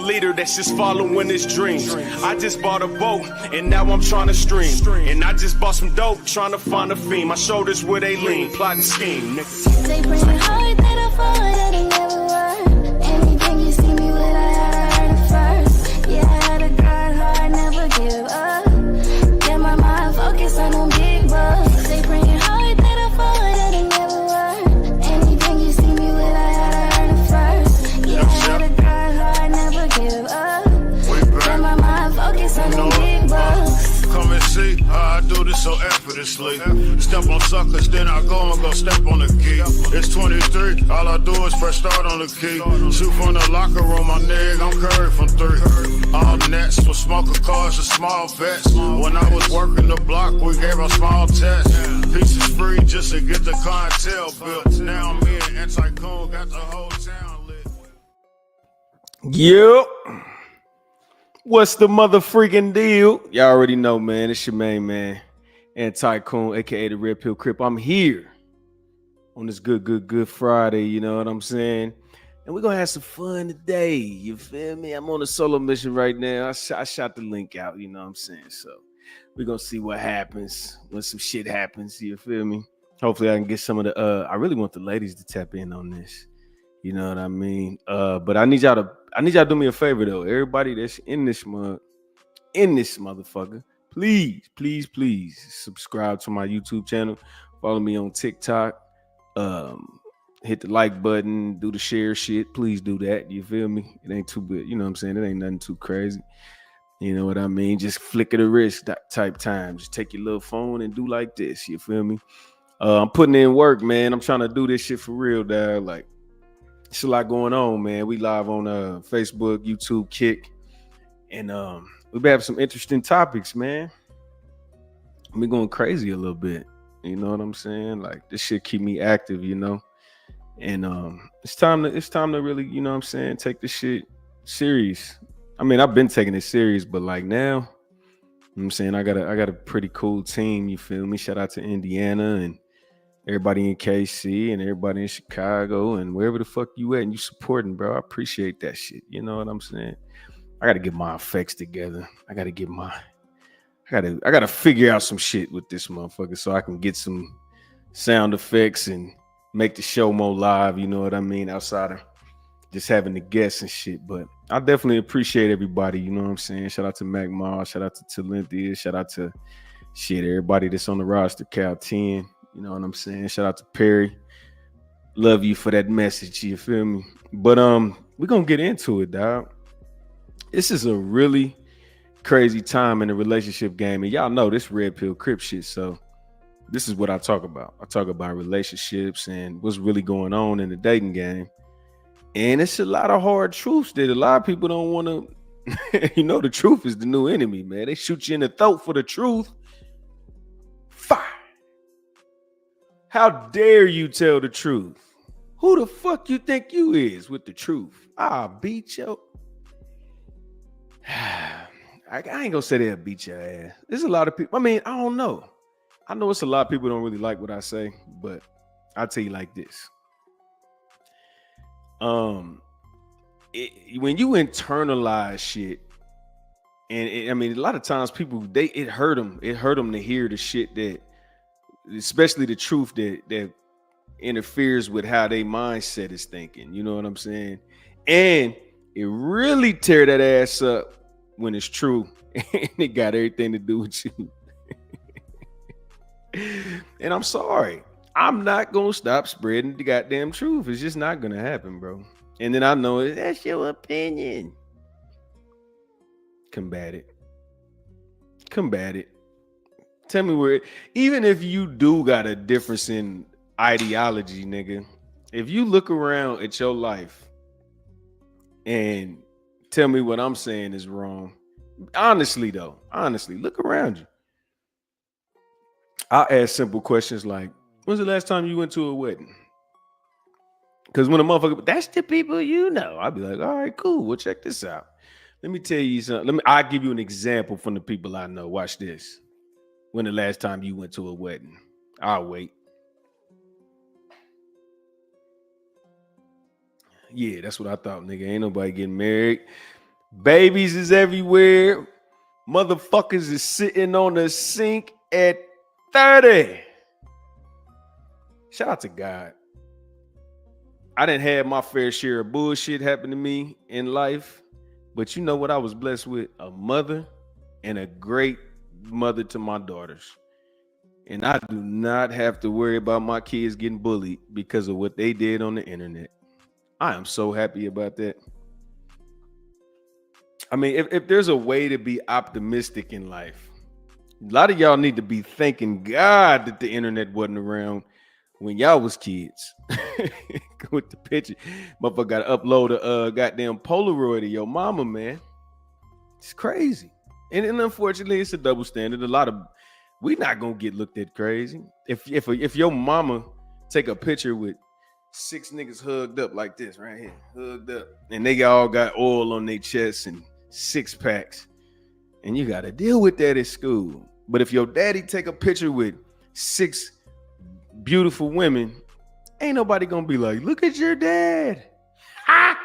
leader that's just following his dreams. I just bought a boat and now I'm trying to stream. And I just bought some dope, trying to find a fiend. My shoulders where they lean, plotting scheme. They bring it hard, that I fall, that I never won. Anything you see me with, I had to earn it first. Yeah, I had to grind hard, never give up. Get my mind focused on them big bucks. They bring it hard, that I fall, that I never won. Anything you see me with, I had to earn it first. Yeah, I had to grind hard, never give up. Get my mind focused on them big bucks. Come and see how I do this so effortlessly. Step on suckers, then I go and go step on the key. It's 23, all I do is press start on the key. Shoot from the locker room, my nigga, I'm Curry from 3. All nets for smoker cars and small vets. When I was working the block, we gave a small test. Pieces free just to get the clientele built. Now me and Anti-Coon got the whole town lit. Yep. What's the motherfreaking deal? Y'all already know, man. It's your main man, Anti-Coon, aka the Red Pill Crip. I'm here on this good Friday. You know what I'm saying? And we're gonna have some fun today. You feel me? I'm on a solo mission right now. I shot the link out. You know what I'm saying? So we're gonna see what happens when some shit happens. You feel me? Hopefully, I can get some of the. I really want the ladies to tap in on this. You know what I mean? But I need y'all to do me a favor though. Everybody that's in this motherfucker, please subscribe to my YouTube channel. Follow me on TikTok. Hit the like button, do the share shit. Please do that. You feel me? It ain't too good. You know what I'm saying? It ain't nothing too crazy. You know what I mean? Just flick of the wrist type time. Just take your little phone and do like this. You feel me? I'm putting in work, man. I'm trying to do this shit for real, dad. Like, it's a lot going on, man. We live on Facebook, YouTube, Kick, and we have some interesting topics, man. We going crazy a little bit. You know what I'm saying? Like, this shit keep me active, you know. And it's time to really, you know what I'm saying, take this shit serious. I mean, I've been taking it serious, but like now, you know what I'm saying, I got a pretty cool team. You feel me? Shout out to Indiana and everybody in KC and everybody in Chicago and wherever the fuck you at and you supporting, bro. I appreciate that shit. You know what I'm saying? I got to get my effects together. I got to figure out some shit with this motherfucker so I can get some sound effects and make the show more live. You know what I mean? Outside of just having the guests and shit. But I definitely appreciate everybody. You know what I'm saying? Shout out to Mac Ma. Shout out to Talentia. Shout out to everybody that's on the roster. Cal 10. You know what I'm saying? Shout out to Perry. Love you for that message. You feel me? But we're gonna get into it, dog. This is a really crazy time in the relationship game. And y'all know this Red Pill Crip shit. So this is what I talk about. I talk about relationships and what's really going on in the dating game. And it's a lot of hard truths that a lot of people don't want to, you know, the truth is the new enemy, man. They shoot you in the throat for the truth. Fire. How dare you tell the truth? Who the fuck you think you is with the truth? I'll beat you. I ain't gonna say they'll beat your ass. There's a lot of people. I mean, I don't know. I know it's a lot of people don't really like what I say, but I'll tell you like this. When you internalize shit, and I mean, a lot of times people it hurt them to hear the shit that, especially the truth that interferes with how their mindset is thinking. You know what I'm saying? And it really tear that ass up when it's true, and it got everything to do with you. And I'm sorry, I'm not gonna stop spreading the goddamn truth. It's just not gonna happen, bro. And then I know that's your opinion. Combat it. Tell me where, even if you do got a difference in ideology, nigga, if you look around at your life and tell me what I'm saying is wrong, honestly, look around you. I'll ask simple questions like, when's the last time you went to a wedding? Because when a motherfucker, that's the people you know, I'll be like, all right, cool. Well, check this out. Let me tell you something. I'll give you an example from the people I know. Watch this. When the last time you went to a wedding? I'll wait. Yeah, that's what I thought, nigga. Ain't nobody getting married. Babies is everywhere. Motherfuckers is sitting on the sink at 30. Shout out to God. I didn't have my fair share of bullshit happen to me in life. But you know what I was blessed with? A mother and a great mother to my daughters. And I do not have to worry about my kids getting bullied because of what they did on the internet. I am so happy about that. I mean, if there's a way to be optimistic in life, a lot of y'all need to be thanking God that the internet wasn't around when y'all was kids. With the picture. Motherfucker got to upload a goddamn Polaroid of your mama, man. It's crazy. And unfortunately, it's a double standard. We not gonna get looked at crazy. If your mama take a picture with 6 niggas hugged up like this right here, hugged up, and they all got oil on their chests and 6 packs, and you got to deal with that at school. But if your daddy take a picture with 6 beautiful women, ain't nobody gonna be like, look at your dad. Ha!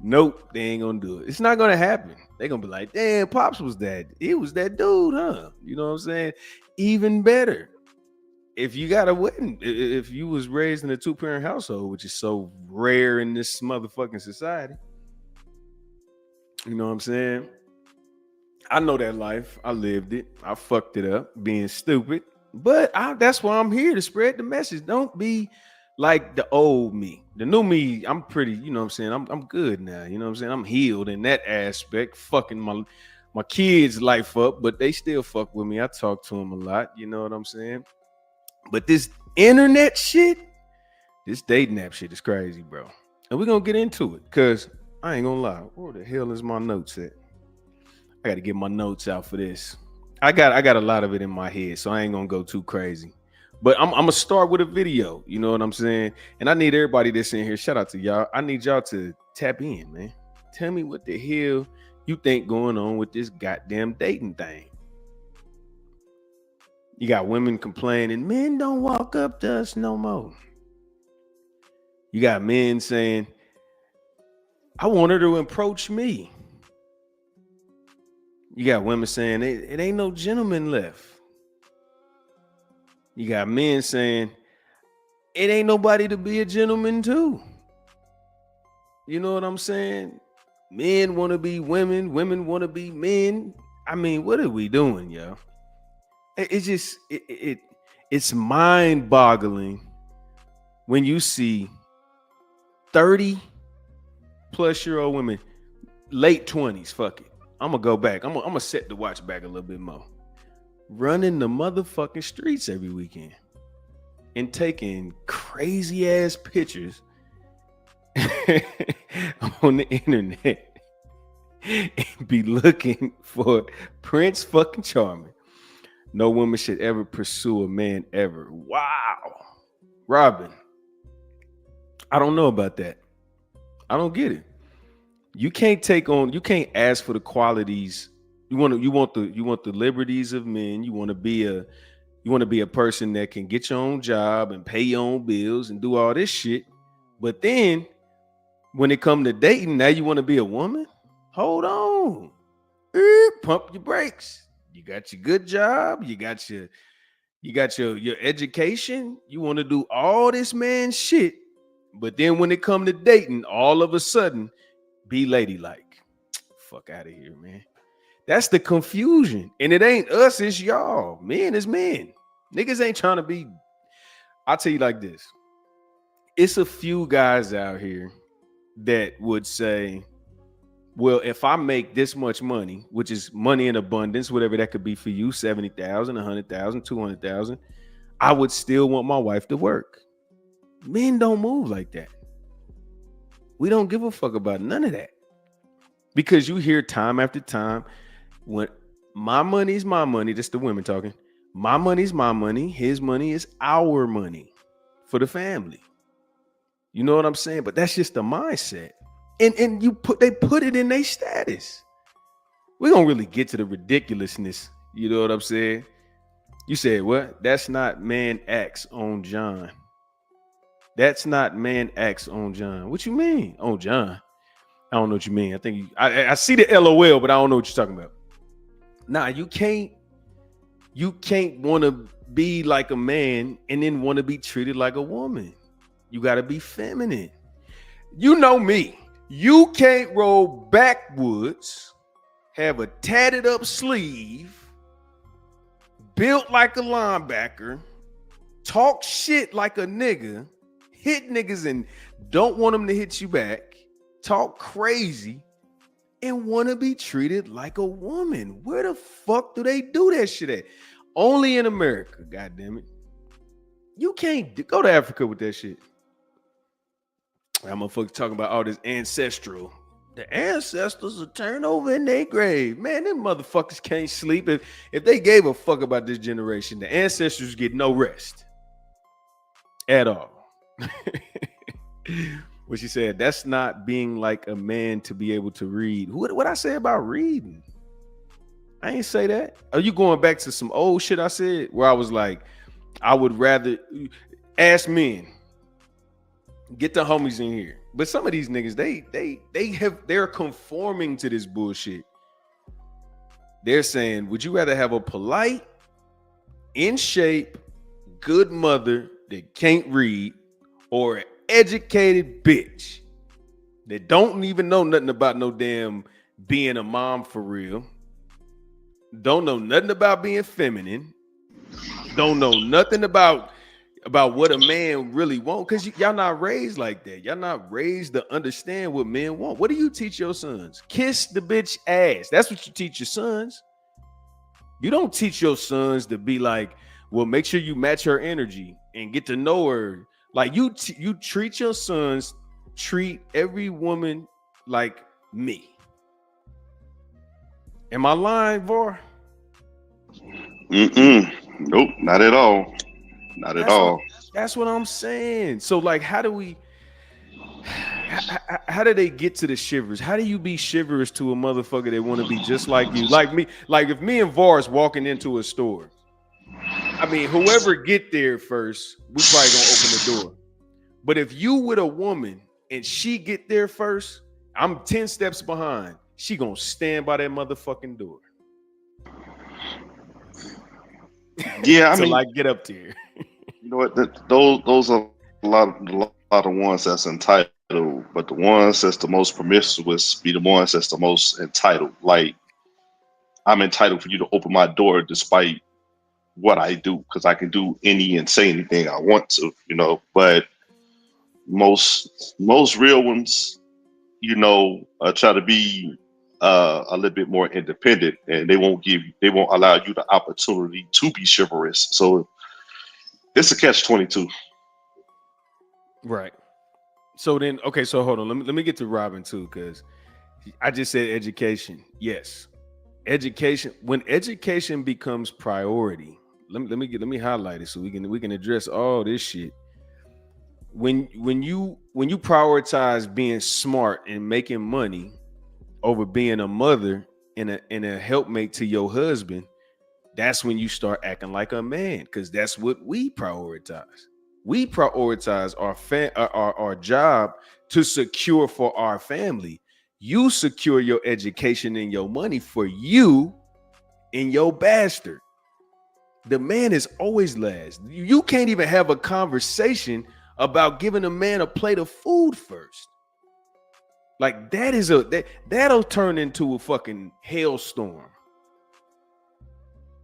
Nope, they ain't gonna do it. It's not gonna happen. They gonna be like, damn, Pops was that. He was that dude, huh? You know what I'm saying? Even better, if you got a wedding, if you was raised in a 2-parent household, which is so rare in this motherfucking society. You know what I'm saying? I know that life. I lived it. I fucked it up being stupid. But that's why I'm here, to spread the message. Don't be like the old me. The new me, I'm pretty, you know what I'm saying? I'm good now. You know what I'm saying? I'm healed in that aspect. Fucking my kids' life up, but they still fuck with me. I talk to them a lot. You know what I'm saying? But this internet shit, this dating app shit is crazy, bro. And we're going to get into it because I ain't going to lie. Where the hell is my notes at? I got to get my notes out for this. I got a lot of it in my head, so I ain't going to go too crazy. But I'm going to start with a video. You know what I'm saying? And I need everybody that's in here. Shout out to y'all. I need y'all to tap in, man. Tell me what the hell you think going on with this goddamn dating thing. You got women complaining, men don't walk up to us no more. You got men saying, I want her to approach me. You got women saying, it ain't no gentleman left. You got men saying, it ain't nobody to be a gentleman to. You know what I'm saying? Men want to be women. Women want to be men. I mean, what are we doing, yo? It's mind-boggling when you see 30-plus-year-old women, late 20s, fuck it. I'm going to go back. I'm going to set the watch back a little bit more. Running the motherfucking streets every weekend and taking crazy-ass pictures on the internet and be looking for Prince fucking Charming. No woman should ever pursue a man ever. Wow. Robin, I don't know about that. I don't get it. You can't ask for the qualities. You want the liberties of men. You want to be a person that can get your own job and pay your own bills and do all this shit. But then when it comes to dating, now you want to be a woman? Hold on. Pump your brakes. You got your good job. You got your education. You want to do all this man shit. But then when it comes to dating, all of a sudden, be ladylike. Fuck out of here, man. That's the confusion. And it ain't us, it's y'all. Men is men. Niggas ain't trying to be. I'll tell you like this. It's a few guys out here that would say, well, if I make this much money, which is money in abundance, whatever that could be for you, 70,000, 100,000, 200,000, I would still want my wife to work. Men don't move like that. We don't give a fuck about none of that. Because you hear time after time, when my money is my money, that's the women talking. My money is my money. His money is our money for the family. You know what I'm saying? But that's just the mindset. And they put it in their status. We're gonna really get to the ridiculousness. You know what I'm saying? You said what? That's not man acts on John. That's not man acts on John. What you mean on John? I don't know what you mean. I think I see the LOL, but I don't know what you're talking about. Nah, you can't want to be like a man and then want to be treated like a woman. You got to be feminine. You know me. You can't roll backwards, have a tatted up sleeve, built like a linebacker, talk shit like a nigga, hit niggas and don't want them to hit you back, talk crazy, and want to be treated like a woman. Where the fuck do they do that shit at? Only in America, goddamn it. You can't go to Africa with that shit. I'm motherfuckers talking about all this ancestral. The ancestors are turned over in their grave. Man, them motherfuckers can't sleep. If they gave a fuck about this generation, the ancestors get no rest at all. What she said, that's not being like a man to be able to read. What I say about reading? I ain't say that. Are you going back to some old shit I said where I was like, I would rather ask men, get the homies in here. But some of these niggas, they're conforming to this bullshit. They're saying, would you rather have a polite, in shape, good mother that can't read, or an educated bitch that don't even know nothing about no damn being a mom for real, don't know nothing about being feminine, don't know nothing about what a man really want, because y'all not raised like that. Y'all not raised to understand what men want. What do you teach your sons? Kiss the bitch ass. That's what you teach your sons. You don't teach your sons to be like, well, make sure you match her energy and get to know her. Like you treat your sons, treat every woman like me. Am I lying, Var? Nope, not at all. Not at all. That's what I'm saying. So like, how do they get to the shivers? How do you be shivers to a motherfucker that want to be just like you? Like me, like if me and Var's walking into a store, I mean, whoever get there first, we probably gonna open the door. But if you with a woman and she get there first, I'm 10 steps behind. She gonna stand by that motherfucking door. Yeah, I till mean, I get up there. you know what? Those are a lot of ones that's entitled, but the ones that's the most promiscuous be the ones that's the most entitled. Like, I'm entitled for you to open my door despite what I do, because I can do any and say anything I want to, you know. But most real ones, you know, try to be a little bit more independent, and they won't allow you the opportunity to be chivalrous. So it's a catch-22. Right. So then, okay, so hold on. Let me get to Robin too, because I just said education. Yes. Education. When education becomes priority, let me highlight it so we can address all this shit. When you prioritize being smart and making money over being a mother and a helpmate to your husband, that's when you start acting like a man, because that's what we prioritize. We prioritize our job to secure for our family. You secure your education and your money for you and your bastard. The man is always last. You can't even have a conversation about giving a man a plate of food first. Like that'll turn into a fucking hailstorm.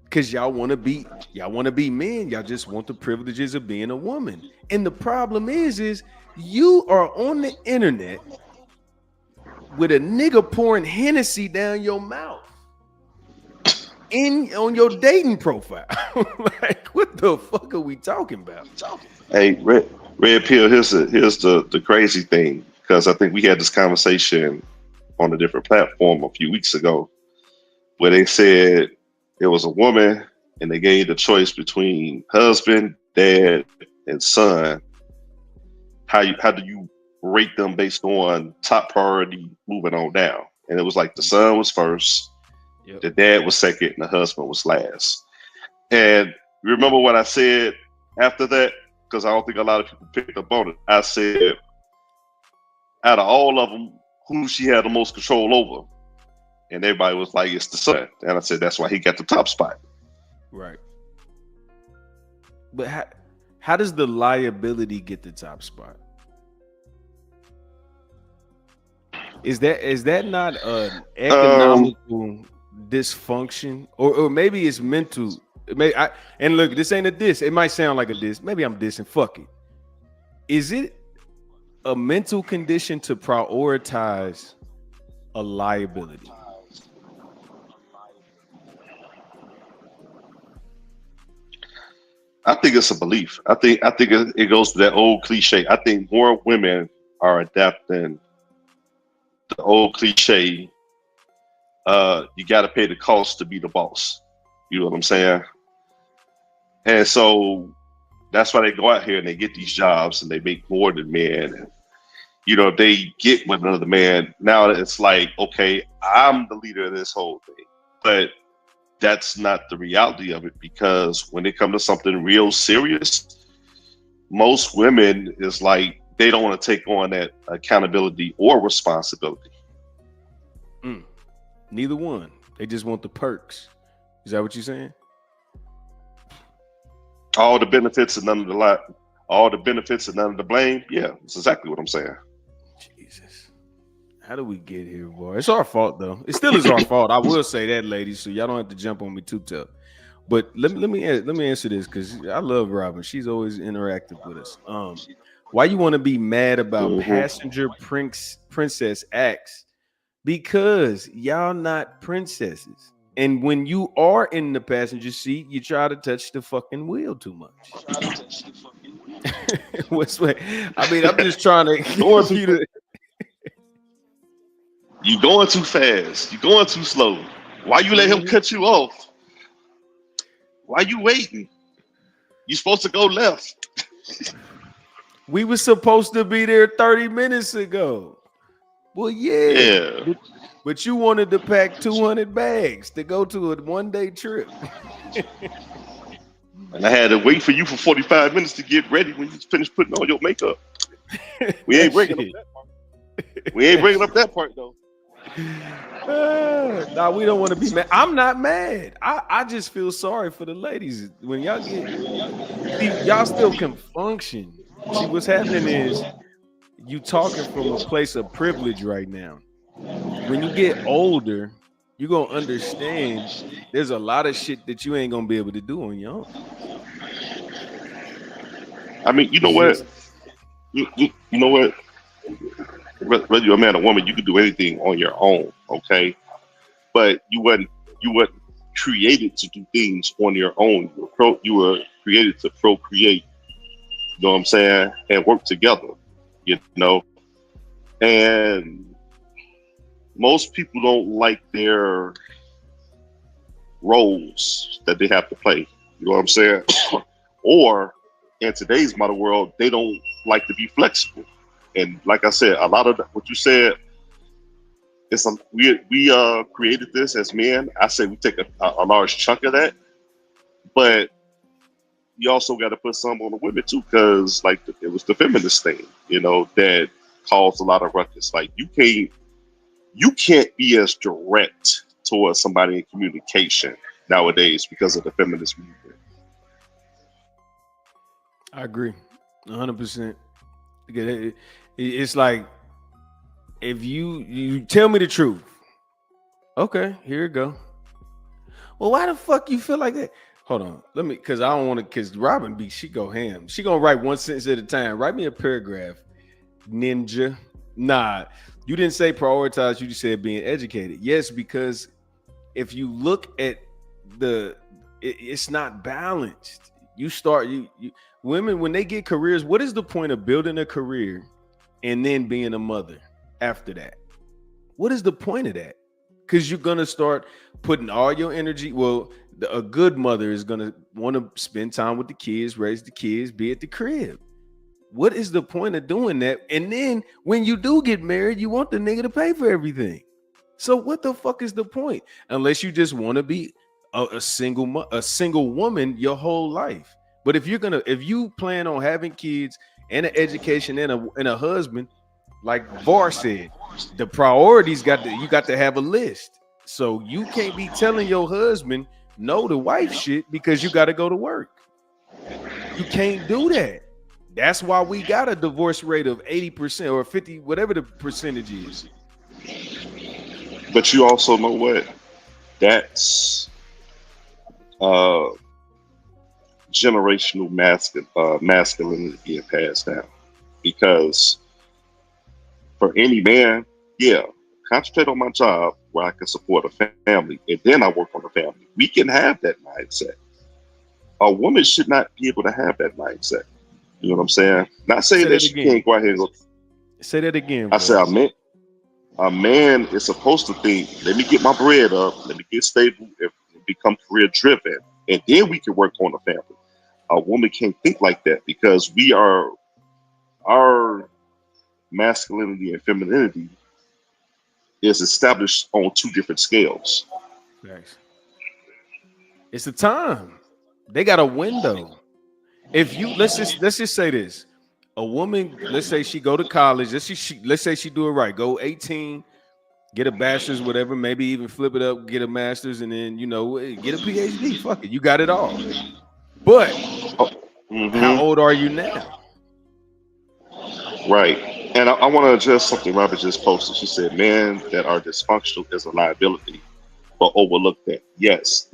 Cause y'all want to be men. Y'all just want the privileges of being a woman. And the problem is you are on the internet with a nigga pouring Hennessy down your mouth on your dating profile. Like, what the fuck are we talking about? Hey, Red Pill, here's the crazy thing, because I think we had this conversation on a different platform a few weeks ago where they said it was a woman and they gave the choice between husband, dad, and son. How do you rate them based on top priority moving on down? And it was like the son was first, Yep. the dad was second, and the husband was last. And remember what I said after that? Because I don't think a lot of people picked up on it. I said, out of all of them, who she had the most control over. And everybody was like, it's the son. And I said, that's why he got the top spot. Right. But how does the liability get the top spot? Is that not an economical dysfunction, or maybe it's mental? And look, this ain't a diss. It might sound like a diss. Maybe I'm dissing. Fuck it. Is it a mental condition to prioritize a liability? I think it's a belief. I think it goes to that old cliche. I think more women are adapting the old cliche. You got to pay the cost to be the boss. You know what I'm saying? And so that's why they go out here and they get these jobs and they make more than men. And, you know, they get with another man. Now it's like, okay, I'm the leader of this whole thing. But that's not the reality of it, because when it comes to something real serious, most women is like, they don't want to take on that accountability or responsibility. Neither one. They just want the perks. Is that what you're saying? All the benefits and none of the all the benefits and none of the blame. Yeah, that's exactly what I'm saying. Jesus. How do we get here, boy? It's our fault, though. It still is our fault. I will say that, ladies, so y'all don't have to jump on me too tough. But let me answer this, because I love Robin. She's always interactive with us. Why you want to be mad about passenger princess acts? Because y'all not princesses. And when you are in the passenger seat, you try to touch the fucking wheel too much. I mean, I'm just trying to get you to... You going too fast. You going too slow. Why you let him cut you off? Why you waiting? You supposed to go left. We were supposed to be there 30 minutes ago. Well, yeah. But you wanted to pack 200 bags to go to a one-day trip. And I had to wait for you for 45 minutes to get ready when you finished putting on your makeup. We ain't bringing up that part. We ain't bringing up that part, though. Nah, we don't want to be mad. I'm not mad. I just feel sorry for the ladies. When y'all y'all still can function. See, what's happening is you talking from a place of privilege right now. When you get older, you're going to understand there's a lot of shit that you ain't going to be able to do on your own. I mean, you know what? You know what? Whether you're a man or woman, you can do anything on your own, okay? But you weren't created to do things on your own. You were created to procreate. You know what I'm saying? And work together, you know? And most people don't like their roles that they have to play. You know what I'm saying? Or in today's modern world, they don't like to be flexible. And like I said, a lot of what you said is we created this as men. I say we take a large chunk of that, but you also got to put some on the women too, because like it was the feminist thing, you know, that caused a lot of ruckus. Like you can't be as direct towards somebody in communication nowadays because of the feminist movement. I agree, 100%. It's like, if you tell me the truth, okay, here you go. Well, why the fuck you feel like that? Hold on, because I don't want to. Because Robin she go ham. She gonna write one sentence at a time. Write me a paragraph, ninja. Nah, you didn't say prioritize. You just said being educated. Yes, because if you look at it's not balanced. You start women when they get careers. What is the point of building a career and then being a mother after that? What is the point of that? Because you're gonna start putting all your energy. Well, a good mother is gonna want to spend time with the kids, raise the kids, be at the crib. What is the point of doing that? And then when you do get married, you want the nigga to pay for everything. So what the fuck is the point? Unless you just want to be a single woman your whole life. But if you plan on having kids and an education and a husband, like Var said, the priorities you got to have a list. So you can't be telling your husband no to wife shit because you got to go to work. You can't do that. That's why we got a divorce rate of 80% or 50, whatever the percentage is. But you also know what? That's generational masculinity being passed down. Because for any man, yeah, concentrate on my job where I can support a family, and then I work on the family. We can have that mindset. A woman should not be able to have that mindset. You know what I'm saying? Not saying that she can't go out here and go. Say that again. I say a man is supposed to think, let me get my bread up, let me get stable and become career driven, and then we can work on the family. A woman can't think like that because our masculinity and femininity is established on two different scales. Thanks. It's the time. They got a window. If you let's just say this. A woman, let's say she go to college, let's say she do it right, go 18, get a bachelor's, whatever, maybe even flip it up, get a master's, and then get a PhD. Fuck it, you got it all. But how old are you now? Right. And I want to address something Robert just posted. She said, men that are dysfunctional is a liability, but overlook that. Yes,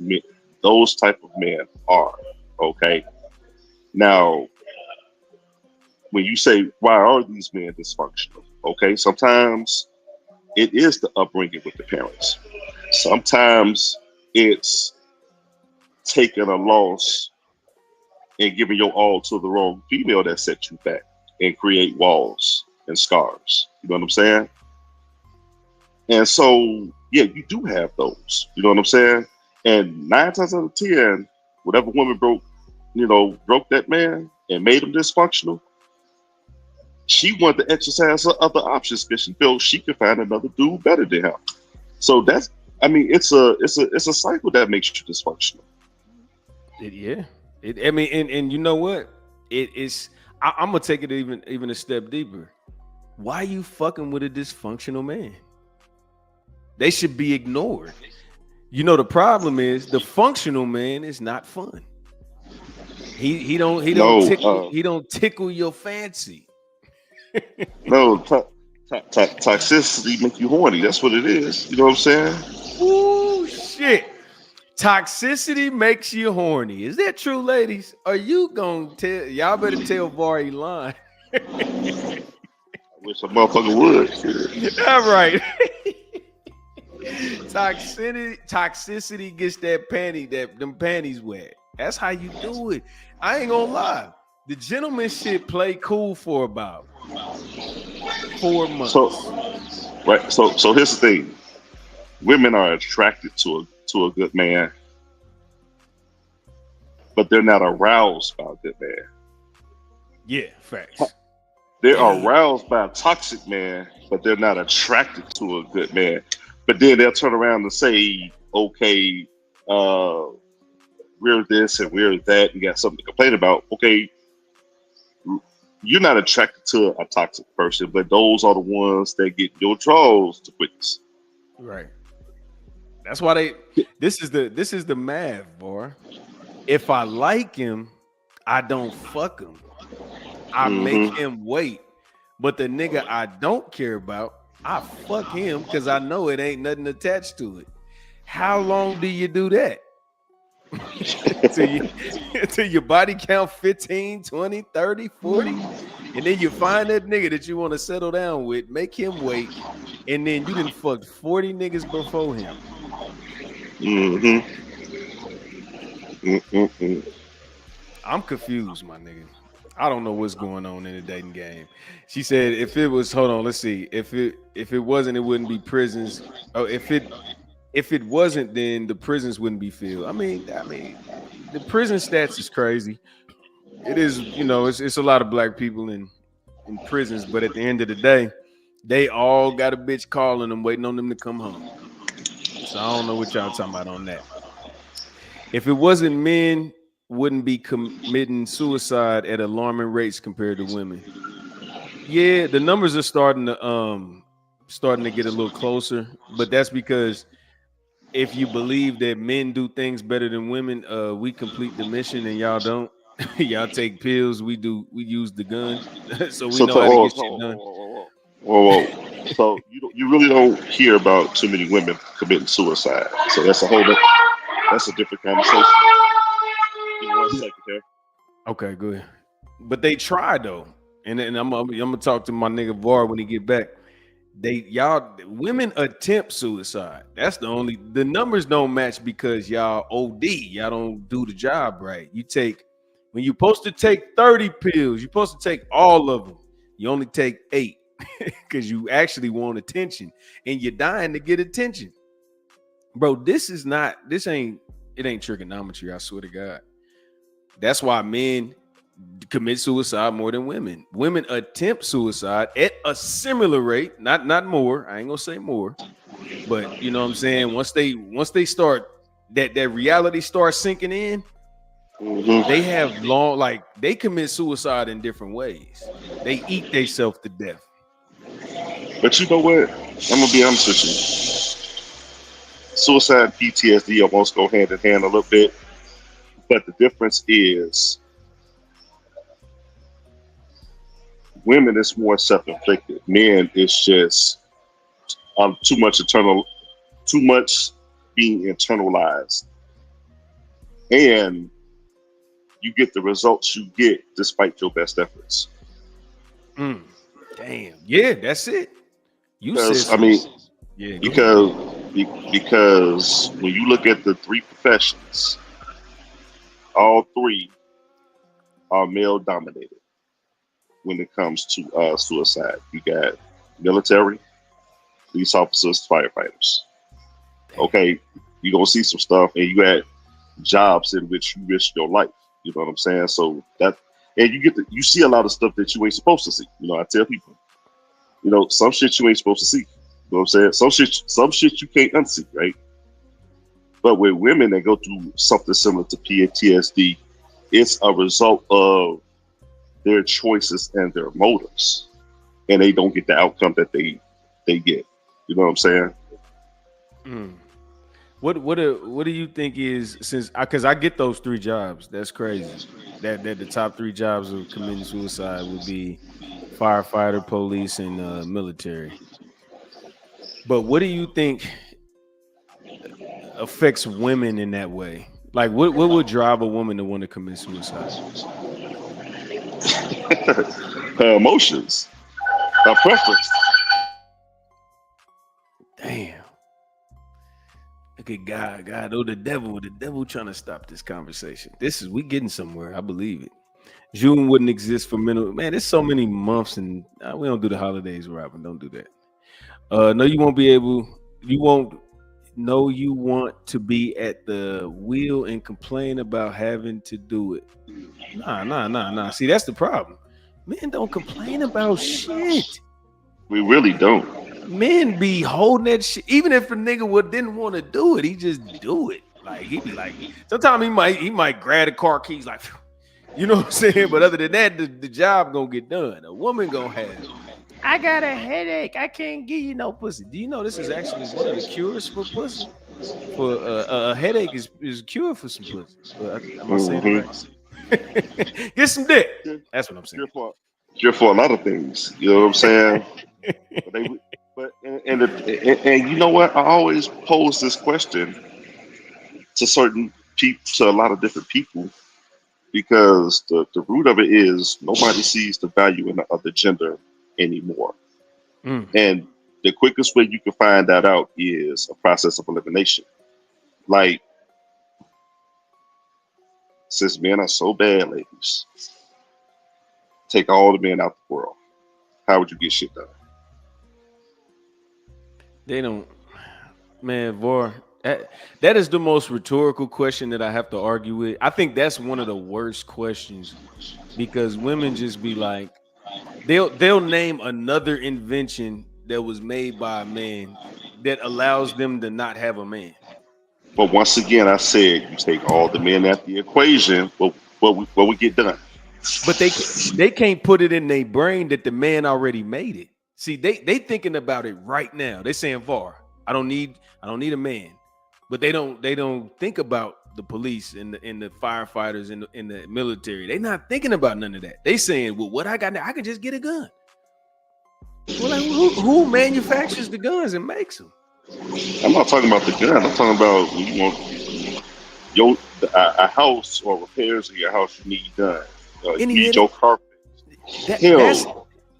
those type of men are. Okay. Now, when you say, why are these men dysfunctional? Okay, sometimes it is the upbringing with the parents. Sometimes it's taking a loss and giving your all to the wrong female that set you back and create walls and scars. You know what I'm saying? And so, yeah, you do have those. You know what I'm saying? And 9 times out of 10, whatever woman broke that man and made him dysfunctional, she wanted to exercise her other options because she felt she could find another dude better than him. So it's a cycle that makes you dysfunctional. And you know what? I'm gonna take it even a step deeper. Why are you fucking with a dysfunctional man? They should be ignored. The problem is the functional man is not fun. He don't tickle your fancy. No, toxicity make you horny. That's what it is. You know what I'm saying? Ooh, shit. Toxicity makes you horny. Is that true, ladies? Are you gonna tell? Y'all better tell Vari line. I wish a motherfucker would. All right. Toxicity gets them panties wet. That's how you do it. I ain't gonna lie. The gentleman shit play cool for about 4 months. So here's the thing. Women are attracted to a good man, but they're not aroused by a good man. Yeah, facts. They're aroused by a toxic man, but they're not attracted to a good man. But then they'll turn around and say, okay, we're this and we're that, and got something to complain about. Okay, you're not attracted to a toxic person, but those are the ones that get your draws the quickest. Right. That's why this is the math, boy. If I like him, I don't fuck him. I make him wait. But the nigga I don't care about, I fuck him because I know it ain't nothing attached to it. How long do you do that? Till your body count 15, 20, 30, 40, and then you find that nigga that you want to settle down with, make him wait, and then you done fucked 40 niggas before him. I'm confused, my nigga. I don't know what's going on in the dating game. She said if it was, hold on, let's see. If it wasn't, it wouldn't be prisons. Oh, if it wasn't, then the prisons wouldn't be filled. I mean, the prison stats is crazy. It is, it's a lot of black people in prisons, but at the end of the day, they all got a bitch calling them, waiting on them to come home. So I don't know what y'all talking about on that. If it wasn't, men wouldn't be committing suicide at alarming rates compared to women. Yeah, the numbers are starting to starting to get a little closer, but that's because if you believe that men do things better than women, we complete the mission and y'all don't. Y'all take pills, we use the gun, so we So, know how to get shit done. whoa. So you really don't hear about too many women committing suicide. So that's a different conversation. Give me 1 second here. Okay, good. But they try though, and I'm gonna talk to my nigga Var when he get back. Women attempt suicide. That's the numbers don't match because y'all OD. Y'all don't do the job right. When you're supposed to take 30 pills, you're supposed to take all of them. You only take 8 because you actually want attention and you're dying to get attention. Bro, it ain't trigonometry, I swear to God. That's why men commit suicide more than women. Women attempt suicide at a similar rate, not more. I ain't gonna say more, but you know what I'm saying. Once they start that reality starts sinking in, they have they commit suicide in different ways. They eat themselves to death. But you know what? I'm gonna be honest with you. Suicide and PTSD almost go hand in hand a little bit, but the difference is women is more self-inflicted. Men is just too much being internalized, and you get the results you get despite your best efforts. Damn, yeah, that's it. Because yeah, because when you look at the 3 professions, all 3 are male dominated when it comes to suicide. You got military, police officers, firefighters. Okay, you're gonna see some stuff, and you got jobs in which you risk your life. You know what I'm saying? So you see a lot of stuff that you ain't supposed to see. You know, I tell people, some shit you ain't supposed to see. You know what I'm saying? Some shit you can't unsee, right? But with women that go through something similar to PTSD, it's a result of their choices and their motives, and they don't get the outcome that they get. You know what I'm saying? What do you think is, because I get those 3 jobs? That's crazy. That the top 3 jobs of committing suicide would be firefighter, police, and military. But what do you think affects women in that way? Like, what would drive a woman to want to commit suicide? Her emotions, her preference. Damn. Look at God. Oh, the devil trying to stop this conversation. We getting somewhere. I believe it. June wouldn't exist for mental. Man, there's so many months, and we don't do the holidays, Robin. Don't do that. No, you won't be able. You won't. No, you want to be at the wheel and complain about having to do it. Nah. See, that's the problem. Men don't complain about shit. We really don't. Men be holding that shit. Even if a nigga didn't want to do it, he just do it. Like, he be like, sometimes he might grab the car keys, like, you know what I'm saying? But other than that, the job gonna get done. A woman gonna have, I got a headache, I can't give you no pussy. Do you know this is actually one of the cures for pussy? For a headache is a cure for some pussy. Am I saying it right? Get some dick. That's what I'm saying. Cure for a lot of things. You know what I'm saying? And you know what? I always pose this question to certain people, to a lot of different people, because the root of it is nobody sees the value in the other gender anymore. And the quickest way you can find that out is a process of elimination. Like, since men are so bad, ladies, take all the men out the world. How would you get shit done? They don't, man, Vor. That is the most rhetorical question that I have to argue with. I think that's one of the worst questions, because women just be like, they'll name another invention that was made by a man that allows them to not have a man. But once again, I said you take all the men out the equation, what we get done. But they can't put it in their brain that the man already made it. See, they thinking about it right now. They saying, VAR, I don't need a man. But they don't think about the police and the firefighters in the military. They not thinking about none of that. They saying, well, what I got now, I could just get a gun. Well, like, who manufactures the guns and makes them? I'm not talking about the gun. I'm talking about when you want a house or repairs in your house. You need done. You need your carpet.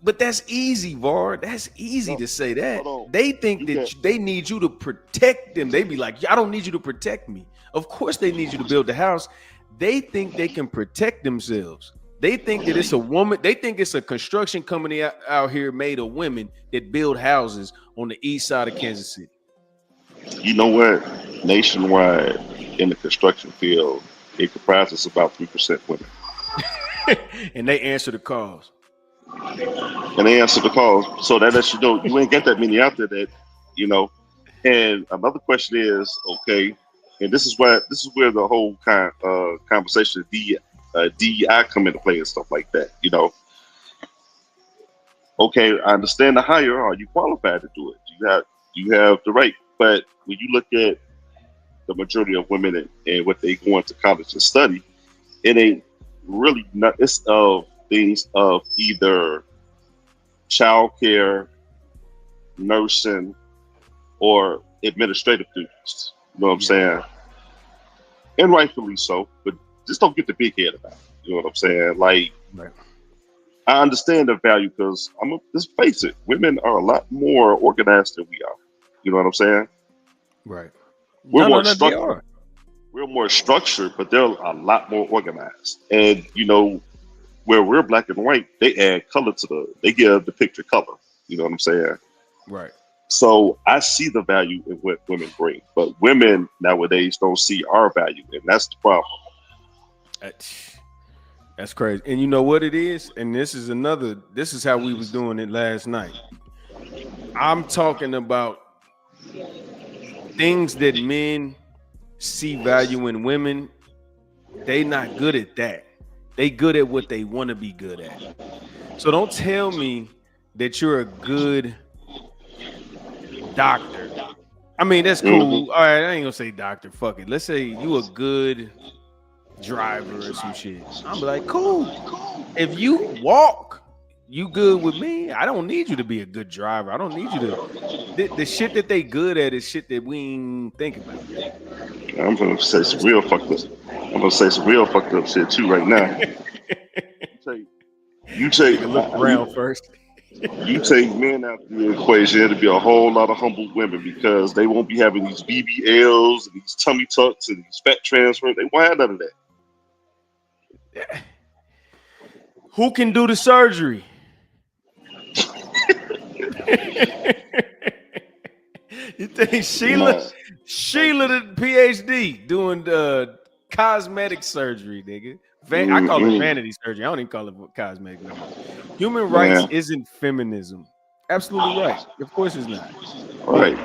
That's easy, VAR. That's easy to say that. They think that they need you to protect them. They be like, I don't need you to protect me. Of course they need you to build the house. They think they can protect themselves. They think that it's a woman. They think it's a construction company out here made of women that build houses on the east side of Kansas City. You know what? Nationwide in the construction field, it comprises about 3% women. And they answer the calls. So that lets you know you ain't got that many out there that, you know. And another question is, okay, and this is where the whole conversation of DEI come into play and stuff like that, you know. Okay, I understand the hire. Are you qualified to do it? You have the right. But when you look at the majority of women and what they go into college and study, it ain't really not. It's of things of either childcare, nursing, or administrative duties. You know what I'm saying? And rightfully so, but just don't get the big head about it. You know what I'm saying? Like, right. I understand the value because let's face it, women are a lot more organized than we are. You know what I'm saying? Right. We're more structured. We're more structured, but they're a lot more organized. And you know, where we're black and white, they add color they give the picture color. You know what I'm saying? Right. So I see the value in what women bring, but women nowadays don't see our value, and that's the problem. That's crazy. And you know what it is? And this is how we was doing it last night. I'm talking about things that men see value in women. They not good at that. They good at what they want to be good at. So don't tell me that you're a good doctor. I mean, that's cool. All right, I ain't gonna say doctor. Fuck it. Let's say you a good driver or some shit. I'm like, cool. If you walk, you good with me. I don't need you to be a good driver. I don't need you to. The shit that they good at is shit that we ain't think about. I'm gonna say some real fucked up shit too right now. You take look around first. You take men out the equation, it'll be a whole lot of humble women because they won't be having these BBLs and these tummy tucks and these fat transfers. They won't have none of that. Yeah. Who can do the surgery? You think Sheila the PhD doing the cosmetic surgery, nigga? I call it vanity surgery. I don't even call it cosmetic no more. Human rights isn't feminism. Absolutely right. Of course it's not. Right.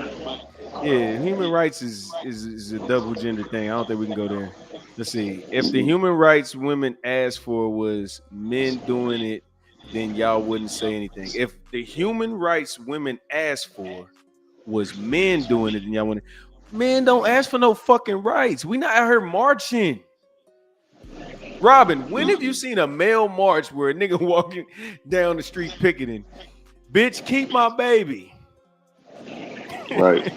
Yeah, human rights is a double gender thing. I don't think we can go there. Let's see. If the human rights women asked for was men doing it, then y'all wouldn't say anything. If the human rights women asked for was men doing it, then y'all wouldn't. Men don't ask for no fucking rights. We not out here marching. Robin, when have you seen a male march where a nigga walking down the street picketing? Bitch, keep my baby. Right.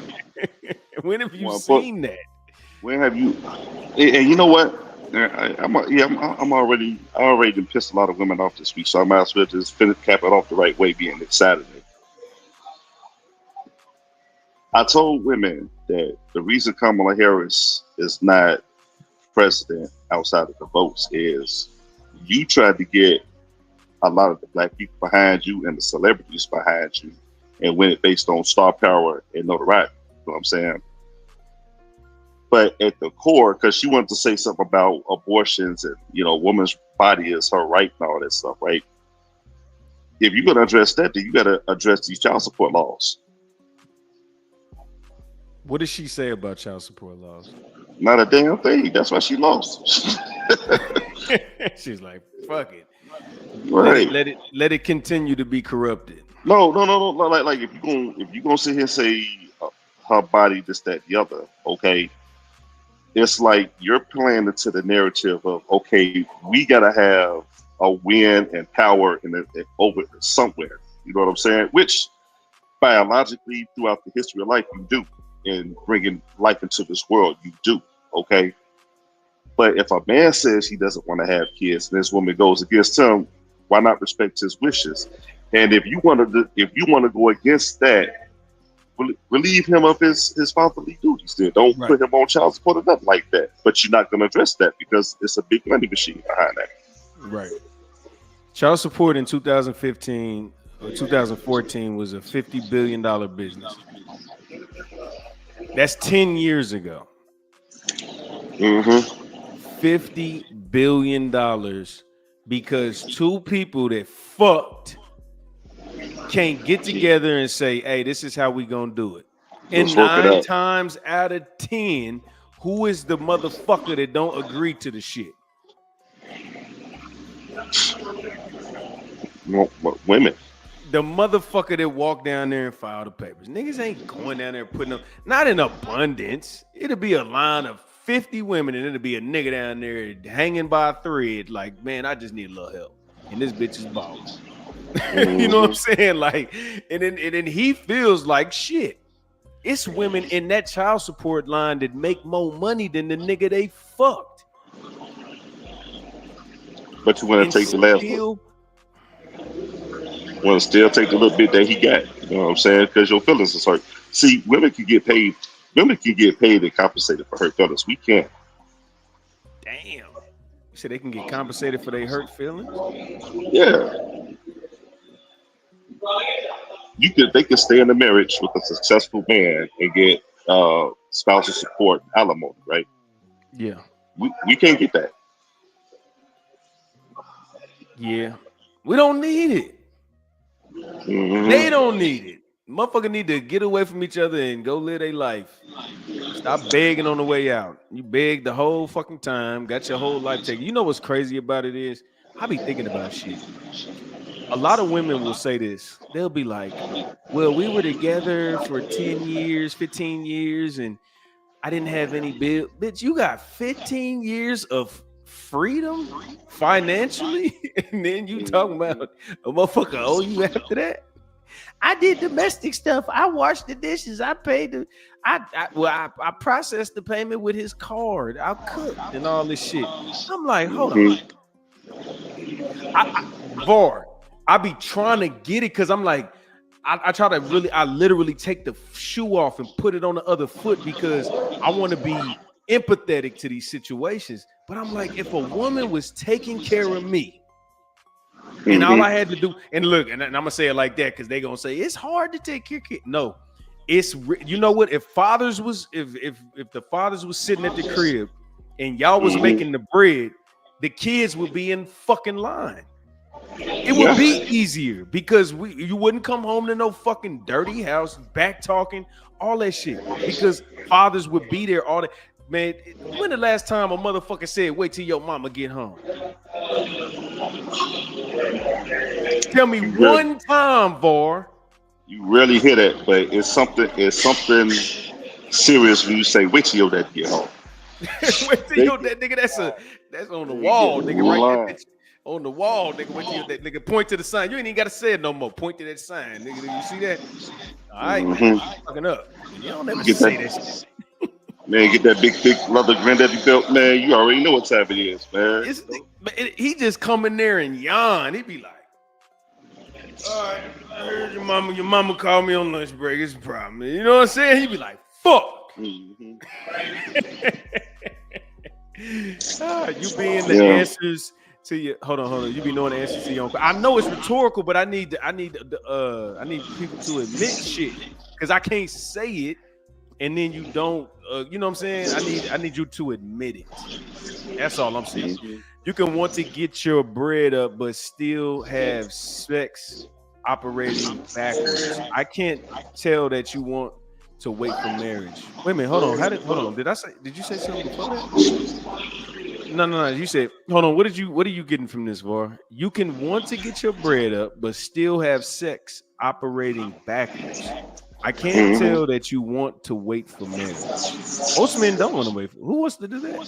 When have you seen that? When have you? And you know what? I already done pissed a lot of women off this week, so I might as well just cap it off the right way, being it's Saturday. I told women that the reason Kamala Harris is not president outside of the votes is you tried to get a lot of the black people behind you and the celebrities behind you and win it based on star power and notoriety. You know what I'm saying? But at the core, because she wanted to say something about abortions and, you know, woman's body is her right and all that stuff, right? If you're going to address that, then you got to address these child support laws. What did she say about child support laws? Not a damn thing. That's why she lost. She's like, fuck it. Right. Let it continue to be corrupted. No. Like if you gonna sit here and say her body, this, that, the other, okay, it's like you're playing into the narrative of, okay, we gotta have a win and power over somewhere. You know what I'm saying? Which biologically, throughout the history of life, you do, in bringing life into this world, you do. Okay, but if a man says he doesn't want to have kids, and this woman goes against him, why not respect his wishes? And if you want to go against that, relieve him of his fatherly duties. Then don't Right. put him on child support or nothing like that. But you're not going to address that because it's a big money machine behind that. Right. Child support in 2015 or 2014 was a $50 billion business. That's 10 years ago. $50 billion because two people that fucked can't get together and say, hey, this is how we gonna do it. And Let's work it 9 out. times out of 10, who is the motherfucker that don't agree to the shit? Women. The motherfucker that walk down there and file the papers. Niggas ain't going down there and putting them, not in abundance. It'll be a line of 50 women and it'll be a nigga down there hanging by a thread like, man, I just need a little help. And this bitch is balling. You know what I'm saying? Like, and then he feels like shit. It's women in that child support line that make more money than the nigga they fucked. But you want And to take the last still, want to still take the little bit that he got. You know what I'm saying? Because your feelings is hurt. See, women can get paid. Women can get paid and compensated for hurt feelings. We can't. damn. You said they can get compensated for their hurt feelings? Yeah. They can stay in a marriage with a successful man and get spousal support and alimony, right? Yeah. We can't get that. Yeah. We don't need it. They don't need it. Motherfucker need to get away from each other and go live their life. Stop begging on the way out. You begged the whole fucking time, got your whole life taken. You know what's crazy about it is, I be thinking about shit. A lot of women will say this. They'll be like, well, we were together for 10 years, 15 years, and I didn't have any bill. Bitch, you got 15 years of freedom financially, and then you talking about a motherfucker owe you after that? I did domestic stuff. I washed the dishes. I paid the. I processed the payment with his card. I cooked and all this shit. I'm like, hold on, Var. I be trying to get it because I'm like, I try to really, I literally take the shoe off and put it on the other foot because I want to be empathetic to these situations. But I'm like, if a woman was taking care of me, and all I had to do, and look, and I'm gonna say it like that because they're gonna say it's hard to take care of kids. No, it's, you know what? If fathers was, if the fathers was sitting at the crib and y'all was making the bread, the kids would be in fucking line. It would be easier because you wouldn't come home to no fucking dirty house, back talking, all that shit. Because fathers would be there all the man. When the last time a motherfucker said, "Wait till your mama get home"? Tell me one time, Var. You rarely hear that, but it's something serious when you say, "Wait till your dad get home." Wait till your dad, nigga. That's on the wall, nigga. Right there, bitch. On the wall, nigga. Wait till your dad, nigga. Point to the sign. You ain't even gotta say it no more. Point to that sign, nigga. You see that? All right, fucking up. You don't ever say that shit. Man, get that big leather granddaddy belt, man. You already know what time it is, man. He just come in there and yawn. He be like, "All right, I heard your mama called me on lunch break. It's a problem." You know what I'm saying? He be like, "Fuck." You being the answers to your hold on. You be knowing the answers to your own. I know it's rhetorical, but I need people to admit shit because I can't say it. And then you don't, you know what I'm saying? I need you to admit it. That's all I'm saying. You can want to get your bread up, but still have sex operating backwards. I can't tell that you want to wait for marriage. Wait a minute, hold on. Did you say something before that? No. You said, hold on. What are you getting from this, Var? You can want to get your bread up, but still have sex operating backwards. I can't Mhm. tell that you want to wait for marriage. Most men don't want to wait. Who wants to do that?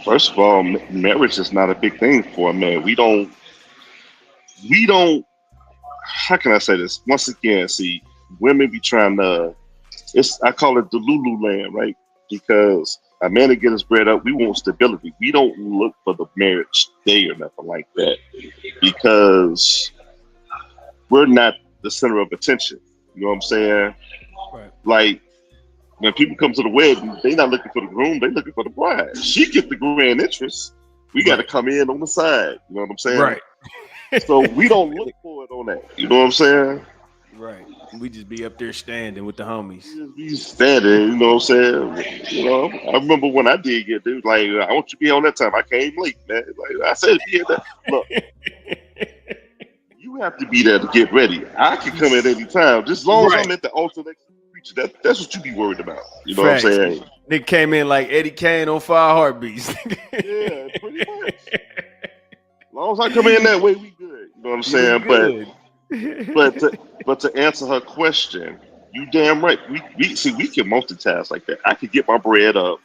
First of all, marriage is not a big thing for a man. We don't. How can I say this? Once again, see, women be trying to. I call it the Lulu land, right? Because a man to get his bread up, we want stability. We don't look for the marriage day or nothing like that because we're not the center of attention. You know what I'm saying? Right. Like when people come to the wedding, they not looking for the groom, they looking for the bride. She get the grand interest. We got to Right. come in on the side. You know what I'm saying? Right. So we don't look for it on that. You know what I'm saying? Right. We just be up there standing with the homies. We standing. You know what I'm saying? You know, I remember when I did get dude like I want you to be on that time. I came late, man. Like I said, be at that. Look, you have to be there to get ready. I can come at any time, just as long as Right. I'm at the altar next to the preacher. That's what you be worried about. You know what I'm Facts. saying? They came in like Eddie Kane on 5 Heartbeats. Yeah, pretty much. As long as I come in that way, we good. You know what I'm Yeah, we saying? good. But to answer her question, you damn right. We see we can multitask like that. I could get my bread up.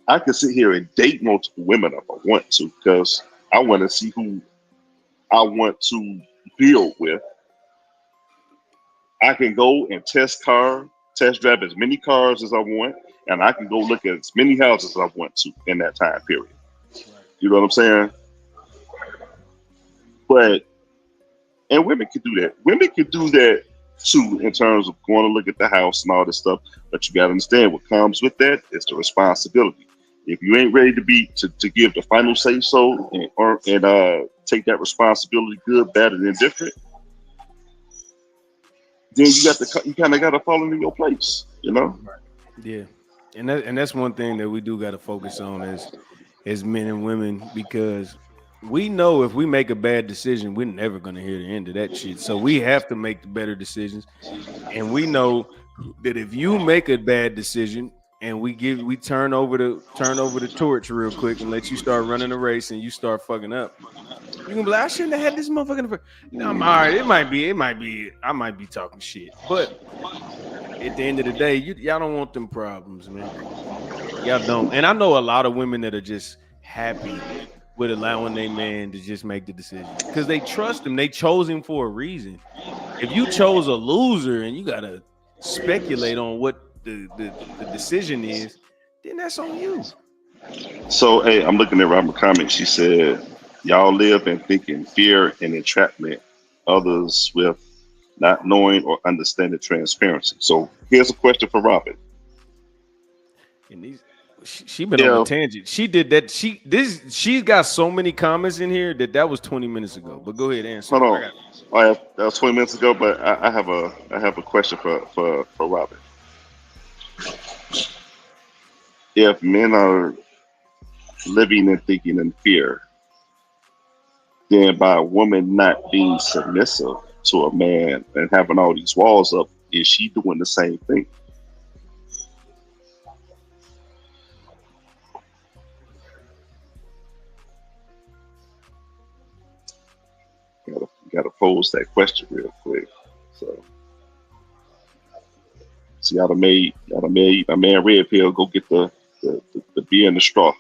I could sit here and date multiple women if I want to, because I want to see who I want to build with. I can go and test drive as many cars as I want, and I can go look at as many houses as I want to in that time period. You know what I'm saying? But and women can do that. Women can do that too in terms of going to look at the house and all this stuff. But you got to understand what comes with that is the responsibility. If you ain't ready to give the final say so and take that responsibility, good, bad, and indifferent, then you kind of got to fall into your place. You know? Yeah. And that's one thing that we do got to focus on as men and women, because we know if we make a bad decision, we're never going to hear the end of that shit. So we have to make the better decisions. And we know that if you make a bad decision and we turn over the torch real quick and let you start running a race and you start fucking up, you can be like, I shouldn't have had this motherfucker. I'm all right. It might be. I might be talking shit, but at the end of the day, y'all don't want them problems, man. Y'all don't. And I know a lot of women that are just happy with allowing their man to just make the decision because they trust him. They chose him for a reason. If you chose a loser and you gotta speculate on what the decision is, then that's on you. So hey, I'm looking at Robert comment. She said, "Y'all live and think in fear and entrapment, others with not knowing or understanding transparency." So here's a question for Robin. And she been on a If tangent. She did that. She's got so many comments in here that was 20 minutes ago. But go ahead, answer. hold I on, got that was 20 minutes ago, but I have a question for Robin. If men are living and thinking in fear, then by a woman not being submissive to a man and having all these walls up, is she doing the same thing? Gotta pose that question real quick. So y'all done made my man Red Pill go get the beer and the straw.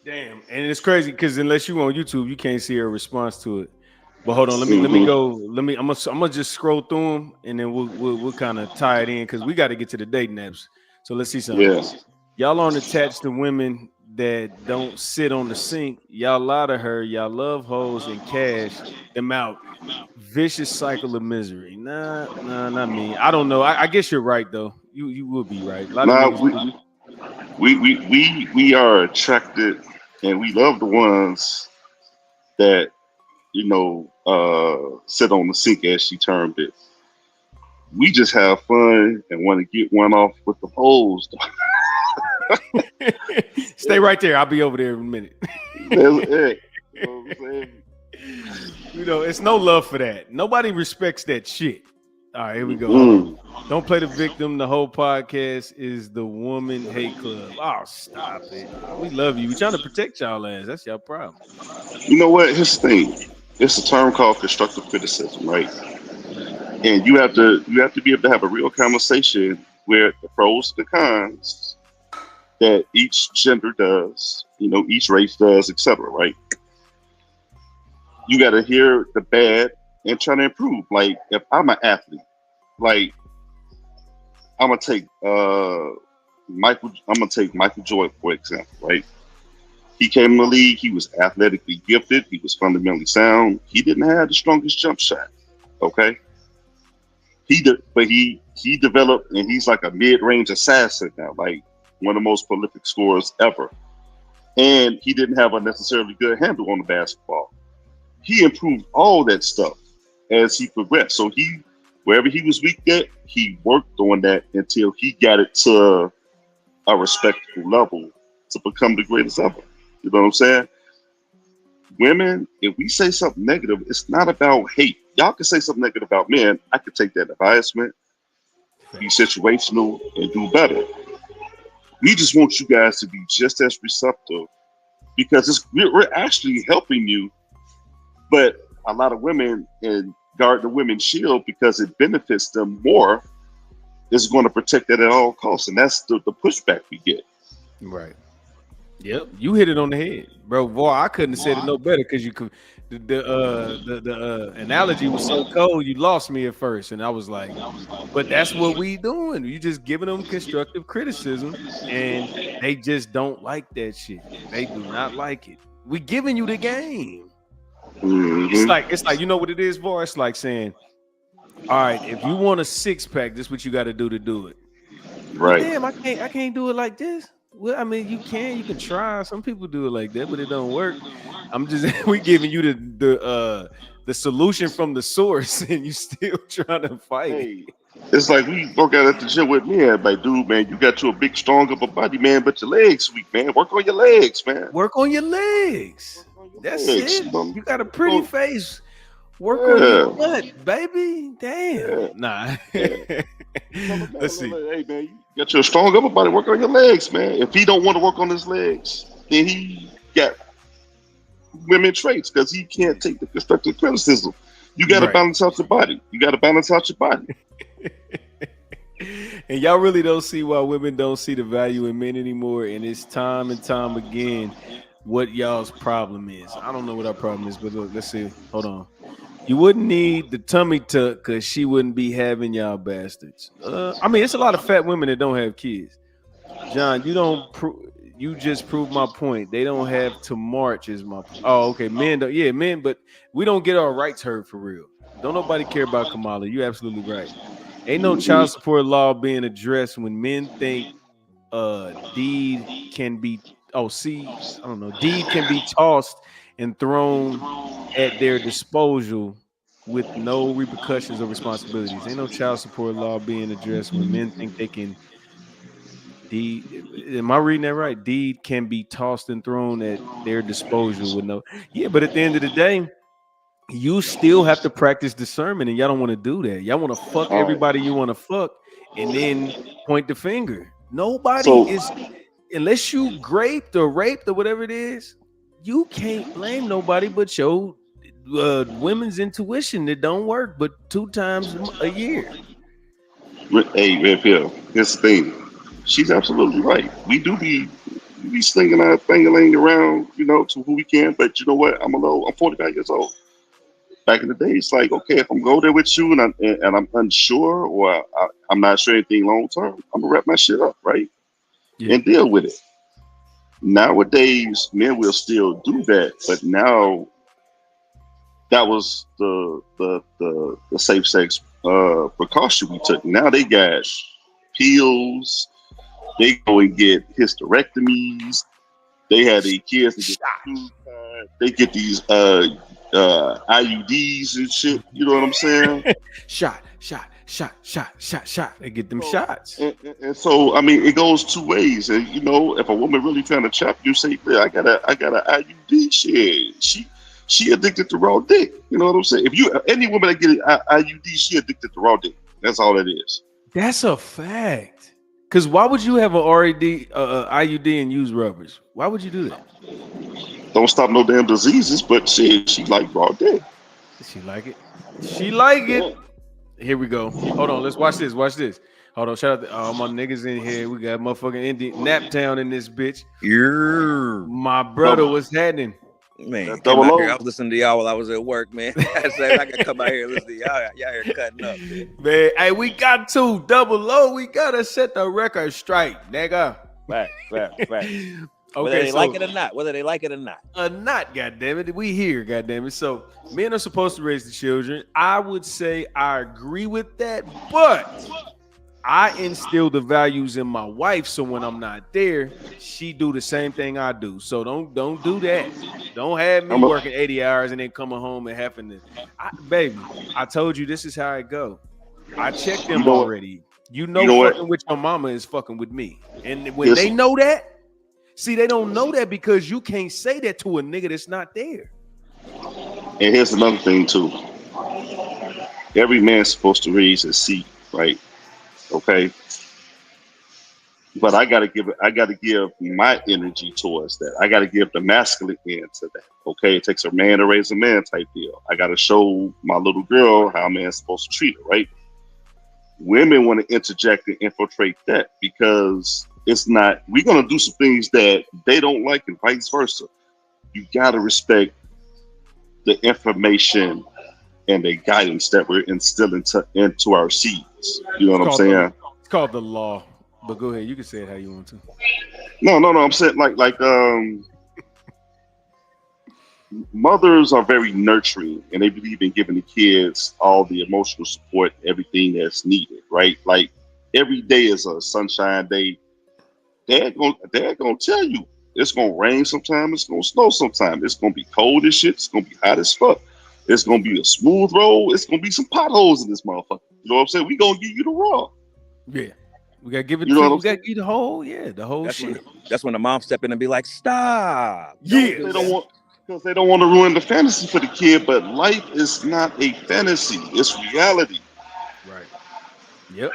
Damn, and it's crazy because unless you on YouTube, you can't see her response to it. But hold on, let me go. I'm gonna just scroll through them, and then we'll kind of tie it in because we got to get to the dating apps. So let's see something. Yeah. Y'all aren't attached to women that don't sit on the sink. Y'all lie to her. Y'all love hoes and cash them out. Vicious cycle of misery. Nah, not me. I don't know. I guess you're right though. You would be right. A lot of Nah, niggas. we are attracted and we love the ones that sit on the sink, as she termed it. We just have fun and want to get one off with the hoes. Stay right there. I'll be over there in a minute. That's it. You know what I'm saying? It's no love for that. Nobody respects that shit. All right, here we go. Hold on. Don't play the victim. The whole podcast is the woman hate club. Oh, stop it. We love you. We're trying to protect y'all ass. That's your problem. You know what? Here's the thing. It's a term called constructive criticism, right? And you have to be able to have a real conversation where the pros and the cons that each gender does, each race does, etc. Right? You got to hear the bad and try to improve. Like if I'm an athlete, like I'm gonna take Michael Jordan for example, right? He came in the league. He was athletically gifted. He was fundamentally sound. He didn't have the strongest jump shot. Okay. He developed, and he's like a mid-range assassin now, like one of the most prolific scorers ever. And he didn't have a necessarily good handle on the basketball. He improved all that stuff as he progressed. So wherever he was weak at, he worked on that until he got it to a respectable level to become the greatest ever. You know what I'm saying? Women, if we say something negative, it's not about hate. Y'all can say something negative about men. I can take that advisement, be situational, and do better. We just want you guys to be just as receptive because we're actually helping you. But a lot of women, and guard the women's shield because it benefits them more, is going to protect that at all costs. And that's the pushback we get. Right. Yep, you hit it on the head, bro. Boy, I couldn't have said it no better because you could. The analogy was so cold. You lost me at first, and I was like, "But that's what we doing. You just giving them constructive criticism, and they just don't like that shit. They do not like it. We giving you the game. Mm-hmm. It's like you know what it is, boy. It's like saying, all right, if you want a 6-pack, this is what you got to do it. Right? Damn, I can't do it like this. Well, I mean, you can try. Some people do it like that, but it don't work. We giving you the solution from the source, and you still trying to fight. Hey, it's like we work out at the gym with me. Like, dude, man, you got you a big, strong of a body, man, but your legs weak, man. Work on your legs, man. Work on your legs. That's it. Man. You got a pretty face. Work on your butt, baby. Damn. Nah. Let's see. Hey, man, you got your strong upper body. Work on your legs, man. If he don't want to work on his legs, then he got women traits because he can't take the constructive criticism. You got to balance out your body. And y'all really don't see why women don't see the value in men anymore. And it's time and time again what y'all's problem is. I don't know what our problem is, but look, let's see. Hold on. You wouldn't need the tummy tuck because she wouldn't be having y'all bastards. I mean, it's a lot of fat women that don't have kids. John, you just proved my point. They don't have to march is my point. Oh, okay. Men don't, yeah, men, but we don't get our rights heard for real. Don't nobody care about Kamala. You're absolutely right. Ain't no child support law being addressed when men think deed can be deed can be tossed and thrown at their disposal with no repercussions or responsibilities. Ain't no child support law being addressed when men think they can am I reading that right? Deed can be tossed and thrown at their disposal with no. Yeah, but at the end of the day, you still have to practice discernment, and y'all don't want to do that. Y'all want to fuck everybody you want to fuck and then point the finger. Nobody is, unless you raped or whatever it is, you can't blame nobody but your women's intuition that don't work but 2 times a year. Hey, Red Pill, here's the thing. She's absolutely right. We do be we be slinging our fingerling around, to who we can. But you know what? I'm 45 years old. Back in the day, it's like, okay, if I'm going there with you and I'm unsure or I'm not sure anything long term, I'm gonna wrap my shit up, right? Yeah. And deal with it. Nowadays, men will still do that, but now that was the safe sex precaution we took. Now they got pills. They go and get hysterectomies. They have their kids to get they get these IUDs and shit. You know what I'm saying? Shot. They get them shots. And so, I mean, it goes two ways. And if a woman really trying to trap you, say, I got an IUD. She addicted to raw dick. You know what I'm saying? If any woman that get an IUD, she addicted to raw dick. That's all it is. That's a fact. Because why would you have an IUD and use rubbers? Why would you do that? Don't stop no damn diseases, but she like raw dick. She like it. She like it. Yeah. Here we go. Hold on. Let's watch this. Hold on. Shout out to all my niggas in here. We got motherfucking Indian Naptown in this bitch. Yeah. My brother, what's happening? Man, came out here. I was listening to y'all while I was at work, man. I said I can come out here and listen to y'all. Y'all here cutting up, man. Hey, we got to double O. We gotta set the record straight, nigga. Fact. Okay, Whether they like it or not. Not, goddammit. We here, goddammit. So men are supposed to raise the children. I would say I agree with that, but I instill the values in my wife, so when I'm not there, she do the same thing I do. So don't do that. Don't have me working 80 hours and then coming home and having to. Baby, I told you this is how it go. I checked them already. Fucking with your mama is fucking with me. And when they know that, see, they don't know that because you can't say that to a nigga that's not there. And here's another thing too. Every man's supposed to raise his seed, right? Okay. But I gotta give my energy towards that. I gotta give the masculine end to that. Okay. It takes a man to raise a man type deal. I gotta show my little girl how a man's supposed to treat her, right? Women want to interject and infiltrate that because we're gonna do some things that they don't like and vice versa. You gotta respect the information and the guidance that we're instilling into our seeds. You know what I'm saying? It's called the law. But go ahead, you can say it how you want to. No. I'm saying like mothers are very nurturing and they believe in giving the kids all the emotional support, everything that's needed, right? Like every day is a sunshine day. They're gonna tell you it's gonna rain sometime, it's gonna snow sometime, it's gonna be cold as shit, it's gonna be hot as fuck, it's gonna be a smooth road, it's gonna be some potholes in this motherfucker. You know what I'm saying? We gonna give you the raw. Yeah. We gotta give it to you. We gotta give you the whole shit. That's when the mom step in and be like, stop. Yeah. Because they don't want to ruin the fantasy for the kid, but life is not a fantasy, it's reality. Right. Yep.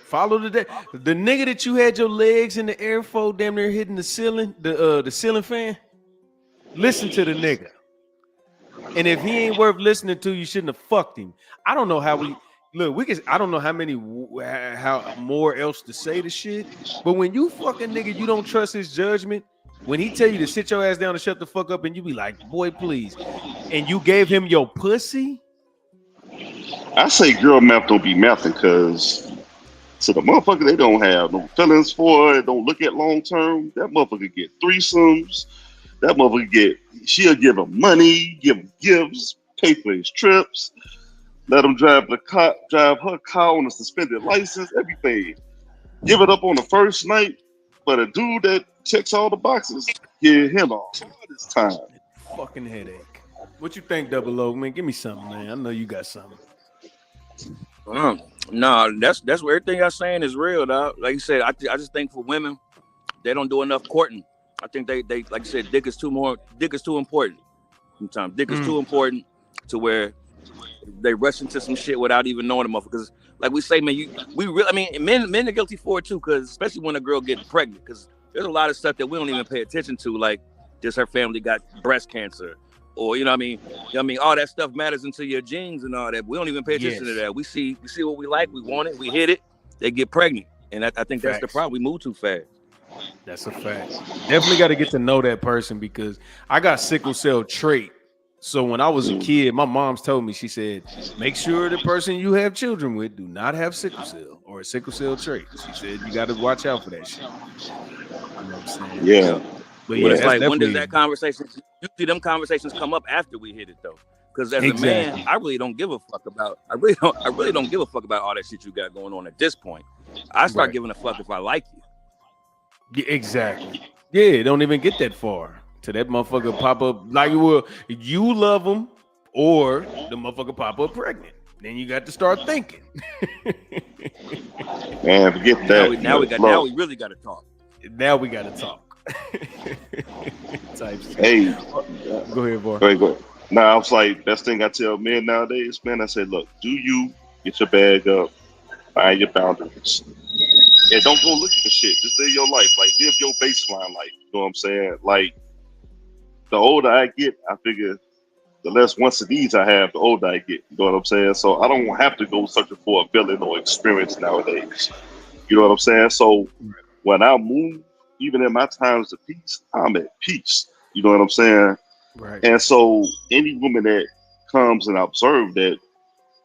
Follow the nigga that you had your legs in the air for, damn near hitting the ceiling, the ceiling fan. Listen to the nigga. And if he ain't worth listening to, you shouldn't have fucked him. I don't know how I don't know how more else to say the shit. But when you fucking nigga, you don't trust his judgment. When he tell you to sit your ass down and shut the fuck up, and you be like, boy, please. And you gave him your pussy. I say girl math don't be mathing because to the motherfucker they don't have no feelings for it, don't look at long term. That motherfucker get threesomes. That motherfucker she'll give him money, give him gifts, pay for his trips, let him drive her car on a suspended license, everything. Give it up on the first night, but a dude that checks all the boxes, give him all this time. Fucking headache. What you think, Double O, man? Give me something, man. I know you got something. No, that's where everything I'm saying is real, dog. Like you said, I just think for women, they don't do enough courting. I think they like you said, dick is too important. Sometimes dick is too important to where they rush into some shit without even knowing the motherfucker. Because like we say, man, men are guilty for it too, because especially when a girl gets pregnant, because there's a lot of stuff that we don't even pay attention to, like just her family got breast cancer, or you know what I mean, all that stuff matters into your genes and all that. We don't even pay attention to that. We see what we like, we want it, we hit it, they get pregnant, and I think that's the problem. We move too fast. That's a fact. Definitely got to get to know that person because I got sickle cell trait. So when I was a kid, my mom's told me, she said, make sure the person you have children with do not have sickle cell or a sickle cell trait. She said you got to watch out for that shit. You know what I'm saying? Yeah. But But yeah, it's that's like, when does definitely that conversation? Usually, them conversations come up after we hit it, though. Because as a man, I really don't give a fuck about. I really don't give a fuck about all that shit you got going on at this point. I start giving a fuck if I like you. Yeah, exactly. Yeah, don't even get that far to that motherfucker pop up like you love them or the motherfucker pop up pregnant. Then you got to start thinking. Man, forget that. Now we really got to talk. Now we got to talk. Type shit. Hey, go ahead, boy. go ahead. Now, I was like, best thing I tell men nowadays, man, I said, look, do you get your bag up, find your boundaries, and don't go looking for shit. Just live your life, like live your baseline life. You know what I'm saying? Like, the older I get, I figure the less wants and needs I have, the older I get. You know what I'm saying? So I don't have to go searching for a feeling or experience nowadays. You know what I'm saying? So when I move, even in my times of peace, I'm at peace. You know what I'm saying? Right. And so any woman that comes and observe that,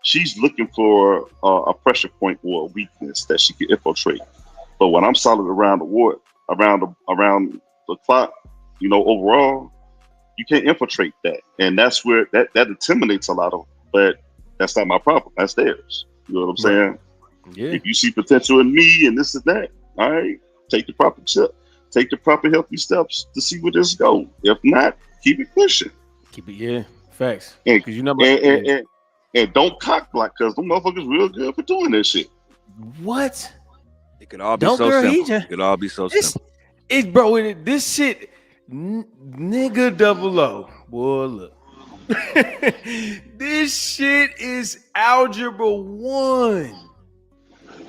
she's looking for a pressure point or a weakness that she can infiltrate. But when I'm solid around the ward, around the clock, you know, overall, you can't infiltrate that. And that's where that intimidates a lot of them. But that's not my problem. That's theirs. You know what I'm saying? Yeah. If you see potential in me and this and that, all right, take the proper step, take the proper healthy steps to see where this goes. If not, keep it pushing. Keep it, yeah. Facts. And, Because you know and don't cock block, because them motherfuckers real good for doing that shit. what? It could all be Don't so girl, he simple. just- It could all be so This simple. this shit, nigga double O. Boy, look. This shit is algebra 1.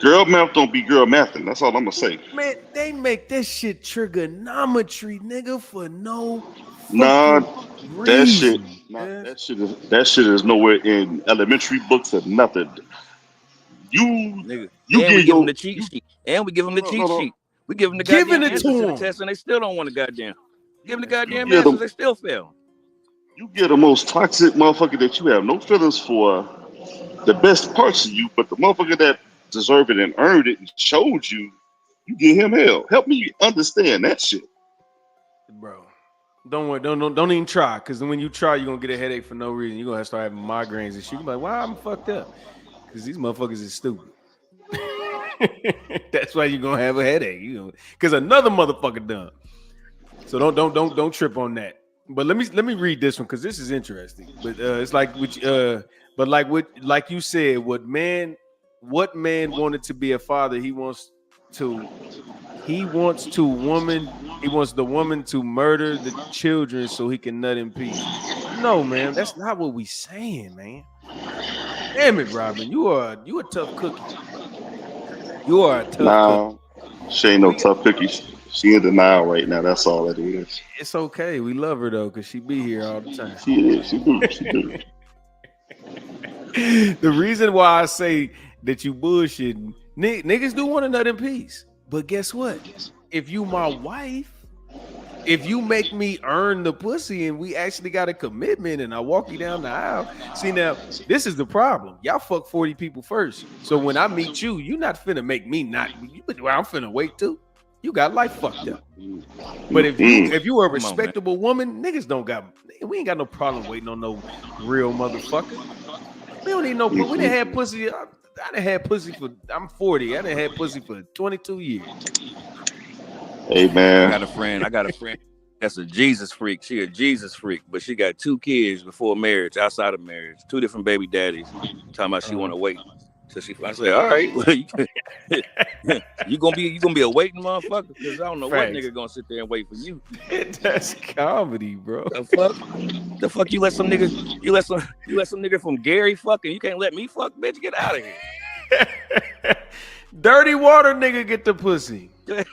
Girl math don't be girl mathing. That's all I'm gonna say. Man, they make that shit trigonometry, nigga, for no Nah, fucking that shit, reason. nah, man. that shit is nowhere in elementary books or nothing. Nigga. You And get we give your them the cheat sheet. And we give them the cheat sheet. We give them the Giving goddamn it answers to to the them. test, and they still don't want to goddamn. Give them the goddamn Yeah, answers, they still fail. you get the most toxic motherfucker that you have no feelings for, the best parts of you, but the motherfucker that deserved it and earned it and showed you, you give him hell. Help me understand that shit. Bro. Don't worry, don't even try. Cause when you try, you're gonna get a headache for no reason. You're gonna start having migraines and shit. You're like, why I'm fucked up? Because these motherfuckers is stupid. That's why you're gonna have a headache, because another motherfucker done. So don't trip on that. But let me read this one because this is interesting. But it's like like you said, what man wanted to be a father, he wants the woman to murder the children so he can nut in peace. No, man, that's not what we saying, man. Damn it, Robin, you a tough cookie. You are a tough cookie. Nah, she ain't no tough cookie. She in denial right now. That's all it is. It's okay. We love her though, because she be here all the time. She is. She do. The reason why I say that you bullshitting, niggas do want to nut in peace. But guess what? If you my wife, if you make me earn the pussy and we actually got a commitment and I walk you down the aisle. See, now, this is the problem. Y'all fuck 40 people first. So when I meet you, you're not finna make me not. I'm finna wait too. You got life fucked up. But if you are a respectable woman, niggas we ain't got no problem waiting on no real motherfucker. We don't need no. We done had pussy. I done had pussy I'm 40. I done had pussy for 22 years. Hey man, I got a friend that's a Jesus freak. She a Jesus freak, but she got 2 kids before marriage, outside of marriage, 2 different baby daddies. Talking about she want to wait. So I said, all right, well, you gonna be a waiting motherfucker, because I don't know what nigga gonna sit there and wait for you. That's comedy, bro. The fuck you let some nigga from Gary fucking, you can't let me fuck, bitch, get out of here. Dirty water nigga get the pussy. That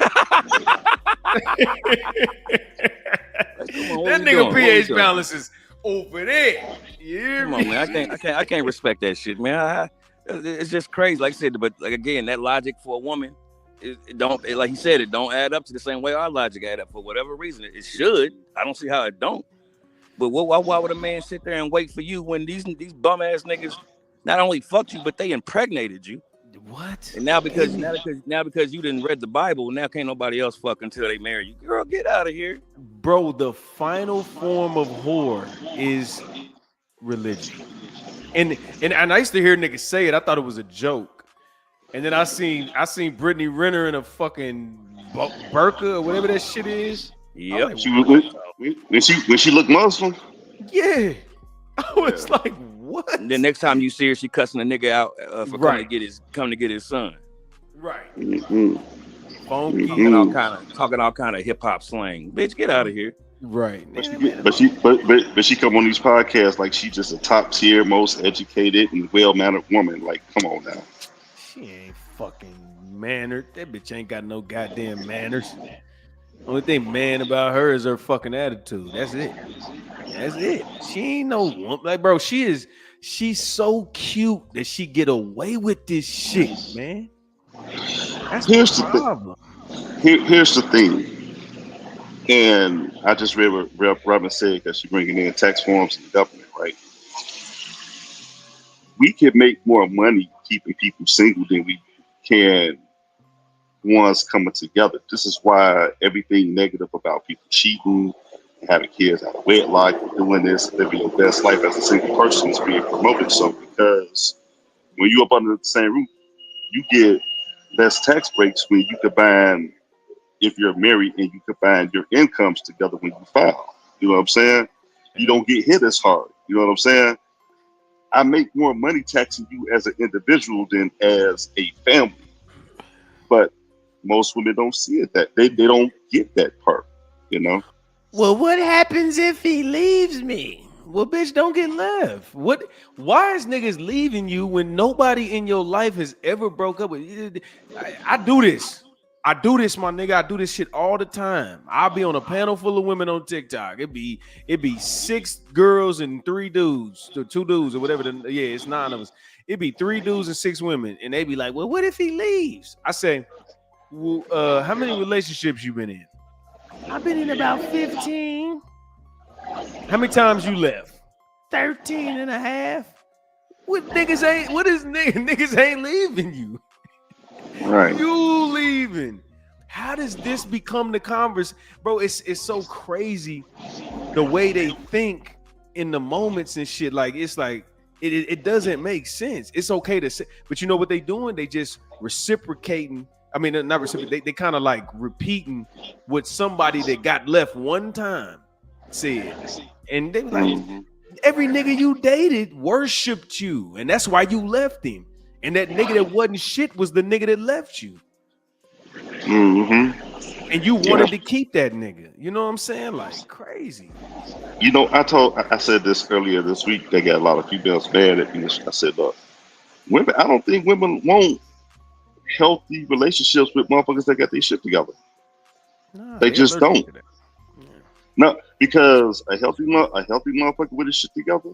nigga pH balance is over there. Come on, man. I can't respect that shit, man. It's just crazy. Like I said, but like again, that logic for a woman like he said, it don't add up to the same way our logic add up for whatever reason. It should. I don't see how it don't. But why would a man sit there and wait for you when these bum ass niggas not only fucked you, but they impregnated you? What? And now because you didn't read the Bible, now can't nobody else fuck until they marry you. Girl, get out of here. Bro, the final form of whore is religion. And I used to hear niggas say it. I thought it was a joke. And then I seen Brittany Renner in a fucking burqa or whatever that shit is. Yep. Like, when she looked Muslim. Yeah. I was like, what? And then next time you see her, she cussing a nigga out for coming to get his son. Right. Mm-hmm. Funky. Talking all kind of hip hop slang. Bitch, get out of here. Right. But she come on these podcasts like she just a top tier, most educated and well mannered woman. Like, come on now. She ain't fucking mannered. That bitch ain't got no goddamn manners. Only thing man about her is her fucking attitude. That's it. She ain't no woman. Like, bro, she's so cute that she get away with this shit, man. Here's the problem. Here's the thing. And I just read what Rep. Robin said because she's bringing in tax forms in the government, right? We can make more money keeping people single than we can ones coming together. This is why everything negative about people cheating, having kids out of wedlock, doing this, living your best life as a single person is being promoted. So because when you're up under the same roof, you get less tax breaks when you combine, if you're married and you combine your incomes together when you file. You know what I'm saying? You don't get hit as hard. You know what I'm saying? I make more money taxing you as an individual than as a family. But most women don't see it that they don't get that part, you know? Well, what happens if he leaves me? Well, bitch, don't get left. Why is niggas leaving you when nobody in your life has ever broke up with you? I do this. My nigga. I do this shit all the time. I'll be on a panel full of women on TikTok. It'd be 6 girls and 3 dudes, or 2 dudes, or whatever. It's 9 of us. It'd be 3 dudes and 6 women, and they be like, "Well, what if he leaves?" I say, "Well, how many relationships you been in?" I've been in about 15. How many times you left? 13 and a half. Niggas ain't leaving you. Right. You leaving. How does this become the converse? Bro, it's so crazy the way they think in the moments and shit. Like, it's like it doesn't make sense. It's okay to say, but you know what they doing? They just reciprocating. I mean, not reciprocating. They kind of like repeating what somebody that got left one time said. And they like, every nigga you dated worshipped you, and that's why you left him. And that nigga that wasn't shit was the nigga that left you. Mm-hmm. And you wanted to keep that nigga. You know what I'm saying? Like, crazy. You know, I said this earlier this week. They got a lot of females mad at me. I said, look, women. I don't think women want healthy relationships with motherfuckers that got their shit together. No, they just don't. Yeah. No, because a healthy motherfucker with his shit together,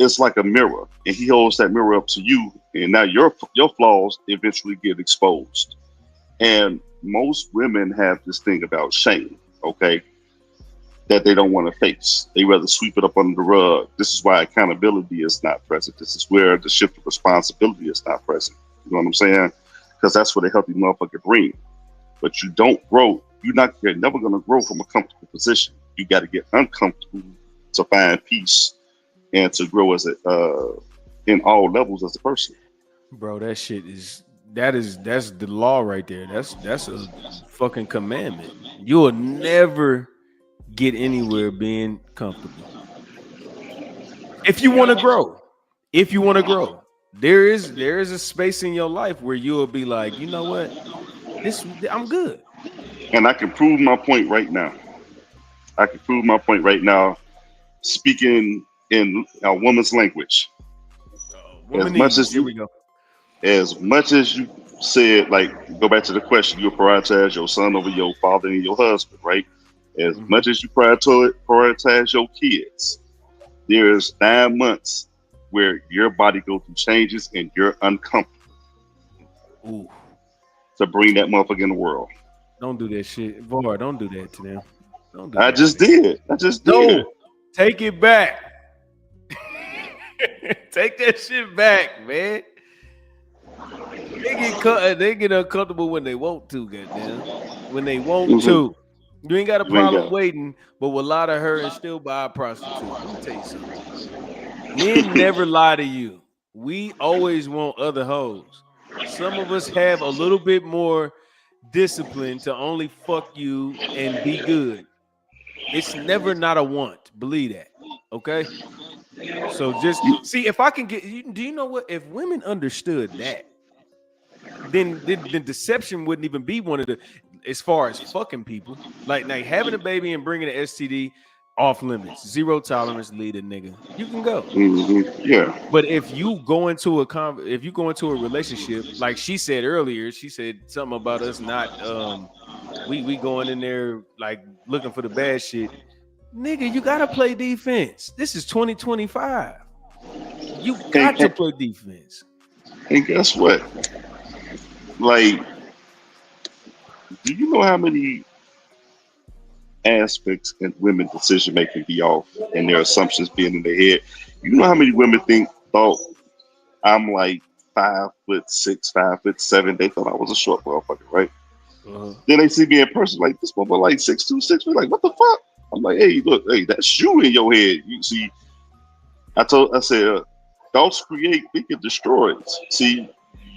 it's like a mirror, and he holds that mirror up to you, and now your flaws eventually get exposed. And most women have this thing about shame, okay, that they don't want to face. They rather sweep it up under the rug. This is why accountability is not present. This is where the shift of responsibility is not present. You know what I'm saying? Because that's what a healthy motherfucker brings. But you don't grow. You're never going to grow from a comfortable position. You got to get uncomfortable to find peace and to grow as in all levels as a person. Bro, that shit that's the law right there. That's a fucking commandment. You'll never get anywhere being comfortable. If you want to grow, there is a space in your life where you'll be like, you know what, I'm good. And I can prove my point right now. Speaking in a woman's language. As much as you said, like, go back to the question, you prioritize your son over your father and your husband, right? As much as you prioritize your kids, there's 9 months where your body goes through changes and you're uncomfortable. Ooh. to bring that motherfucker in the world. Don't do that shit. Var, don't do that to them. Don't do I that. just did. I just did. No, take it back. Take that shit back, man. They get uncomfortable when they want to, goddamn. When they want to. You ain't got a problem waiting, but will lie to her and still buy a prostitute. Let me tell you something. Men never lie to you. We always want other hoes. Some of us have a little bit more discipline to only fuck you and be good. It's never not a want. Believe that. Okay? So just see if I can get do you know what? If women understood that, then deception wouldn't even be one of the as far as fucking people. Like having a baby and bringing an STD off limits, zero tolerance, lead a nigga. You can go. Yeah. But if you go into a relationship, like she said earlier, she said something about us not we going in there like looking for the bad shit. Nigga, you gotta play defense. This is 2025. You got to play defense. And guess what? Like, do you know how many aspects in women's decision making be off and their assumptions being in their head? You know how many women thought I'm like 5'6", 5'7". They thought I was a short motherfucker, right? Then they see me in person like this motherfucker like 6'2", 6'3". Like, what the fuck? I'm like, hey, look, hey, that's you in your head. You see, I said, thoughts create, thinking destroys. See,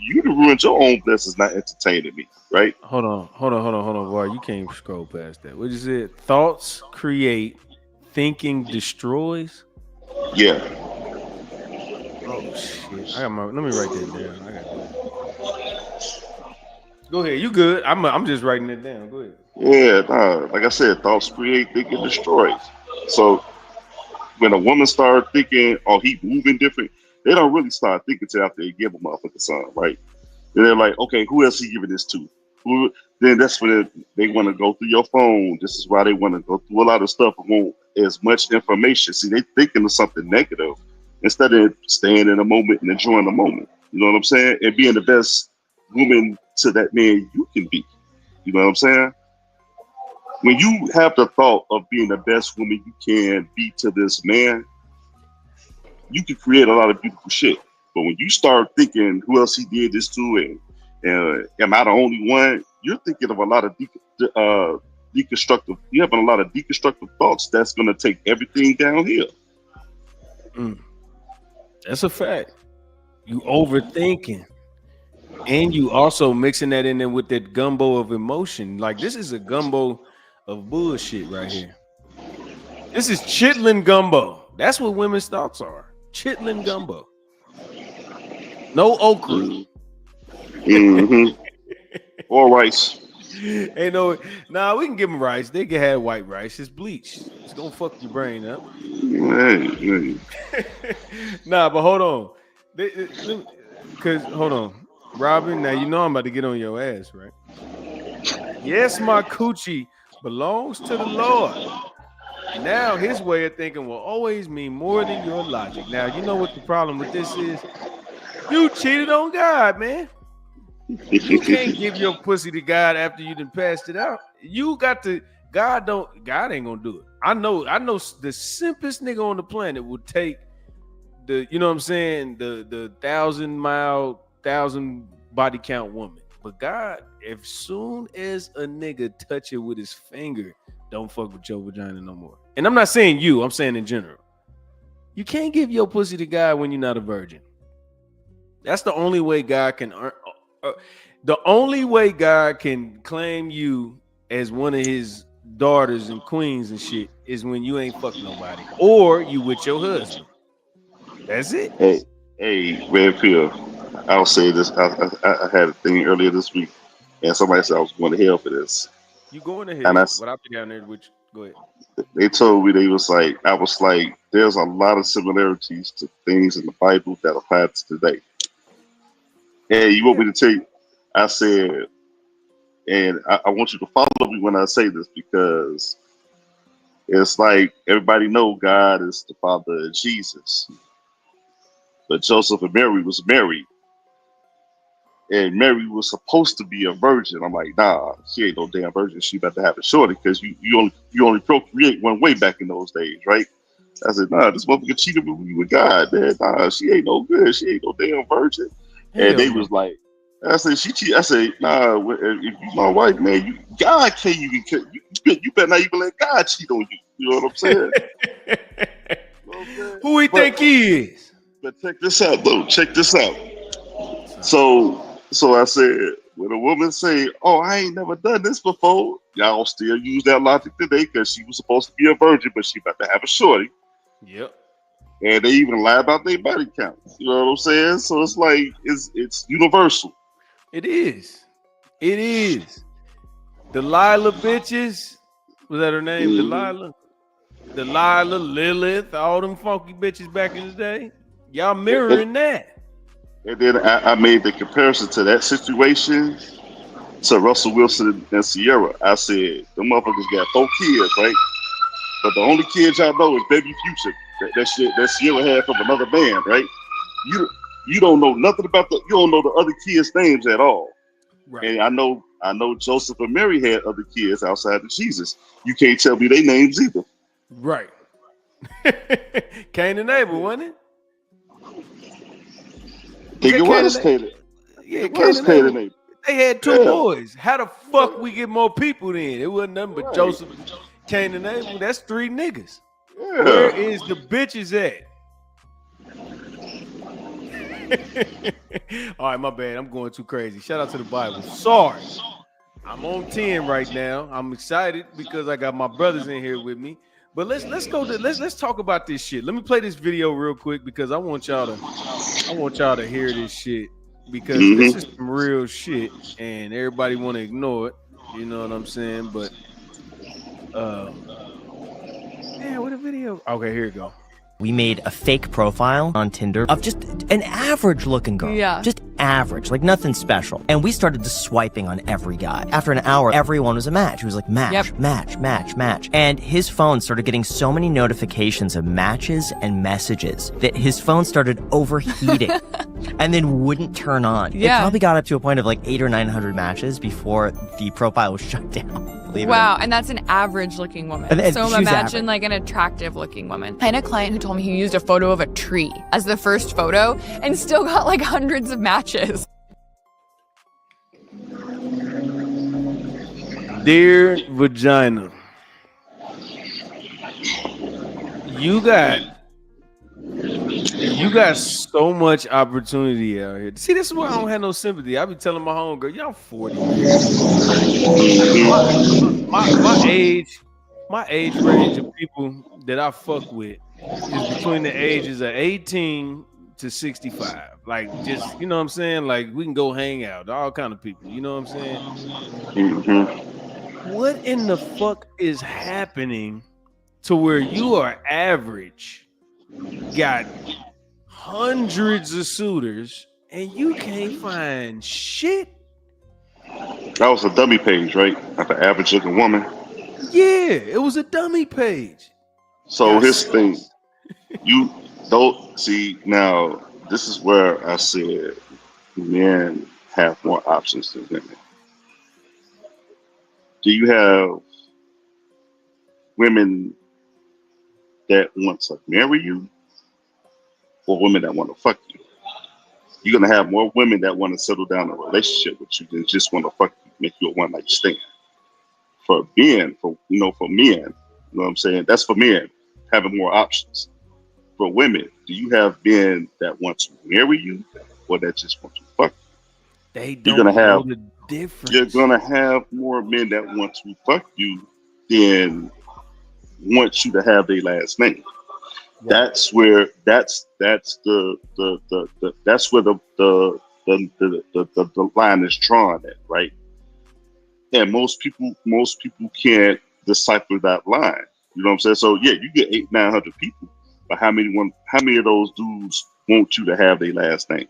you ruined your own blessings not entertaining me, right? Hold on, boy. You can't scroll past that. What you said? Thoughts create, thinking destroys. Yeah. Oh shit! Let me write that down. I got that. Go ahead. You good? I'm just writing it down. Go ahead. Yeah, like I said, thoughts create, thinking destroys. So when a woman starts thinking, oh, he moving different, they don't really start thinking till after they give a motherfucker son, right? Then they're like, okay, who else he giving this to? Then that's when they want to go through your phone. This is why they want to go through a lot of stuff and want as much information. See, they thinking of something negative instead of staying in the moment and enjoying the moment. You know what I'm saying? And being the best woman to that man you can be. You know what I'm saying? When you have the thought of being the best woman you can be to this man, you can create a lot of beautiful shit. But when you start thinking who else he did this to and am I the only one, you're thinking of a lot of deconstructive. You're having a lot of deconstructive thoughts that's going to take everything downhill. That's a fact. You overthinking. And you also mixing that in there with that gumbo of emotion. Like this is a gumbo of bullshit right here. This is chitlin gumbo. That's what women's thoughts are. Chitlin gumbo. No okra. Or rice. Ain't no. Nah, we can give them rice. They can have white rice. It's bleached. It's gonna fuck your brain up. Hey. Nah, but hold on. Because hold on, Robin. Now you know I'm about to get on your ass, right? Yes, my coochie belongs to the Lord. Now his way of thinking will always mean more than your logic. Now you know what the problem with this is. You cheated on God, man. You can't give your pussy to God after you done passed it out. You got to. God ain't gonna do it. I know the simplest nigga on the planet would take the, you know what I'm saying, the 1,000 body count woman. But God, as soon as a nigga touch it with his finger, don't fuck with your vagina no more. And I'm not saying you, I'm saying in general. You can't give your pussy to God when you're not a virgin. That's the only way God can earn. The only way God can claim you as one of his daughters and queens and shit is when you ain't fuck nobody or you with your husband. That's it. Hey, Red Pill. I'll say this. I had a thing earlier this week, and somebody said I was going to hell for this. You going to hell? And what I'll be down there with you. Go ahead. They told me I was like, there's a lot of similarities to things in the Bible that apply to today. Hey, you want me to tell you? I said, and I want you to follow me when I say this because it's like everybody know God is the father of Jesus. But Joseph and Mary was married. and Mary was supposed to be a virgin. I'm like, nah, she ain't no damn virgin. She about to have a shorty because you only procreate one way back in those days, right? I said, nah, this motherfucker cheated with me with God, man. Nah, she ain't no good. She ain't no damn virgin. And they was like, I said, she cheat. I said, nah, if you my wife, man, God can't even, you better not even let God cheat on you. You know what I'm saying? Who he think he is? But check this out, though. Check this out. So I said, when a woman say, "Oh, I ain't never done this before," y'all still use that logic today because she was supposed to be a virgin, but she about to have a shorty. Yep. And they even lie about their body count. You know what I'm saying? So it's like it's universal. It is. It is. Delilah bitches. Was that her name? Mm-hmm. Delilah, Lilith, all them funky bitches back in the day. Y'all mirroring that. And then I made the comparison to that situation to Russell Wilson and Sierra. I said, the motherfuckers got 4 kids, right? But the only kids y'all know is Baby Future. That shit that Sierra had from another man, right? You don't know nothing about you don't know the other kids' names at all. Right. And I know Joseph and Mary had other kids outside of Jesus. You can't tell me their names either. Right. Cain and Abel, wasn't it? It was Cain. Yeah, It was Cain and Abel. They had 2 boys. How the fuck we get more people then? It wasn't nothing but Joseph, Cain and Abel. That's 3 niggas. Yeah. Where is the bitches at? All right, my bad. I'm going too crazy. Shout out to the Bible. Sorry. I'm on 10 right now. I'm excited because I got my brothers in here with me. But let's talk about this shit. Let me play this video real quick because I want y'all to hear this shit because this is some real shit and everybody want to ignore it. You know what I'm saying? But what a video. Okay, here you go. We made a fake profile on Tinder of just an average looking girl. Yeah. Just average, like nothing special. And we started just swiping on every guy. After an hour, everyone was a match. It was like match, match. And his phone started getting so many notifications of matches and messages that his phone started overheating and then wouldn't turn on. Yeah. It probably got up to a point of like 800 or 900 matches before the profile was shut down. Wow, and that's an average-looking woman. So imagine like an attractive-looking woman. I had a client who told me he used a photo of a tree as the first photo and still got like hundreds of matches. Dear vagina, you got so much opportunity out here. See, this is why I don't have no sympathy. I be telling my homegirl, y'all 40. My age range of people that I fuck with is between the ages of 18 to 65. Like, just, you know what I'm saying? Like, we can go hang out, all kind of people. You know what I'm saying? Mm-hmm. What in the fuck is happening to where you are average, got hundreds of suitors, and you can't find shit? That was a dummy page, right? Like the average looking woman. Yeah, it was a dummy page. So his thing, you don't see now. This is where I said men have more options than women. Do you have women that want to marry you, or women that want to fuck you? You're gonna have more women that want to settle down a relationship with you than just want to fuck you, make you a one night stand. For men, you know what I'm saying? That's for men having more options. For women, do you have men that want to marry you, or that just want to fuck you? They don't know the difference. You're gonna have more men that want to fuck you than want you to have their last name. Right. That's where that's the line is drawn at, right? And most people can't decipher that line. You know what I'm saying? So yeah, you get 800-900 people, but how many of those dudes want you to have their last name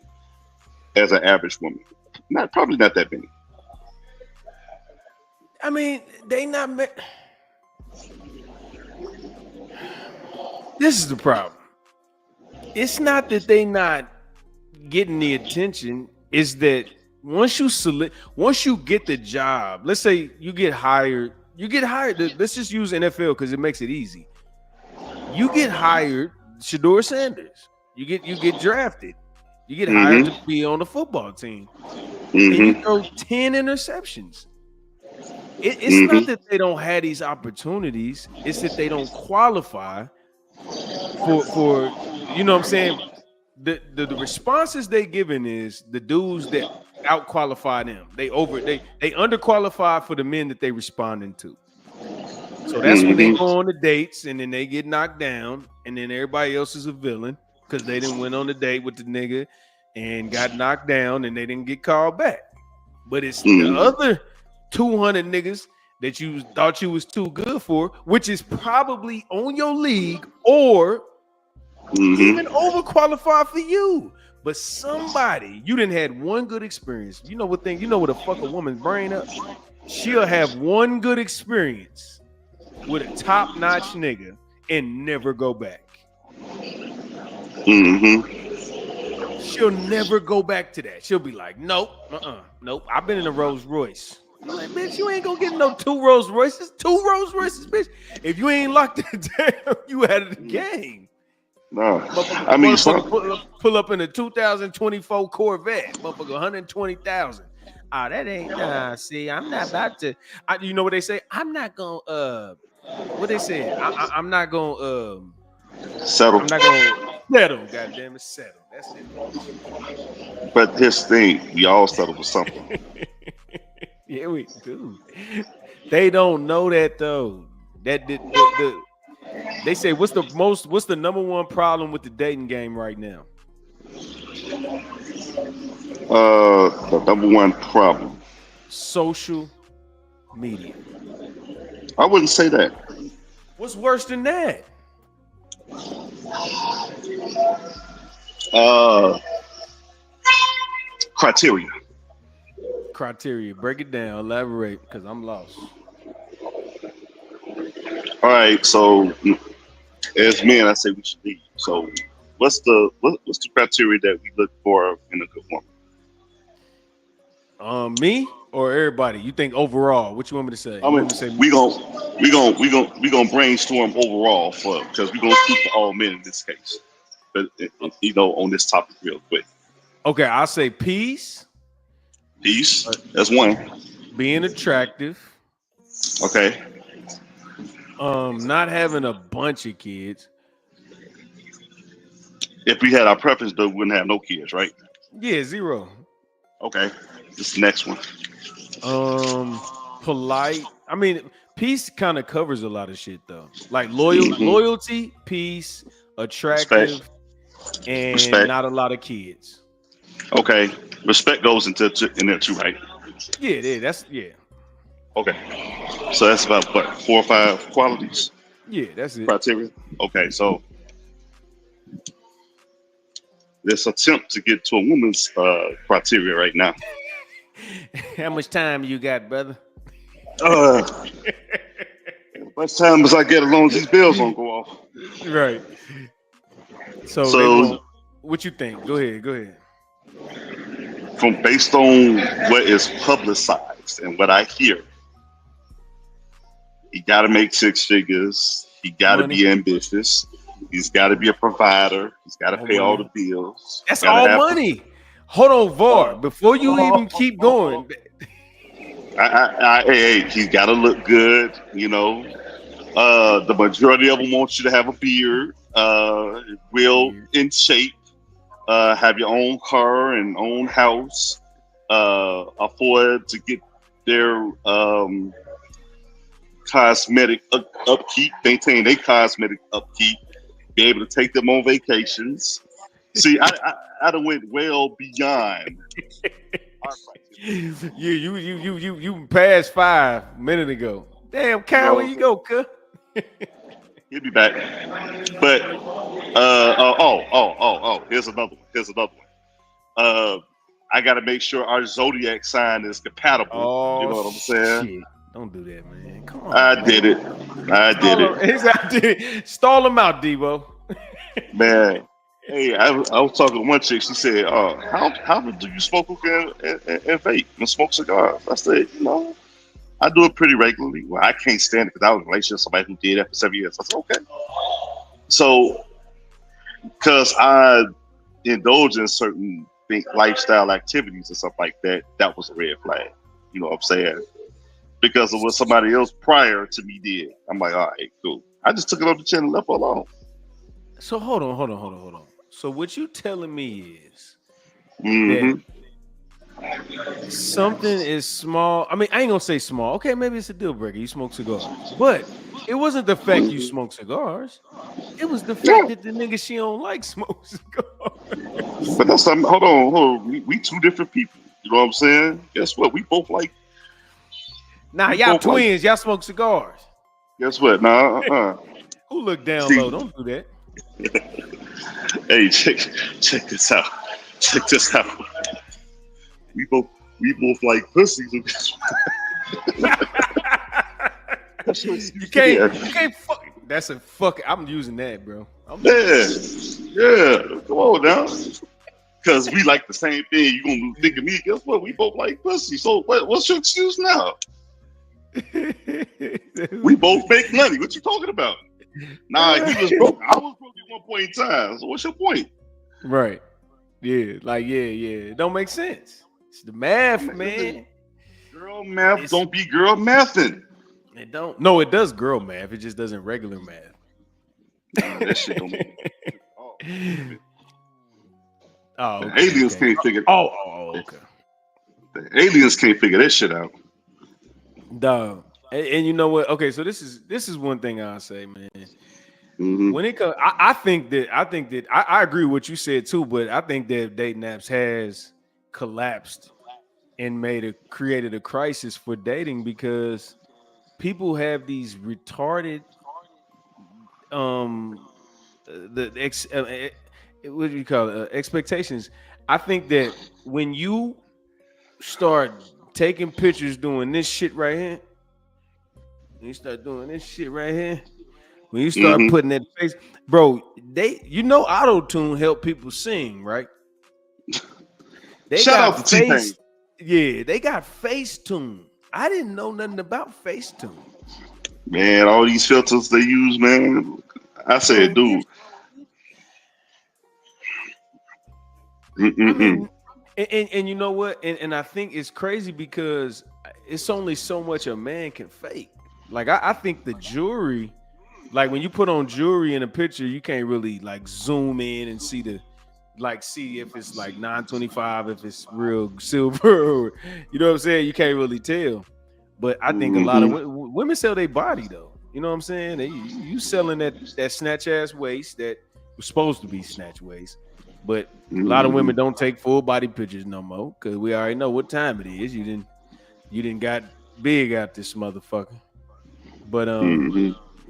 as an average woman? Probably not that many. I mean, they not. This is the problem. It's not that they not getting the attention. It's that once you get the job, let's say you get hired. Let's just use NFL because it makes it easy. You get hired, Shador Sanders. You get drafted. You get hired to be on the football team, and you throw 10 interceptions. It's not that they don't have these opportunities; it's that they don't qualify for you know what I'm saying. The responses they given is the dudes that out qualify them. They underqualify for the men that they responding to. So that's when they go on the dates and then they get knocked down, and then everybody else is a villain because they didn't went on the date with the nigga and got knocked down and they didn't get called back. But it's the other 200 niggas that you thought you was too good for, which is probably on your league or even overqualified for you. But somebody, you didn't had one good experience. You know what a fuck a woman's brain up? She'll have one good experience with a top-notch nigga and never go back. She'll never go back to that. She'll be like, nope. I've been in a Rolls Royce. I'm like, bitch, you ain't gonna get no 2 Rolls Royces. 2 Rolls Royces, bitch. If you ain't locked it down, you out of the game. No, I mean, pull up in a 2024 Corvette, motherfucker, 120,000. Ah, that ain't. See, I'm not about to. You know what they say? I'm not gonna. What they say? I'm not gonna. Settle. I'm not gonna settle. Goddamn it, settle. That's it. But his thing, we all settle for something. Yeah, we do. They don't know that though. That they say what's the number one problem with the dating game right now? The number one problem. Social media. I wouldn't say that. What's worse than that? Criteria. Break it down. Elaborate, because I'm lost. All right. So, as men, I say we should lead. So, what's the criteria that we look for in a good woman? Me or everybody? You think overall? What you want me to say? I mean, we gonna brainstorm overall because we gonna speak to all men in this case. But on this topic real quick. Okay, I'll say peace. Peace. That's one. Being attractive. Okay. Not having a bunch of kids. If we had our preference, though, we wouldn't have no kids, right? Yeah, 0. Okay. This is the next one. Polite. I mean, peace kind of covers a lot of shit though. Like loyalty, peace, attractive, and not a lot of kids. Okay. Respect goes in there too, right? Yeah. Okay. So that's about what, 4 or 5 qualities? Yeah, that's it. Criteria. Okay, so let's attempt to get to a woman's criteria right now. How much time you got, brother? As much time as I get, as long as these bills don't go off. Right. So what you think? Go ahead. Based on what is publicized and what I hear, he got to make 6 figures. He got to be ambitious. He's got to be a provider. He's got to pay all the bills. That's all money. Hold on, Var. Before you even keep going. Hey, he's got to look good. The majority of them want you to have a beard, in shape, have your own car and own house, afford to get their cosmetic upkeep, maintain their cosmetic upkeep, be able to take them on vacations. See, I done went well beyond. You passed 5 minutes ago. Damn, Kyle, where you go, cuz? He'll be back. But here's another one. I gotta make sure our zodiac sign is compatible. You know what I'm saying? Shit. Don't do that, man. Come on. I did it. Stall him out, Debo. Man, Hey, I was talking to one chick. She said, how do you smoke hookah and vape and smoke cigars? I said, I do it pretty regularly. Well, I can't stand it because I was in a relationship with somebody who did that for 7 years. I said, okay. So, because I indulge in certain lifestyle activities and stuff like that, that was a red flag. You know what I'm saying? Because of what somebody else prior to me did. I'm like, all right, cool. I just took it off the chin and left her alone. So hold on. So what you telling me is that something is small. I mean, I ain't gonna say small. Okay, maybe it's a deal breaker. You smoke cigars, but it wasn't the fact you smoke cigars. It was the fact that the nigga she don't like smoke cigars. But that's something. Hold on. We two different people. You know what I'm saying? Guess what? We both like. Nah, y'all twins. Y'all smoke cigars. Guess what? Nah. Who look down low? Don't do that. Hey, check this out. Check this out. We both like pussies. You can't fuck. That's a fuck. I'm using that, bro. Yeah. Come on now. Because we like the same thing. You gonna think of me? Guess what? We both like pussy. So what's your excuse now? We both make money. What you talking about? Nah, he was broke. I was broke at one point in time. So what's your point? Right. Yeah. Like, yeah. It don't make sense. It's the math, man. Girl math don't be girl mathing. It don't. No, it does girl math. It just doesn't regular math. That shit don't make Oh, okay, aliens can't figure. Okay. The aliens can't figure that shit out. Dog. And you know what? Okay, so this is one thing I'll say, man. When it comes, I think that I agree with what you said too, but I think that dating apps has collapsed and created a crisis for dating because people have these retarded what do you call it? Expectations. I think that when you start taking pictures doing this shit right here, when you start doing this shit right here, when you start putting that face, bro, auto-tune help people sing, right? Shout out to T-Pain. Yeah, they got Facetune. I didn't know nothing about Facetune. Man, all these filters they use, man. I said, dude. I mean, and you know what? And I think it's crazy because it's only so much a man can fake. Like I think the jewelry, like when you put on jewelry in a picture, you can't really like zoom in and see if it's like 925, if it's real silver, you know what I'm saying? You can't really tell. But I think a lot of women sell their body though. You know what I'm saying? You selling that snatch ass waist that was supposed to be snatch waist. But a lot of women don't take full body pictures no more because we already know what time it is. You didn't got big out this motherfucker. But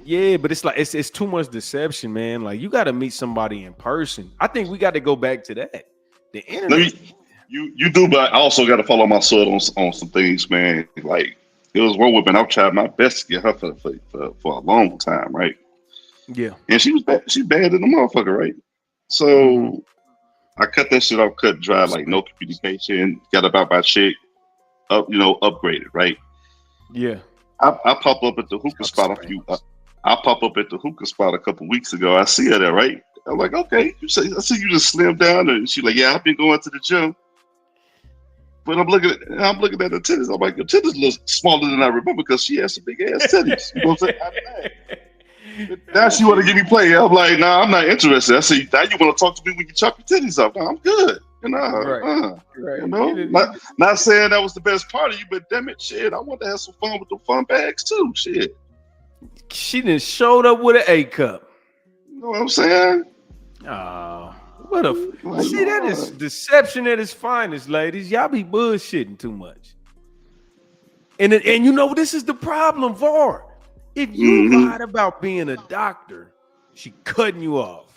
yeah, but it's like it's too much deception, man. Like you got to meet somebody in person. I think we got to go back to that. The internet. You do, but I also got to follow my sword on some things, man. Like it was one woman I've tried my best to get her for a long time, right? Yeah, and she was bad. She's bad in the motherfucker, right? So I cut that shit off, cut dry, like no communication. Got about my shit upgraded, right? Yeah. I pop up at the hookah spot I pop up at the hookah spot a couple weeks ago. I see her there, right? I'm like, okay. I see you just slimmed down, and she's like, yeah, I've been going to the gym. But I'm looking at the titties. I'm like, your titties look smaller than I remember because she has some big ass titties. You know what I'm saying? Now she want to give me play. I'm like, nah, I'm not interested. I said, now you want to talk to me when you chop your titties up? Nah, I'm good. Right. You know, not saying that was the best part of you, but damn it, shit, I want to have some fun with the fun bags too. Shit. She just showed up with an A cup. You know what I'm saying? Oh, what a see, that is deception at its finest, ladies. Y'all be bullshitting too much. And you know, this is the problem, Var. If you lied about being a doctor, she cutting you off.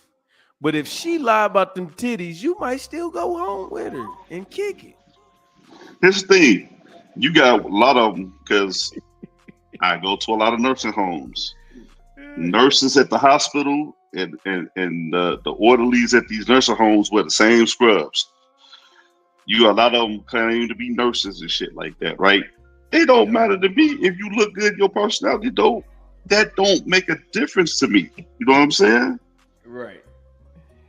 But if she lied about them titties, you might still go home with her and kick it. Here's the thing. You got a lot of them because I go to a lot of nursing homes. Nurses at the hospital and the orderlies at these nursing homes wear the same scrubs. You got a lot of them claiming to be nurses and shit like that, right? It don't matter to me if you look good, your personality that don't make a difference to me. You know what I'm saying? Right.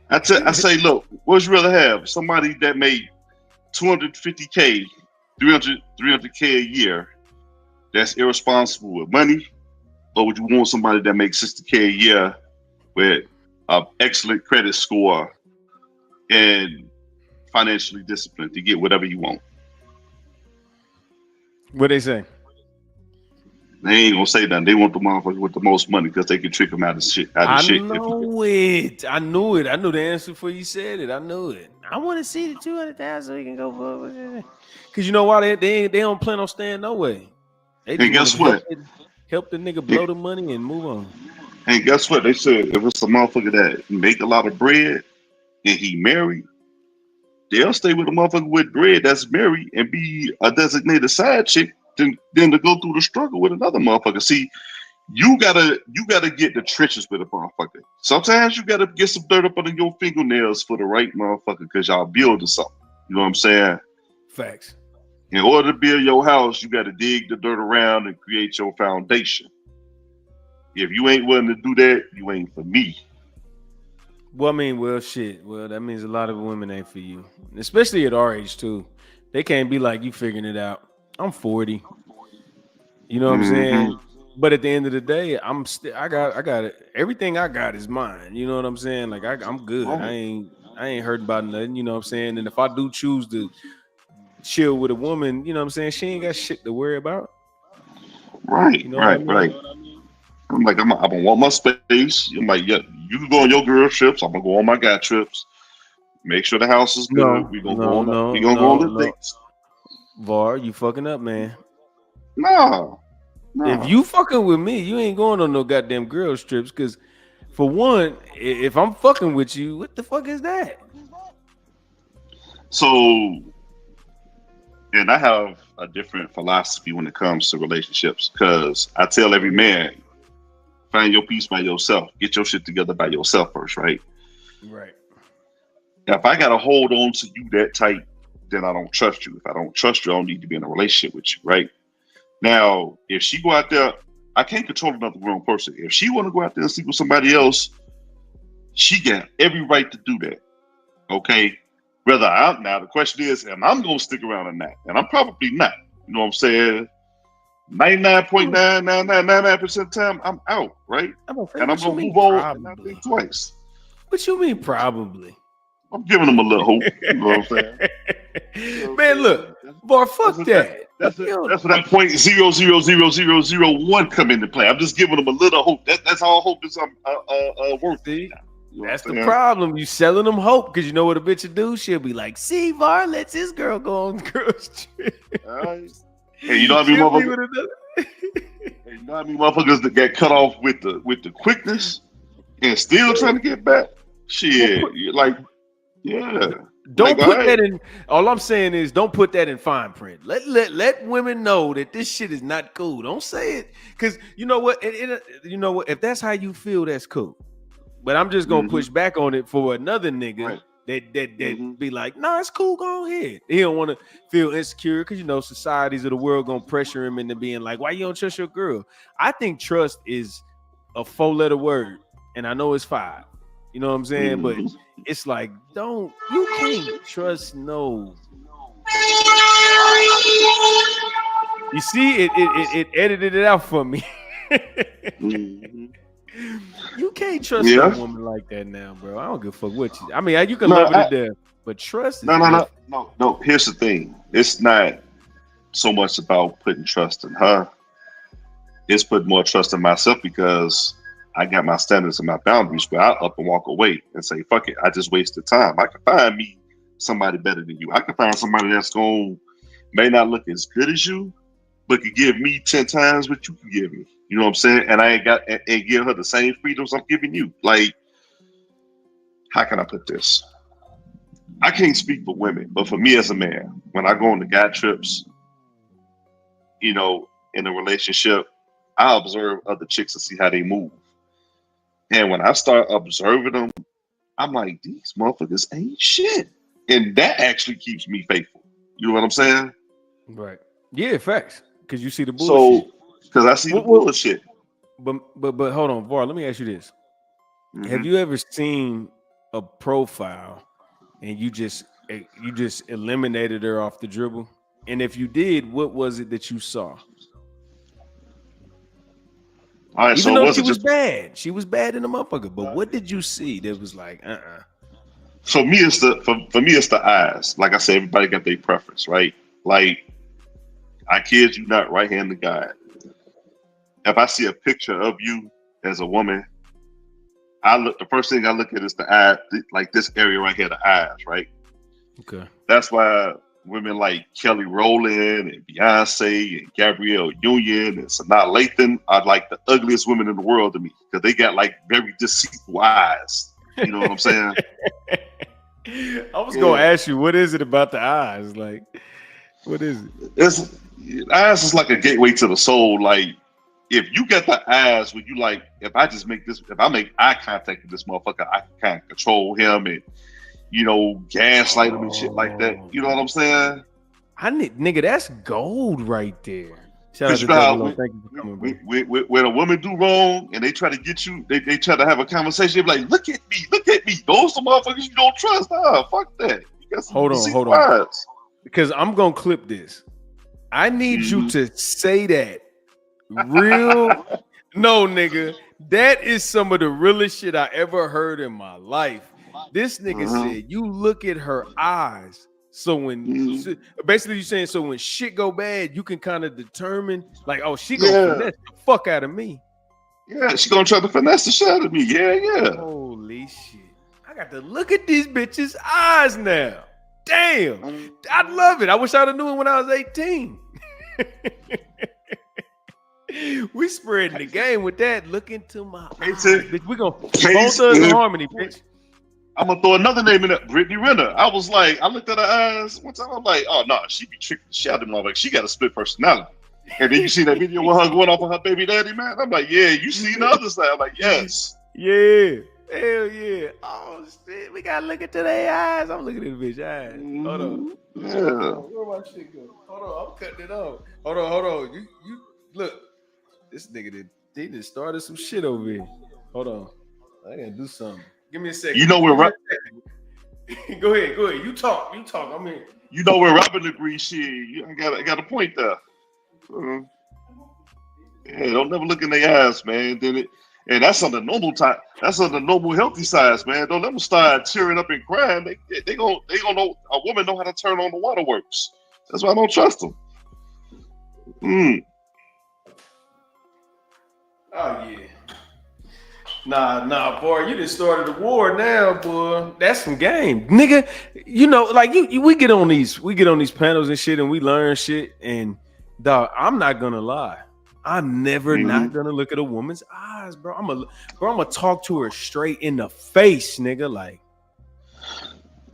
I say, look, what would you rather have? Somebody that made $250K, 300K a year, that's irresponsible with money, or would you want somebody that makes $60K a year with an excellent credit score and financially disciplined to get whatever you want? What they say? They ain't gonna say nothing. They want the motherfucker with the most money because they can trick them out of shit. I know it. I knew it. I knew the answer before you said it. I knew it. I want to see the 200,000 so we can go. Because you know why they don't plan on staying no way. They just and guess what? Help the nigga blow the money and move on. And guess what? They said if it's a motherfucker that make a lot of bread and he married, they'll stay with a motherfucker with bread that's married and be a designated side chick than to go through the struggle with another motherfucker. See, you gotta get the trenches with a motherfucker. Sometimes you gotta get some dirt up under your fingernails for the right motherfucker because y'all building something. You know what I'm saying? Facts. In order to build your house, you gotta dig the dirt around and create your foundation. If you ain't willing to do that, you ain't for me. Well, I mean, shit. Well, that means a lot of women ain't for you, especially at our age too. They can't be like you figuring it out. I'm 40. You know what I'm saying? But at the end of the day, I got it. Everything I got is mine. You know what I'm saying? Like I'm good. I ain't hurting about nothing. You know what I'm saying? And if I do choose to chill with a woman, you know what I'm saying? She ain't got shit to worry about. Right, you know right. I'm like, I'm gonna want my space. I'm like, yeah, you can go on your girl trips. I'm gonna go on my guy trips. Make sure the house is good. We gonna go on the dates. Var, you fucking up, man. No. If you fucking with me, you ain't going on no goddamn girls trips. Because for one, if I'm fucking with you, what the fuck is that? So, and I have a different philosophy when it comes to relationships. Because I tell every man, find your peace by yourself. Get your shit together by yourself first, right? Right. If I gotta hold on to you that tight, then I don't trust you. If I don't trust you, I don't need to be in a relationship with you, right? Now, if she go out there, I can't control another grown person. If she want to go out there and sleep with somebody else, she got every right to do that. Okay? Now the question is, am I going to stick around or not? And I'm probably not. You know what I'm saying? 99.9999% of the time, I'm out, right? And I'm going to move on and not think twice. What you mean probably? I'm giving them a little hope. You know what I'm saying? Man, look, boy, fuck that. That's where that 0.00001 come into play. I'm just giving them a little hope. That's all hope is worth. See, that's the problem. You selling them hope because you know what a bitch will do? She'll be like, "See, Var lets his girl go on girls trip." Hey, you know what I mean, motherfuckers? You know what I mean, motherfuckers that get cut off with the quickness and still trying to get back. Shit, yeah. Don't put that in. All I'm saying is, don't put that in fine print. Let women know that this shit is not cool. Don't say it, because you know what? You know what? If that's how you feel, that's cool. But I'm just gonna push back on it for another nigga that be like, "Nah, it's cool. Go ahead." He don't want to feel insecure because you know societies of the world gonna pressure him into being like, "Why you don't trust your girl?" I think trust is a 4-letter word, and I know it's 5. You know what I'm saying? But it's like, you can't trust no. You see, it edited it out for me. You can't trust a woman like that now, bro. I don't give a fuck what you. I mean, you can love her to death, but trust is no. Here's the thing. It's not so much about putting trust in her. It's putting more trust in myself because I got my standards and my boundaries where I up and walk away and say, fuck it, I just wasted time. I can find me somebody better than you. I can find somebody that's may not look as good as you, but can give me 10 times what you can give me. You know what I'm saying? And I ain't give her the same freedoms I'm giving you. Like, how can I put this? I can't speak for women, but for me as a man, when I go on the guy trips, you know, in a relationship, I observe other chicks and see how they move. And when I start observing them, I'm like, these motherfuckers ain't shit. And that actually keeps me faithful. You know what I'm saying? Right. Yeah, facts. Because you see the bullshit. So, because I see the bullshit. But hold on, Var. Let me ask you this: Have you ever seen a profile and you just eliminated her off the dribble? And if you did, what was it that you saw? All right, Even so though she was bad, she was bad in the motherfucker. But what did you see that was like, For me, it's the eyes. Like I said, everybody got their preference, right? Like, I kid you not, right-handed guy. If I see a picture of you as a woman, the first thing I look at is the eye, like this area right here, the eyes, right? Okay. That's why women like Kelly Rowland and Beyonce and Gabrielle Union and Sanaa Lathan are like the ugliest women in the world to me because they got like very deceitful eyes. You know what I'm saying? I was gonna ask you, what is it about the eyes? Like, what is it? Eyes is like a gateway to the soul. Like, if you get the eyes where you like, if I make eye contact with this motherfucker, I can kind of control him and, gaslight him and shit like that. You know what I'm saying? Nigga, that's gold right there. Shout out to Double O. Thank you for coming, bro. When a woman do wrong and they try to get you, they try to have a conversation, they be like, look at me. Those are motherfuckers you don't trust. Fuck that. Hold on. Because I'm going to clip this. I need you to say that. Real. No, nigga. That is some of the realest shit I ever heard in my life. This nigga said, you look at her eyes. So when basically you're saying, so when shit go bad, you can kind of determine like, oh, she gonna finesse the fuck out of me. Yeah, she gonna try to finesse the shit out of me. Yeah. Holy shit. I got to look at these bitches' eyes now. Damn. I love it. I wish I'd have knew it when I was 18. We spreading the game with that. Look into my eyes. Bitch, we gonna both us in harmony, bitch. I'm gonna throw another name in that, Brittany Renner. I looked at her eyes one time. I'm like, oh no, she be tricking the shit out of me. Like, she got a split personality. And then you see that video with her going off on her baby daddy, man. I'm like, yeah, you seen the other side. I'm like, yes. Yeah. Hell yeah. Oh shit, we gotta look into their eyes. I'm looking at the bitch eyes. Hold on. Yeah. Where my shit go? Hold on, I'm cutting it off. Hold on. You look. This nigga did started some shit over here. Hold on. I gotta do something. Give me a second. You know where Go ahead. You talk. I mean, you know where Robin agrees. Shit, I got a point there. Yeah, don't never look in their eyes, man. And that's on the normal time. That's on the normal healthy sides, man. Don't let them start tearing up and crying. They gonna know a woman know how to turn on the waterworks. That's why I don't trust them. Oh yeah. Nah, boy, you just started a war now, boy. That's some game, nigga. Like we get on these panels and shit, and we learn shit. And dog, I'm not gonna lie, I'm never not gonna look at a woman's eyes, bro. I'm gonna talk to her straight in the face, nigga. Like,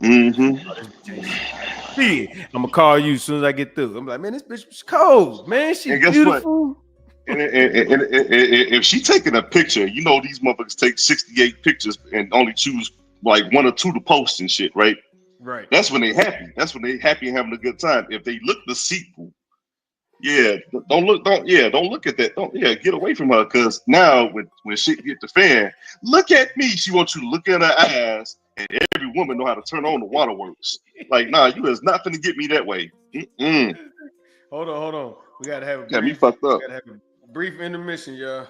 yeah, I'm gonna call you as soon as I get through. I'm like, man, this bitch was cold, man. She's beautiful. What? And if she taking a picture, these motherfuckers take 68 pictures and only choose like 1 or 2 to post and shit, right? Right. That's when they happy. That's when they happy and having a good time. If they look deceitful, don't look at that. Get away from her, because now when shit get the fan, look at me. She wants you to look at her eyes, and every woman know how to turn on the waterworks. Like, nah, you is not finna get me that way. Hold on. We gotta have a me fucked up. Brief intermission, y'all.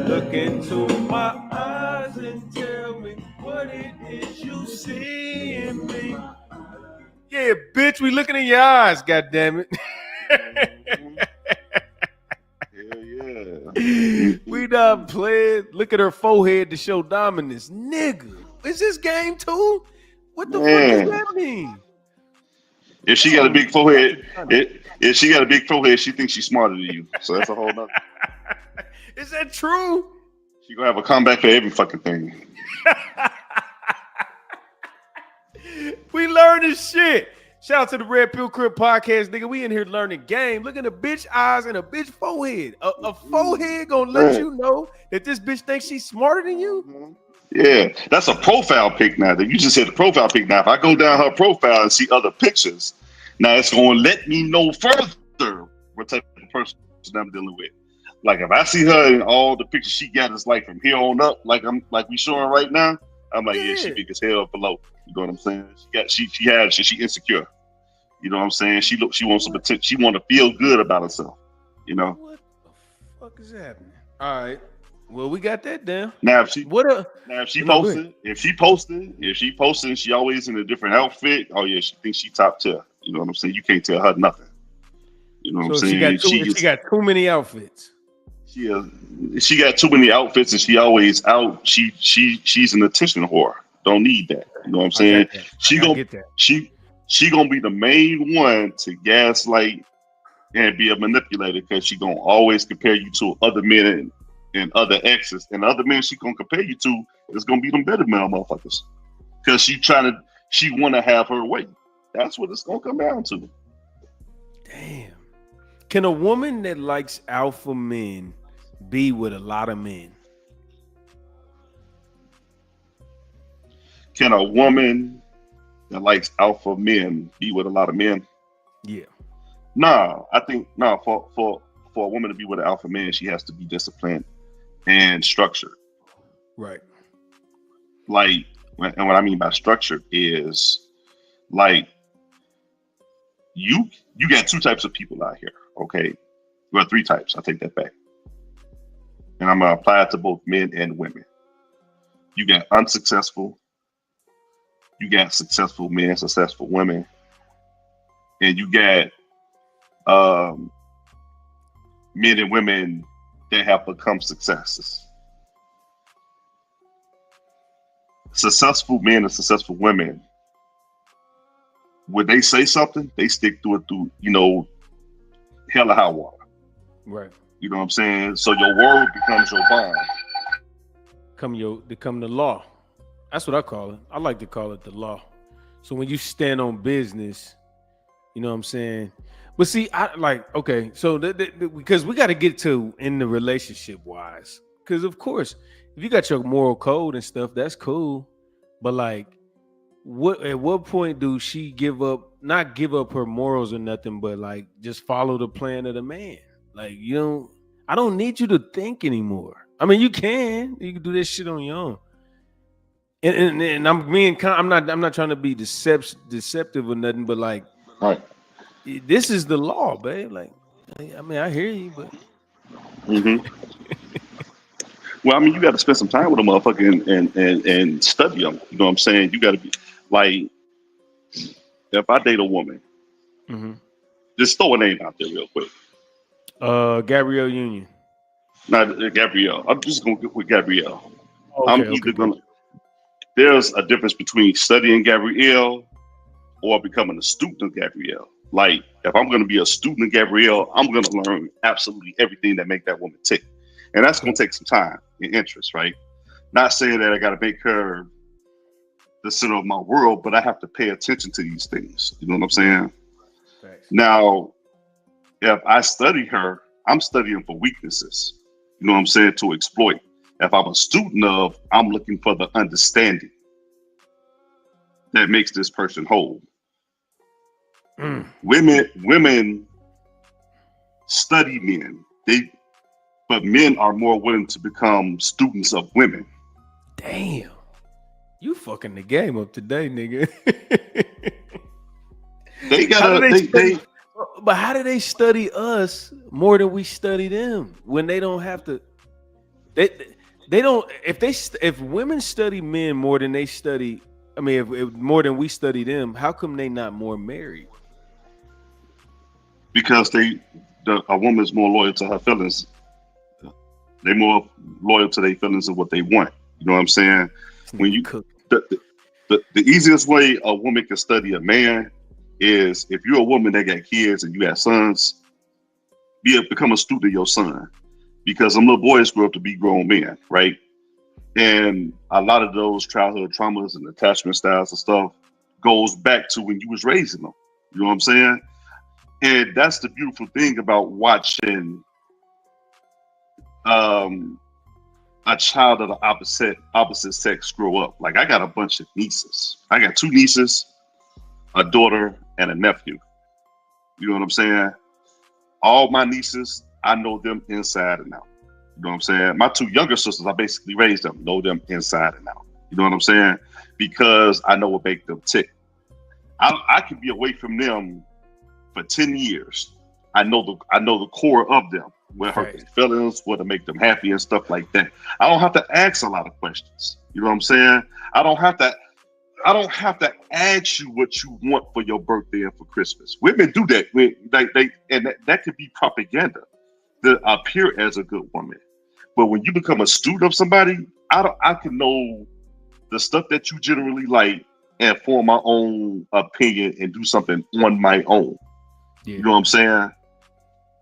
Look into my eyes and tell me what it is you see in me. Yeah, bitch, we looking in your eyes, goddammit. Hell yeah. We not playing. Look at her forehead to show dominance. Nigga, is this game too? What the fuck does that mean? If she got a big forehead, she thinks she's smarter than you. So that's a whole nother. Is that true? She gonna have a comeback for every fucking thing. We learning shit. Shout out to the Red Pill Crip podcast, nigga. We in here learning game. Look at the bitch eyes and a bitch forehead. A forehead gonna let you know that this bitch thinks she's smarter than you. Yeah, that's a profile pic now. That you just said the profile pic. Now, if I go down her profile and see other pictures, now it's gonna let me know further what type of person I'm dealing with. Like if I see her in all the pictures she got is like from here on up, like we showing right now. I'm like, yeah, she big as hell below. You know what I'm saying? She insecure. You know what I'm saying? She wants some attention. She want to feel good about herself. You know. What the fuck is happening? All right. Well, we got that down. Now if she posted, she always in a different outfit. Oh yeah, she thinks she top tier. You know what I'm saying? You can't tell her nothing. You know what I'm saying? She got too many outfits. She got too many outfits, and she always out. She's an attention whore. Don't need that. You know what I'm saying? She gonna be the main one to gaslight and be a manipulator because she gonna always compare you to other men and other exes, and other men she gonna compare you to is gonna be them better male motherfuckers because she want to have her way. That's what it's gonna come down to. Damn. Can a woman that likes alpha men be with a lot of men? Can a woman that likes alpha men be with a lot of men? Yeah. Nah, I think for a woman to be with an alpha man, she has to be disciplined and structured. Right. Like, and what I mean by structured is like you got two types of people out here, okay? Well, three types. I take that back. And I'm gonna apply it to both men and women. You got unsuccessful, you got successful men, successful women, and you got men and women that have become successes. Successful men and successful women, when they say something, they stick to it through, hell or high water. Right. You know what I'm saying? So your word becomes your bond. Become the law. That's what I call it. I like to call it the law. So when you stand on business, you know what I'm saying? But see, so because we got to get to in the relationship wise, because of course, if you got your moral code and stuff, that's cool. But like, at what point do she not give up her morals or nothing, but like just follow the plan of the man? Like, I don't need you to think anymore. I mean, you can do this shit on your own. And I'm not trying to be deceptive or nothing, but like, right. This is the law, babe. Like, I mean, I hear you, but. Mm-hmm. Well, I mean, you got to spend some time with a motherfucker and study them. You know what I'm saying? You got to be like, if I date a woman, just throw a name out there real quick. Gabrielle Union. Not Gabrielle. I'm just gonna get with Gabrielle. Okay, There's a difference between studying Gabrielle or becoming a student of Gabrielle. Like, if I'm gonna be a student of Gabrielle, I'm gonna learn absolutely everything that make that woman tick. And that's gonna take some time and interest, right? Not saying that I gotta make her the center of my world, but I have to pay attention to these things. You know what I'm saying? Thanks. Now, if I study her, I'm studying for weaknesses. You know what I'm saying? To exploit. If I'm a student of, I'm looking for the understanding that makes this person whole. Women study men. But men are more willing to become students of women. Damn. You fucking the game up today, nigga. But how do they study us more than we study them when they don't have to? They don't. If women study men more than they study, I mean, if more than we study them, how come they not more married? Because a woman's more loyal to her feelings. They're more loyal to their feelings of what they want. You know what I'm saying? When you the easiest way a woman can study a man is if you're a woman that got kids and you got sons, become a student of your son, because them little boys grow up to be grown men, right? And a lot of those childhood traumas and attachment styles and stuff goes back to when you was raising them. You know what I'm saying? And that's the beautiful thing about watching a child of the opposite sex grow up. Like I got a bunch of nieces. I got 2 nieces, a daughter, and a nephew. You know what I'm saying? All my nieces, I know them inside and out. You know what I'm saying? My 2 younger sisters, I basically raised them, know them inside and out. You know what I'm saying? Because I know what makes them tick. I could be away from them for 10 years. I know the core of them, what hurt their feelings, what to make them happy and stuff like that. I don't have to ask a lot of questions. You know what I'm saying? I don't have to ask you what you want for your birthday and for Christmas. Women do that. That could be propaganda to appear as a good woman. But when you become a student of somebody, I can know the stuff that you generally like and form my own opinion and do something on my own. Yeah. You know what I'm saying?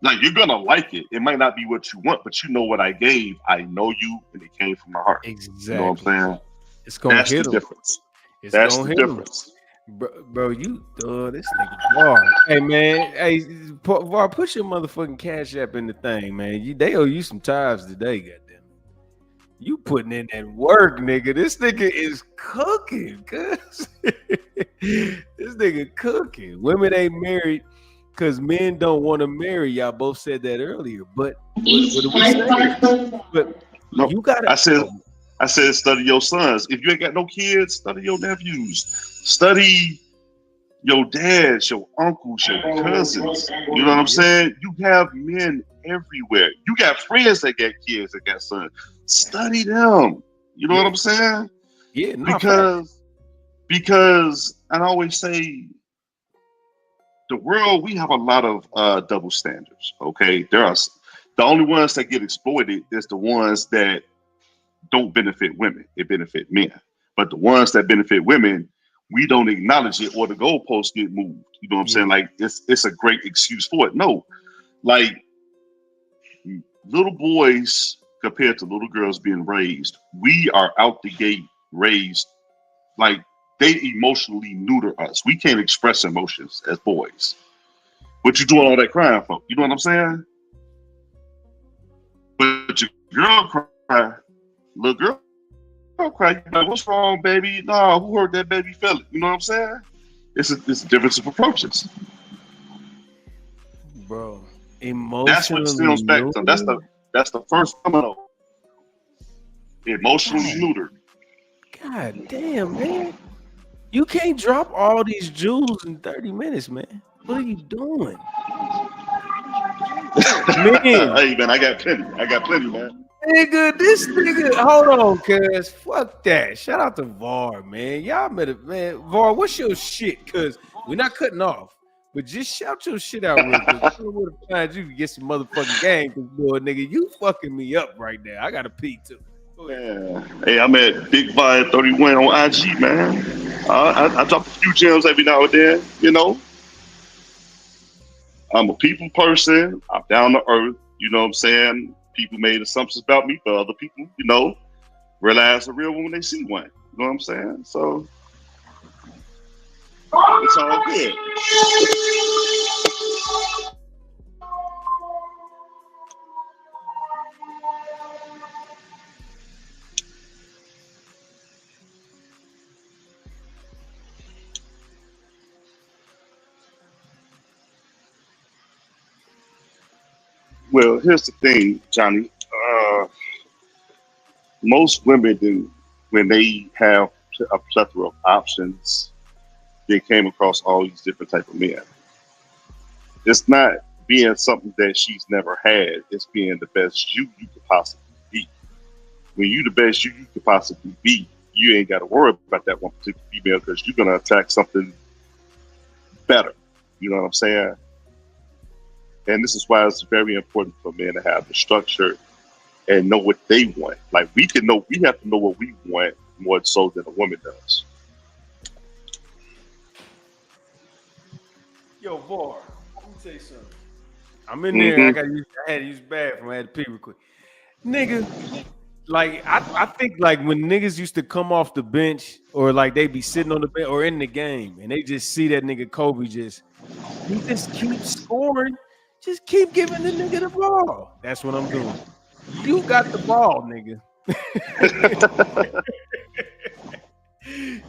Like, you're gonna like it. It might not be what you want, but you know what I gave. I know you, and it came from my heart. Exactly. You know what I'm saying? It's gonna That's hit the them. difference. That's the difference. Bro, you this nigga Var. Hey man, hey Var, push your motherfucking Cash App in the thing, man. They owe you some ties today, goddamn. You putting in that work, nigga. This nigga is cooking, cuz. This nigga cooking. Women ain't married because men don't want to marry. Y'all both said that earlier, but what do we say? But no, you gotta. I said, study your sons. If you ain't got no kids, study your nephews. Study your dads, your uncles, your cousins. You know what I'm saying? You have men everywhere. You got friends that got kids, that got sons. Study them. You know what I'm saying? Yeah, because I always say, the world, we have a lot of double standards. Okay, the only ones that get exploited is the ones that don't benefit women. It benefit men. But the ones that benefit women, we don't acknowledge it, or the goalposts get moved. You know what I'm saying? Like it's a great excuse for it. No, like little boys compared to little girls being raised, we are out the gate raised like they emotionally neuter us. We can't express emotions as boys. What you doing all that crying for? You know what I'm saying? But your girl cry, little girl cry. You like, what's wrong, baby? No, who hurt that baby feel it? You know what I'm saying? It's a difference of approaches, bro. Emotionally, that's what stems back to. That's the first domino. Emotionally neutered. God damn, man. You can't drop all these jewels in 30 minutes, man. What are you doing? Man. Hey, man, I got plenty, man. Nigga, this nigga, hold on, cuz. Fuck that. Shout out to Var, man. Y'all met it, man. Var, what's your shit? Cuz we're not cutting off, but just shout your shit out real quick. I don't want to find you to get some motherfucking game, cuz boy, nigga, you fucking me up right now. I got to pee too. Yeah. Hey, I'm at Big Vibe 31 on IG, man. I drop a few gems every now and then, you know. I'm a people person. I'm down to earth. You know what I'm saying? People made assumptions about me, but other people, you know, realize a real one when they see one. You know what I'm saying? So it's all good. Well, here's the thing, Johnny. Most women, when they have a plethora of options, they came across all these different type of men. It's not being something that she's never had. It's being the best you could possibly be. When you the best you could possibly be, you ain't got to worry about that one particular female because you're going to attack something better. You know what I'm saying? And this is why it's very important for men to have the structure and know what they want. Like we have to know what we want more so than a woman does. Yo, Var, let me tell you something. I'm in there. I had to use the bathroom. I had to pee real quick. Nigga, like I think like when niggas used to come off the bench or like they be sitting on the bench or in the game and they just see that nigga Kobe just he just keeps scoring. Just keep giving the nigga the ball. That's what I'm doing. You got the ball, nigga.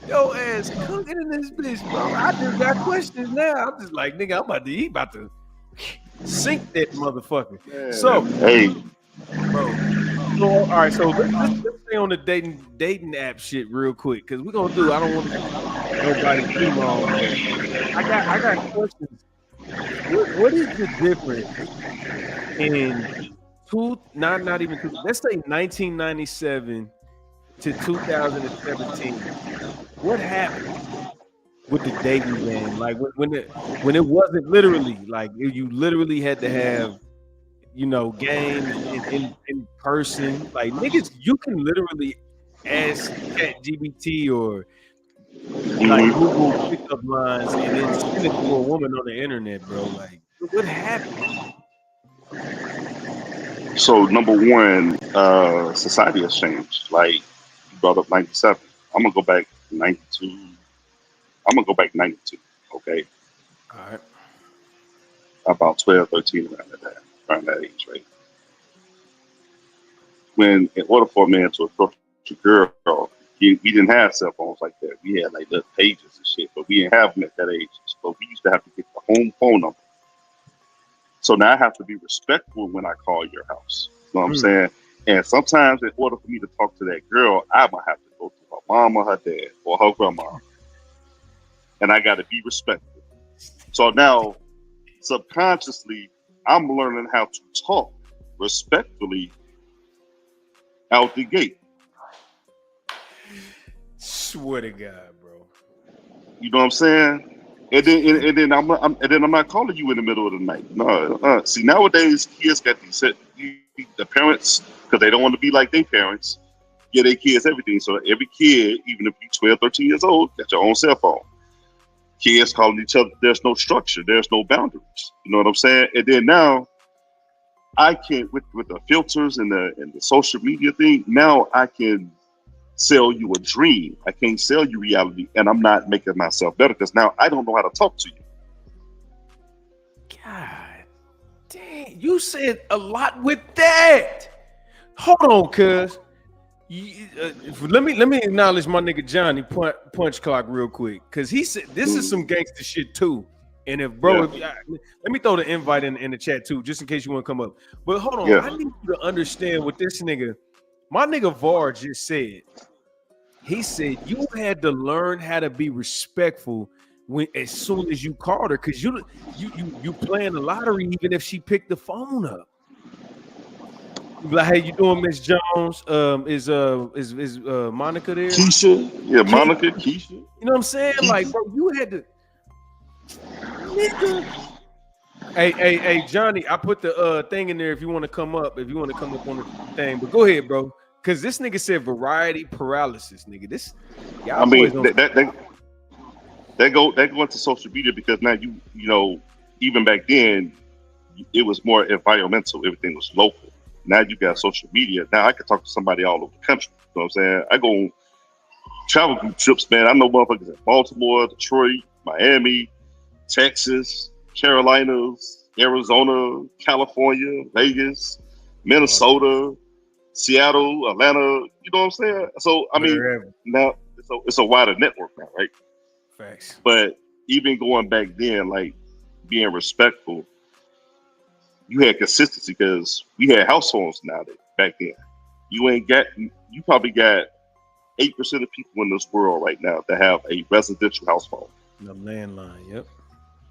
Yo ass cooking in this bitch, bro. I just got questions now. I'm just like, nigga, he about to sink that motherfucker. Yeah, so, hey, bro. So, all right, so let's stay on the dating app shit real quick, because we're gonna do. I don't want to keep nobody too long. I got questions. What is the difference in not even two? Let's say 1997 to 2017. What happened with the dating game? Like when it wasn't literally like you literally had to have, you know, games in person. Like niggas, you can literally ask ChatGPT or like Google pickup lines and then send it to a woman on the internet, bro. Like what happened? so number one, society has changed. Like you brought up 97. I'm gonna go back 92. I'm gonna go back 92. Okay. All right. About 12, 13 around that age, right? When in order for a man to approach a girl, we didn't have cell phones like that. We had like little pages and shit, but we didn't have them at that age. But we used to have to get the home phone number. So now I have to be respectful when I call your house. You know what I'm saying? And sometimes in order for me to talk to that girl, I might have to go to her mom or her dad or her grandma. And I got to be respectful. So now, subconsciously, I'm learning how to talk respectfully out the gate. Swear to God, bro. You know what I'm saying? And then I'm not calling you in the middle of the night. No. See, nowadays kids got the parents, because they don't want to be like their parents, give their kids everything. So every kid, even if you're 12, 13 years old, got your own cell phone. Kids calling each other. There's no structure. There's no boundaries. You know what I'm saying? And then now, I can with the filters and the social media thing. Now I can sell you a dream. I can't sell you reality, and I'm not making myself better because now I don't know how to talk to you. God damn, you said a lot with that. Hold on, cuz. Let me acknowledge my nigga Johnny Punch Clock real quick, because he said this is some gangster shit too. And if bro, let me throw the invite in the chat too, just in case you want to come up. But hold on, I need you to understand what this nigga, my nigga Var just said. He said you had to learn how to be respectful as soon as you called her, because you playing the lottery even if she picked the phone up. Like, hey, you doing, Miss Jones? Is Monica there? Keisha, yeah, Monica, Keisha. You know what I'm saying? Like, bro, you had to. Nigga. Hey, Johnny, I put the thing in there if you want to come up. If you want to come up on the thing, but go ahead, bro. Because this nigga said variety paralysis, nigga. This, y'all. I mean, they go into social media because now you know, even back then, it was more environmental. Everything was local. Now you got social media. Now I can talk to somebody all over the country. You know what I'm saying? I go on travel group trips, man. I know motherfuckers in Baltimore, Detroit, Miami, Texas, Carolinas, Arizona, California, Vegas, Minnesota, Seattle, Atlanta. You know what I'm saying? So I mean, now it's a wider network now, right? Facts. But even going back then, like being respectful, you had consistency because we had house phones nowadays. Back then, you probably got 8% of people in this world right now that have a residential house phone. The landline, yep.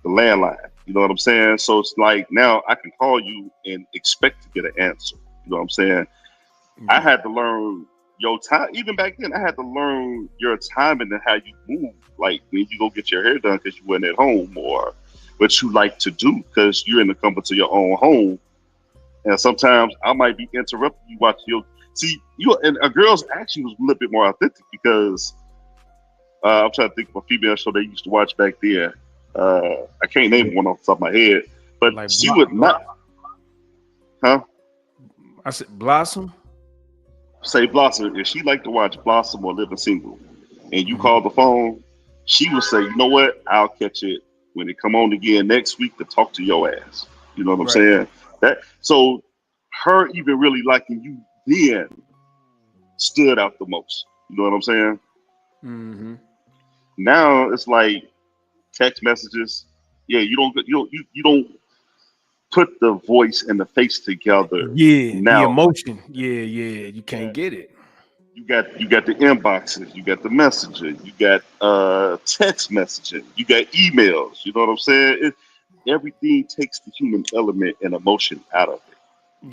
The landline. You know what I'm saying? So it's like now I can call you and expect to get an answer. You know what I'm saying? Mm-hmm. I had to learn your time. Even back then, I had to learn your timing and how you move. Like when you go get your hair done because you weren't at home, or what you like to do because you're in the comfort of your own home. And sometimes I might be interrupting you watching your. See, and a girl's action was a little bit more authentic because I'm trying to think of a female show they used to watch back then. I can't name one off the top of my head, but like she would not. Huh? I said Blossom. Say Blossom. If she liked to watch Blossom or Living Single, and you call the phone, she would say, "You know what? I'll catch it when it come on again next week to talk to your ass. You know what I'm Right. saying? That so her even really liking you then stood out the most. You know what I'm saying? Mm-hmm. Now it's like text messages. Yeah, you don't put the voice and the face together. Yeah, the Now emotion. Yeah, you can't get it. you got the inboxes, you got the messaging, you got text messaging, you got emails. You know what I'm saying? Everything takes the human element and emotion out of it.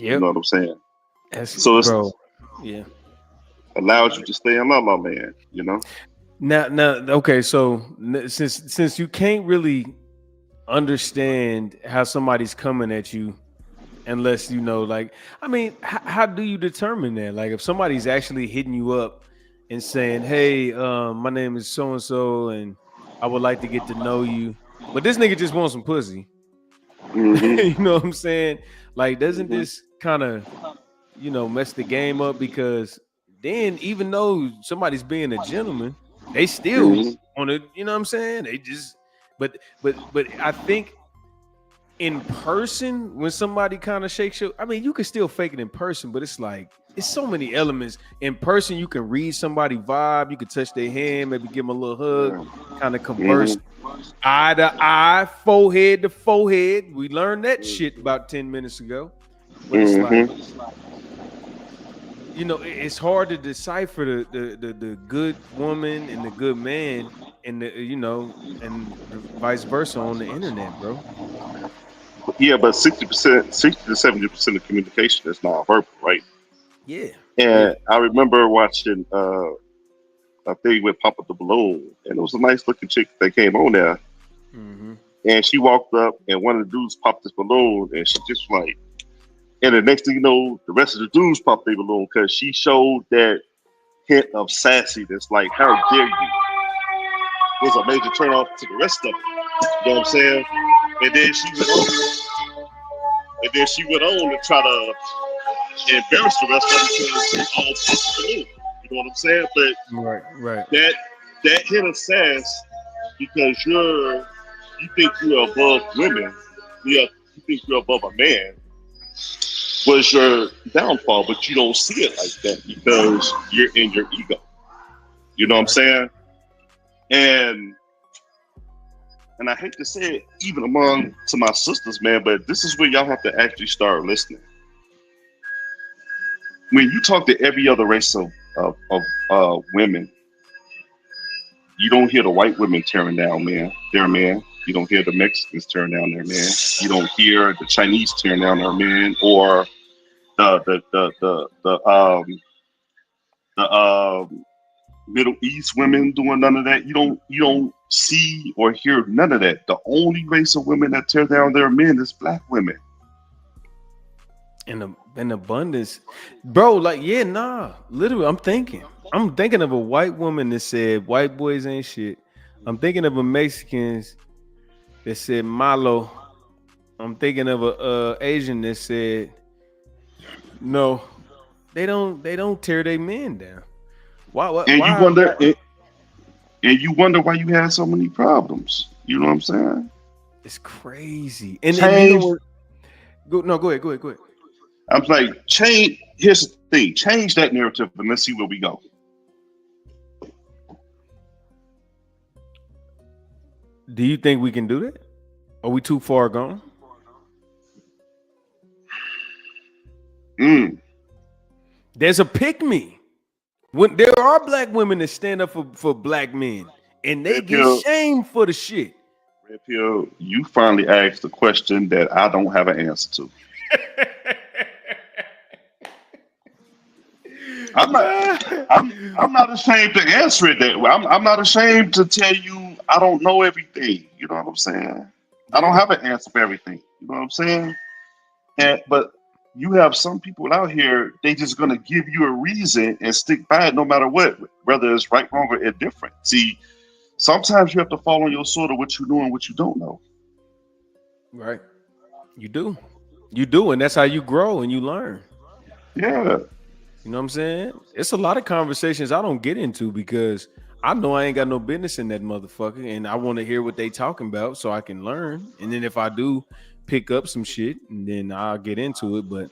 You Yep. know what I'm saying? That's So it's bro. Yeah. allows you to stay in la la land. You know. Now, okay. So since you can't really understand how somebody's coming at you unless you know, like, I mean, how do you determine that? Like, if somebody's actually hitting you up and saying, "Hey, my name is so and so, and I would like to get to know you," but this nigga just wants some pussy. Mm-hmm. You know what I'm saying? Like, doesn't Mm-hmm. this kind of, mess the game up? Because then, even though somebody's being a gentleman, they still Mm-hmm. want to, you know what I'm saying? They just, but I think in person, when somebody kind of shakes you, I mean, you can still fake it in person, but it's like, it's so many elements. In person, you can read somebody vibe, you can touch their hand, maybe give them a little hug, kind of converse. Eye to eye, forehead to forehead. We learned that shit about 10 minutes ago. But it's like, it's hard to decipher the good woman and the good man and and vice versa on the internet, bro. Yeah, but 60% to 70% of communication is nonverbal, right? Yeah. And I remember watching a thing with Papa the Balloon, and it was a nice looking chick that came on there. Mm-hmm. And she walked up, and one of the dudes popped this balloon, and she just like, and the next thing you know, the rest of the dudes popped their balloon because she showed that hint of sassiness, like, how dare you? Was a major turn off to the rest of it. You know what I'm saying? And then she went on to try to embarrass the rest of them because they all popped the balloon. You know what I'm saying? But right. That hit of sass because you think you're above women, you think you're above a man, was your downfall, but you don't see it like that because you're in your ego. You know what I'm saying? And I hate to say it, even to my sisters, man, but this is where y'all have to actually start listening. When you talk to every other race of women, you don't hear the white women tearing down their man. You don't hear the Mexicans tearing down their man. You don't hear the Chinese tearing down their man, or the Middle East women doing none of that. You don't see or hear none of that. The only race of women that tear down their men is black women. In abundance, bro. Like, yeah, nah. Literally, I'm thinking of a white woman that said white boys ain't shit. I'm thinking of a Mexicans that said malo. I'm thinking of a Asian that said no. They don't tear their men down. Why? And why you wonder, and you wonder why you had so many problems. You know what I'm saying? It's crazy. And you know what? Go ahead. I'm like, change. Here's the thing: change that narrative, and let's see where we go. Do you think we can do that? Are we too far gone? There's a pick me. When there are black women that stand up for black men, and they get shamed for the shit. Red Pill, you finally asked the question that I don't have an answer to. I'm not ashamed to answer it that way. I'm not ashamed to tell you I don't know everything. You know what I'm saying? I don't have an answer for everything. You know what I'm saying? But you have some people out here, they just gonna give you a reason and stick by it no matter what, whether it's right, wrong, or indifferent. See, sometimes you have to fall on your sword of what you know and what you don't know. Right. You do, and that's how you grow and you learn. Yeah. You know what I'm saying? It's a lot of conversations I don't get into because I know I ain't got no business in that motherfucker, and I want to hear what they talking about so I can learn. And then if I do pick up some shit, and then I'll get into it. But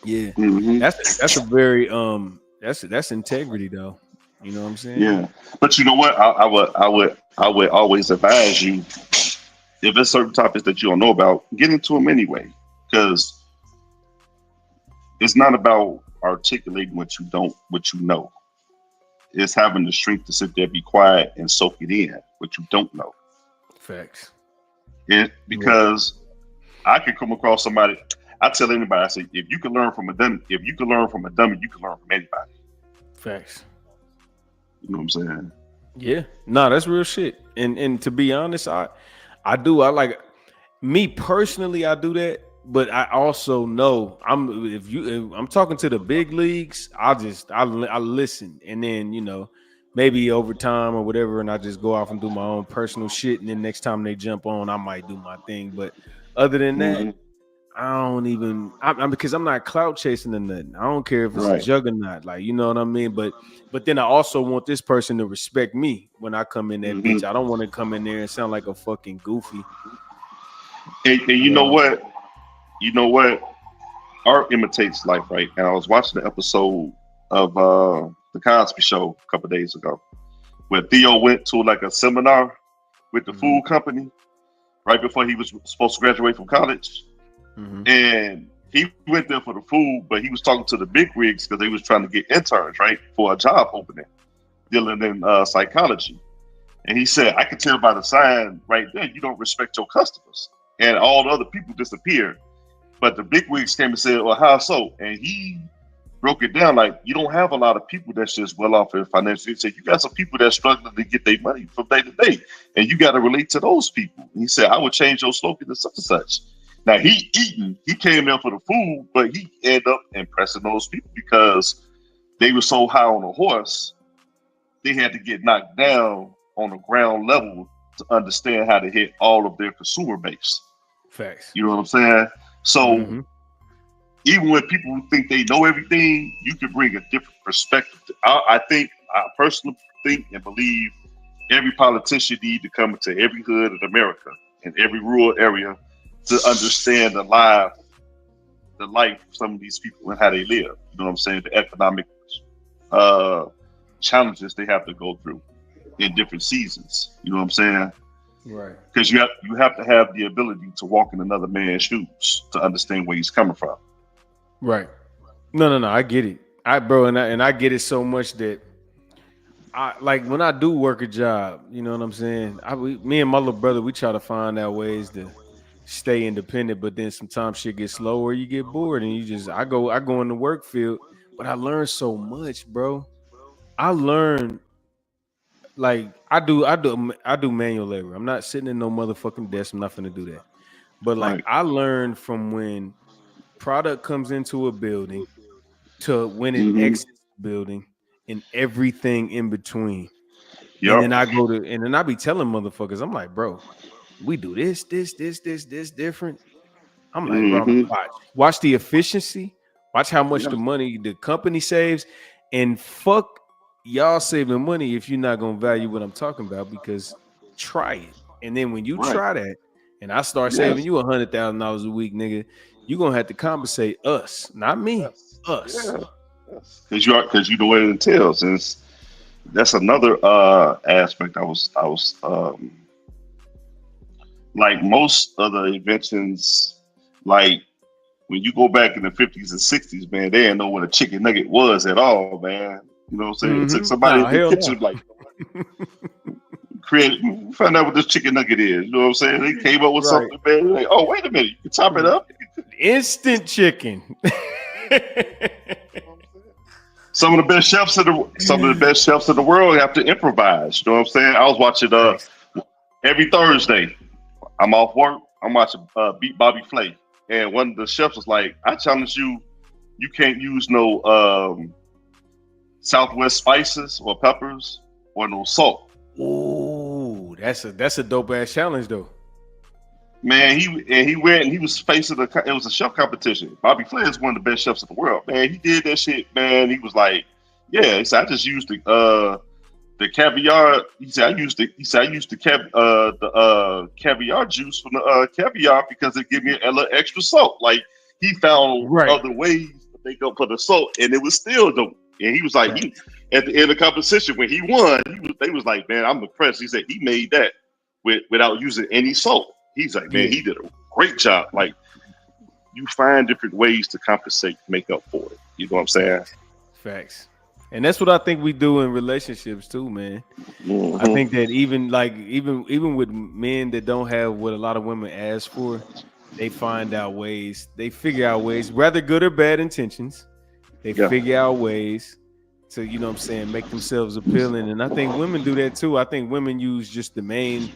yeah, that's a very that's integrity though. You know what I'm saying? Yeah, but you know what? I would always advise you, if there's certain topics that you don't know about, get into them anyway, because it's not about articulating what you know. It's having the strength to sit there, be quiet, and soak it in what you don't know. Facts. Because I could come across somebody. I tell anybody, I say, if you can learn from a dummy, you can learn from anybody. Facts. You know what I'm saying? Yeah. No, that's real shit. And to be honest, I like me personally, I do that. But I also know if I'm talking to the big leagues, I listen, and then maybe over time or whatever, and I just go off and do my own personal shit, and then next time they jump on, I might do my thing. But other than that, I don't even because I'm not clout chasing or nothing. I don't care if it's a juggernaut, like, you know what I mean. But then I also want this person to respect me when I come in that bitch. I don't want to come in there and sound like a fucking goofy. And you know what? You know what? Art imitates life, right? And I was watching the episode of the Cosby Show a couple of days ago, where Theo went to like a seminar with the food company right before he was supposed to graduate from college. And he went there for the food, but he was talking to the big wigs because they was trying to get interns, right, for a job opening, dealing in psychology. And he said, I could tell by the sign right there, you don't respect your customers. And all the other people disappeared. But the big wigs came and said, well, how so? And he broke it down like, you don't have a lot of people that's just well off in financially. He said, you got some people that's struggling to get their money from day to day. And you got to relate to those people. And he said, I would change your slogan to such and such. Now he came there for the food, but he ended up impressing those people because they were so high on a horse, they had to get knocked down on the ground level to understand how to hit all of their consumer base. Facts. You know what I'm saying? So even when people think they know everything, you can bring a different perspective. I personally think and believe every politician need to come into every hood in America and every rural area to understand the life of some of these people and how they live. You know what I'm saying? The economic challenges they have to go through in different seasons. You know what I'm saying? Right. Because you have to have the ability to walk in another man's shoes to understand where he's coming from. Right. No. I get it. I get it so much that I like when I do work a job, you know what I'm saying? Me and my little brother, we try to find out ways to stay independent, but then sometimes shit gets slow or you get bored and I go in the work field, but I learn so much, bro. I learn like I do manual labor. I'm not sitting in no motherfucking desk. I'm not finna do that. But like I learned from when product comes into a building to when it exits the building and everything in between. Yep. And then I be telling motherfuckers, I'm like, bro, we do this different. I'm like, bro, watch the efficiency, watch how much the money the company saves, and fuck y'all saving money if you're not gonna value what I'm talking about, because try it. And then when you try that and I start saving you $100,000 a week, nigga, you're gonna have to compensate us, not me, us. Because you know what it entails. And that's another aspect. I was like most of the inventions, like when you go back in the 50s and 60s, man, they didn't know what a chicken nugget was at all, man. You know what I'm saying? It took somebody in the kitchen, like, find out what this chicken nugget is. You know what I'm saying? They came up with something, man. Like, oh, wait a minute, you can chop it up. Instant chicken. Some of the best chefs in the world have to improvise. You know what I'm saying? I was watching every Thursday. I'm off work. I'm watching Beat Bobby Flay, and one of the chefs was like, "I challenge you. You can't use no Southwest spices or peppers or no salt." Ooh, that's a dope ass challenge though. Man, he went and he was facing it was a chef competition. Bobby Flay is one of the best chefs in the world. Man, he did that shit, man. He was like, yeah, he said, I just used the the caviar. He said I used the caviar juice from the caviar because it gave me a little extra salt. Like he found other ways to make up for the salt, and it was still dope. And he was like, at the end of the competition when he won, they was like, man, I'm impressed. He said he made that without using any salt. He's like, man, he did a great job. Like you find different ways to compensate, make up for it. You know what I'm saying? Facts. And that's what I think we do in relationships too, man. Mm-hmm. I think that even with men that don't have what a lot of women ask for, they find out ways, they figure out ways, whether good or bad intentions, they figure out ways to, you know what I'm saying, make themselves appealing. And I think women do that too. I think women use just the main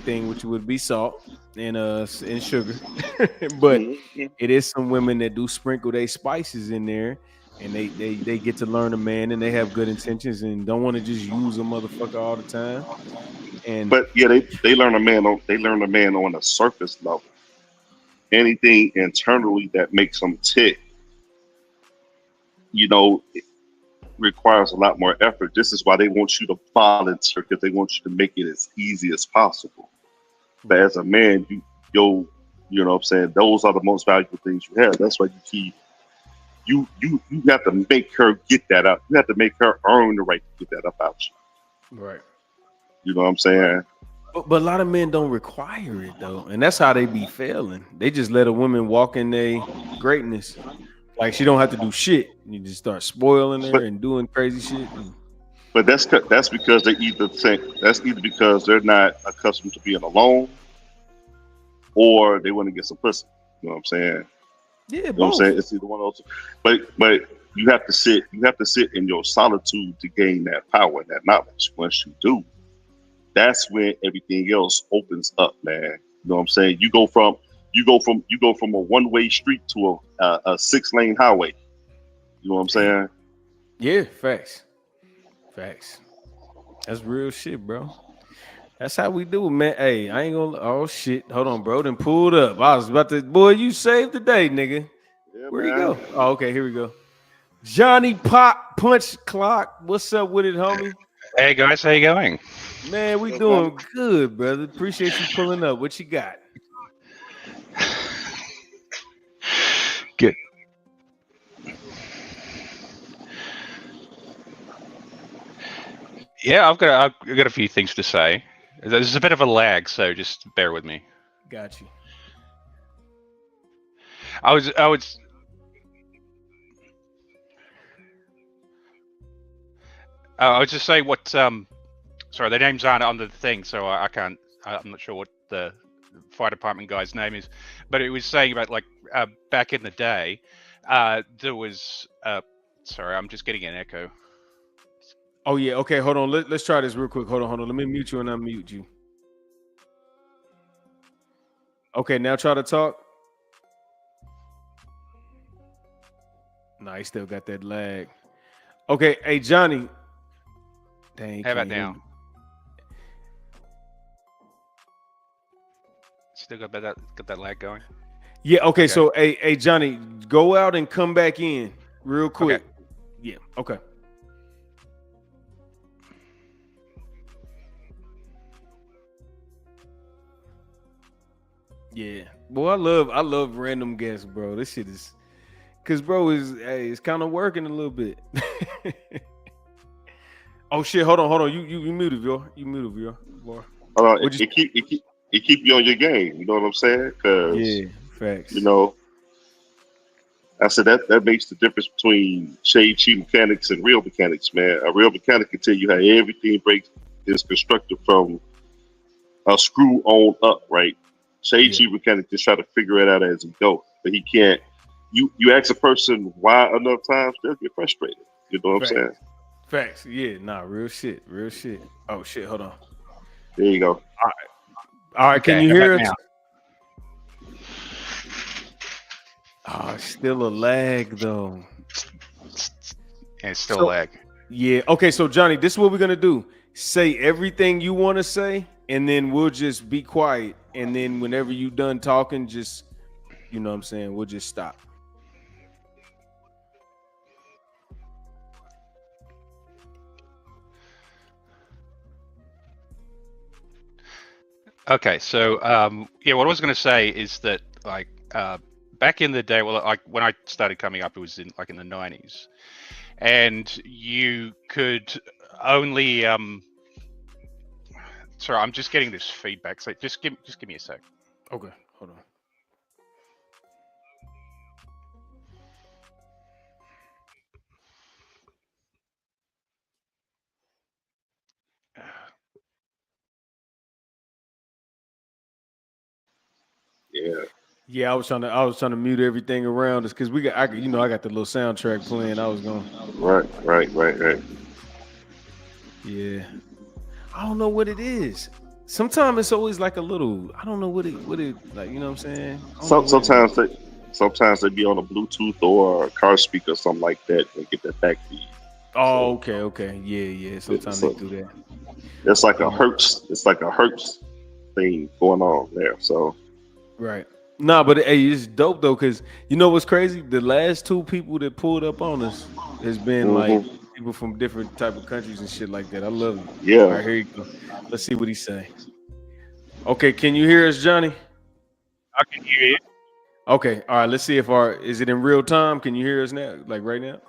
thing, which would be salt and sugar. But it is some women that do sprinkle their spices in there. And they get to learn a man, and they have good intentions, and don't want to just use a motherfucker all the time. But they learn a man on a surface level. Anything internally that makes them tick, it requires a lot more effort. This is why they want you to volunteer, because they want you to make it as easy as possible. But as a man, you know what I'm saying, those are the most valuable things you have. That's why you keep. You have to make her get that up. You have to make her earn the right to get that up out you. Right. You know what I'm saying? But a lot of men don't require it though, and that's how they be failing. They just let a woman walk in their greatness, like she don't have to do shit. You just start spoiling her and doing crazy shit. But that's because they either because they're not accustomed to being alone, or they want to get some pussy. You know what I'm saying? Yeah, you know what I'm saying? It's either one of those. But you have to sit in your solitude to gain that power and that knowledge. Once you do, that's when everything else opens up, man. You know what I'm saying? You go from a one-way street to a 6-lane highway. You know what I'm saying? Yeah, facts. That's real shit, bro. That's how we do it, man. Hey, I ain't gonna. Oh shit! Hold on, bro. Then pulled up. I was about to. Boy, you saved the day, nigga. Yeah, where man. you go? Oh, okay. Here we go. Johnny Pop Punch Clock. What's up with it, homie? Hey guys, how you going? Man, we doing good, brother. Appreciate you pulling up. What you got? Good. Yeah, I've got a few things to say. There's a bit of a lag, so just bear with me. Got you. I was just saying what. Sorry, the names aren't on the thing, so I can't. I'm not sure what the fire department guy's name is, but it was saying about like back in the day, there was. Sorry, I'm just getting an echo. Oh yeah, okay, hold on. Let's try this real quick. Hold on. Let me mute you and unmute you. Okay, now try to talk. Nah, he still got that lag. Okay, hey Johnny. Dang, how about now? Still got that lag going? Yeah, okay. So hey Johnny, go out and come back in real quick. Okay. Yeah, okay. Yeah, boy, I love random guests, bro. This shit is, cause bro it's kind of working a little bit. Oh shit! Hold on. You muted, yo. You muted, yo. Boy. It keep you on your game. You know what I'm saying? Cause yeah, facts. You know, I said that makes the difference between shade tree mechanics and real mechanics, man. A real mechanic can tell you how everything is constructed from a screw on up, right? Shade tree mechanic just try to figure it out as he goes, but he can't. You ask a person why enough times, they'll get frustrated. You know what I'm saying? Facts. Yeah. Nah. Real shit. Oh shit. Hold on. There you go. All right. Okay, can you hear us? now? Oh, still a lag though. Yeah, it's still a lag. Yeah. Okay. So Johnny, this is what we're gonna do. Say everything you want to say, and then we'll just be quiet. And then whenever you done talking, just, you know what I'm saying, we'll just stop. Okay, so yeah, what I was going to say is that like back in the day, well, like when I started coming up, it was in the 90s, and you could only sorry, I'm just getting this feedback, so just give me a sec. Okay, hold on. Yeah, I was trying to mute everything around us because I got the little soundtrack playing. I was going. right. Yeah, I don't know what it is. Sometimes it's always like a little. I don't know what it like. You know what I'm saying? I don't know what it is. Sometimes they be on a Bluetooth or a car speaker or something like that and get that back feed. Oh, okay. Yeah. Sometimes they do that. It's like a hertz. It's like a hertz thing going on there. So right. Nah, but hey, it's dope though, because you know what's crazy? The last two people that pulled up on us has been like people from different type of countries and shit like that. I love it. yeah, All right, here you go. Let's see what he's saying. Okay, can you hear us, Johnny? I can hear you. Okay, all right. Let's see if is it in real time? Can you hear us now? Like right now?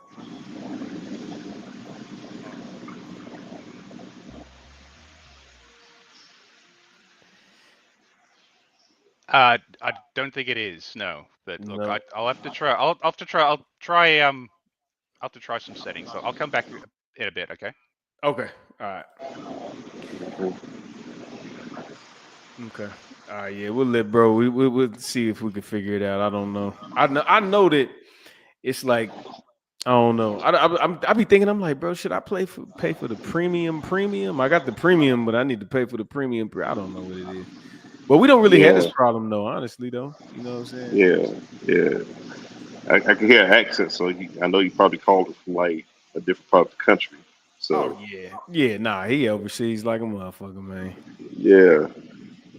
I don't think it is. No, but look, No. I'll have to try. I'll have to try. I'll have to try some settings. So I'll come back in a bit. Okay. Okay. All right. Okay. All right. Yeah, we'll let bro. We'll see if we can figure it out. I don't know. I know that it's like I don't know. I be thinking I'm like, bro, should I pay for the premium? I got the premium, but I need to pay for the premium. I don't know what it is. But we don't really have this problem though, honestly though. You know what I'm saying? Yeah. I can hear accent, so I know you probably called it from like a different part of the country. So yeah. Nah, he overseas like a motherfucker, man. yeah.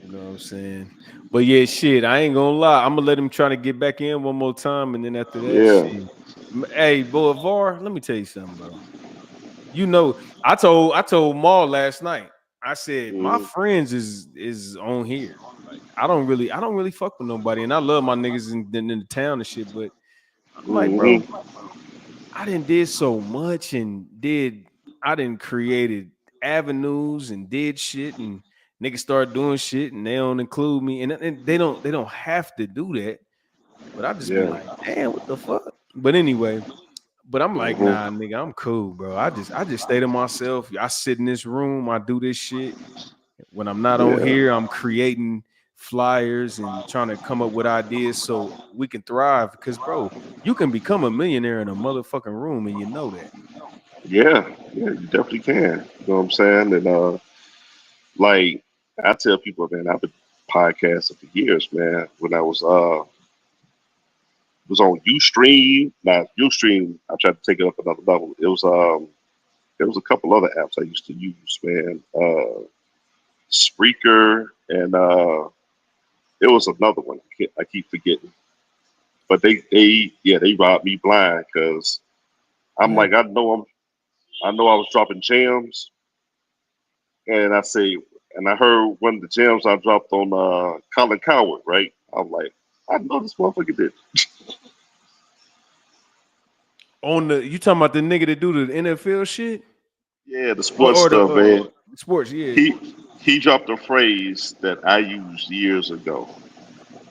You know what I'm saying? But yeah, shit, I ain't gonna lie. I'm gonna let him try to get back in one more time, and then after that, Yeah. shit. Hey, Boulevard, let me tell you something, bro. You know, I told Maul last night. I said my friends is on here. Like I don't really fuck with nobody, and I love my niggas in the town and shit. But I'm like, bro, I did so much I didn't created avenues and did shit, and niggas start doing shit, and they don't include me, and they don't have to do that. But I just be like, damn, what the fuck? But anyway. But I'm like, nah, nigga, I'm cool, bro. I just stay to myself. I sit in this room, I do this shit. When I'm not on here, I'm creating flyers and trying to come up with ideas so we can thrive. Because, bro, you can become a millionaire in a motherfucking room, and you know that. Yeah, you definitely can. You know what I'm saying? And like I tell people, man, I've been podcasting for years, man. When I was on Ustream. Now Ustream, I tried to take it up another level. It was there was a couple other apps I used to use, man. Spreaker and it was another one. I keep forgetting. But they robbed me blind because I'm like I know I was dropping gems, and I heard one of the gems I dropped on Colin Coward, right? I'm like, I know this motherfucker did. You talking about the nigga that do the NFL shit? Yeah, the sports Or stuff, man. Sports, yeah. He dropped a phrase that I used years ago,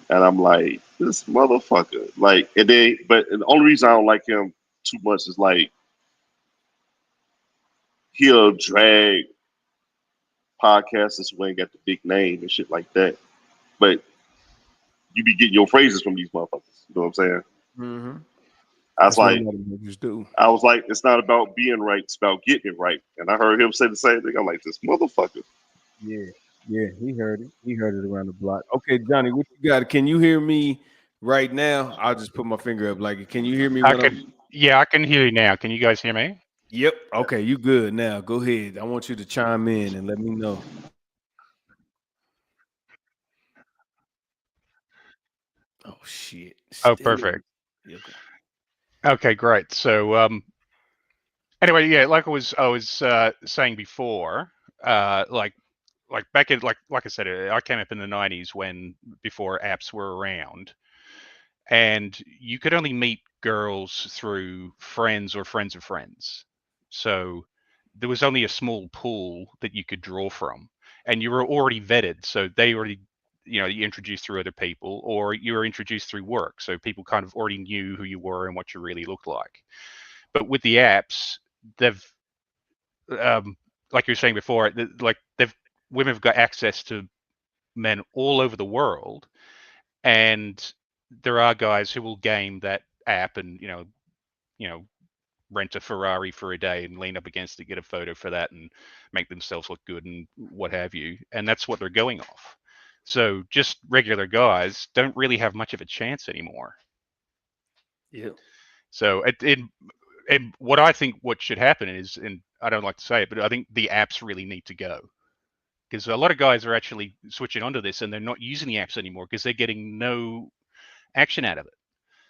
and I'm like, this motherfucker. Like, but the only reason I don't like him too much is like he'll drag podcasters who ain't got the big name and shit like that. But you be getting your phrases from these motherfuckers. You know what I'm saying? Mm-hmm. I was like, do. it's not about being right, it's about getting it right. And I heard him say the same thing. I'm like, this motherfucker. Yeah, he heard it. He heard it around the block. Okay, Johnny, what you got? Can you hear me right now? I'll just put my finger up. Like, can you hear me? Yeah, I can hear you now. Can you guys hear me? Yep. Okay, you good now. Go ahead. I want you to chime in and let me know. Oh shit. Oh, perfect. Okay. Okay, great. So anyway, yeah, like I was saying before, like like back in like I said, I came up in the '90s before apps were around, and you could only meet girls through friends or friends of friends. So there was only a small pool that you could draw from, and you were already vetted. So they already, you introduced through other people, or you were introduced through work. So people kind of already knew who you were and what you really looked like. But with the apps, they've, like you were saying before, women have got access to men all over the world, and there are guys who will game that app and you know rent a Ferrari for a day and lean up against it, get a photo for that, and make themselves look good and what have you. And that's what they're going off. So just regular guys don't really have much of a chance anymore. Yeah. So and what I think what should happen is, and I don't like to say it, but I think the apps really need to go, because a lot of guys are actually switching onto this and they're not using the apps anymore because they're getting no action out of it.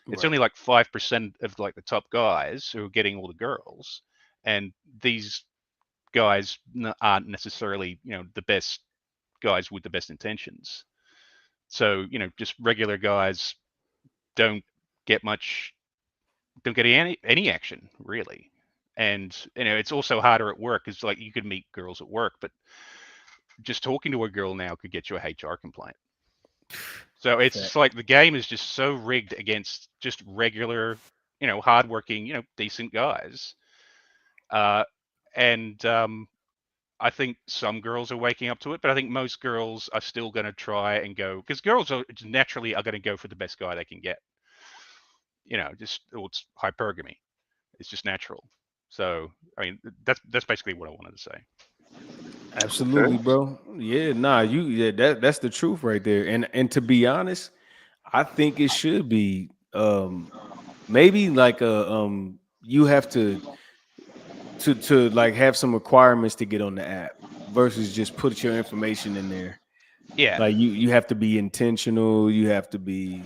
It's Right. only like 5% of like the top guys who are getting all the girls, and these guys aren't necessarily the best guys with the best intentions. So just regular guys don't get much, don't get any action really. And it's also harder at work. It's like you could meet girls at work, but just talking to a girl now could get you a HR complaint. So it's just like the game is just so rigged against just regular, hardworking, decent guys. And I think some girls are waking up to it, but I think most girls are still going to try and go, because girls are naturally going to go for the best guy they can get. It's hypergamy. It's just natural. So I mean, that's basically what I wanted to say. Absolutely, bro. Yeah, that's the truth right there. And to be honest, I think it should be maybe like you have to like have some requirements to get on the app versus just put your information in there. Yeah. Like you have to be intentional, you have to be,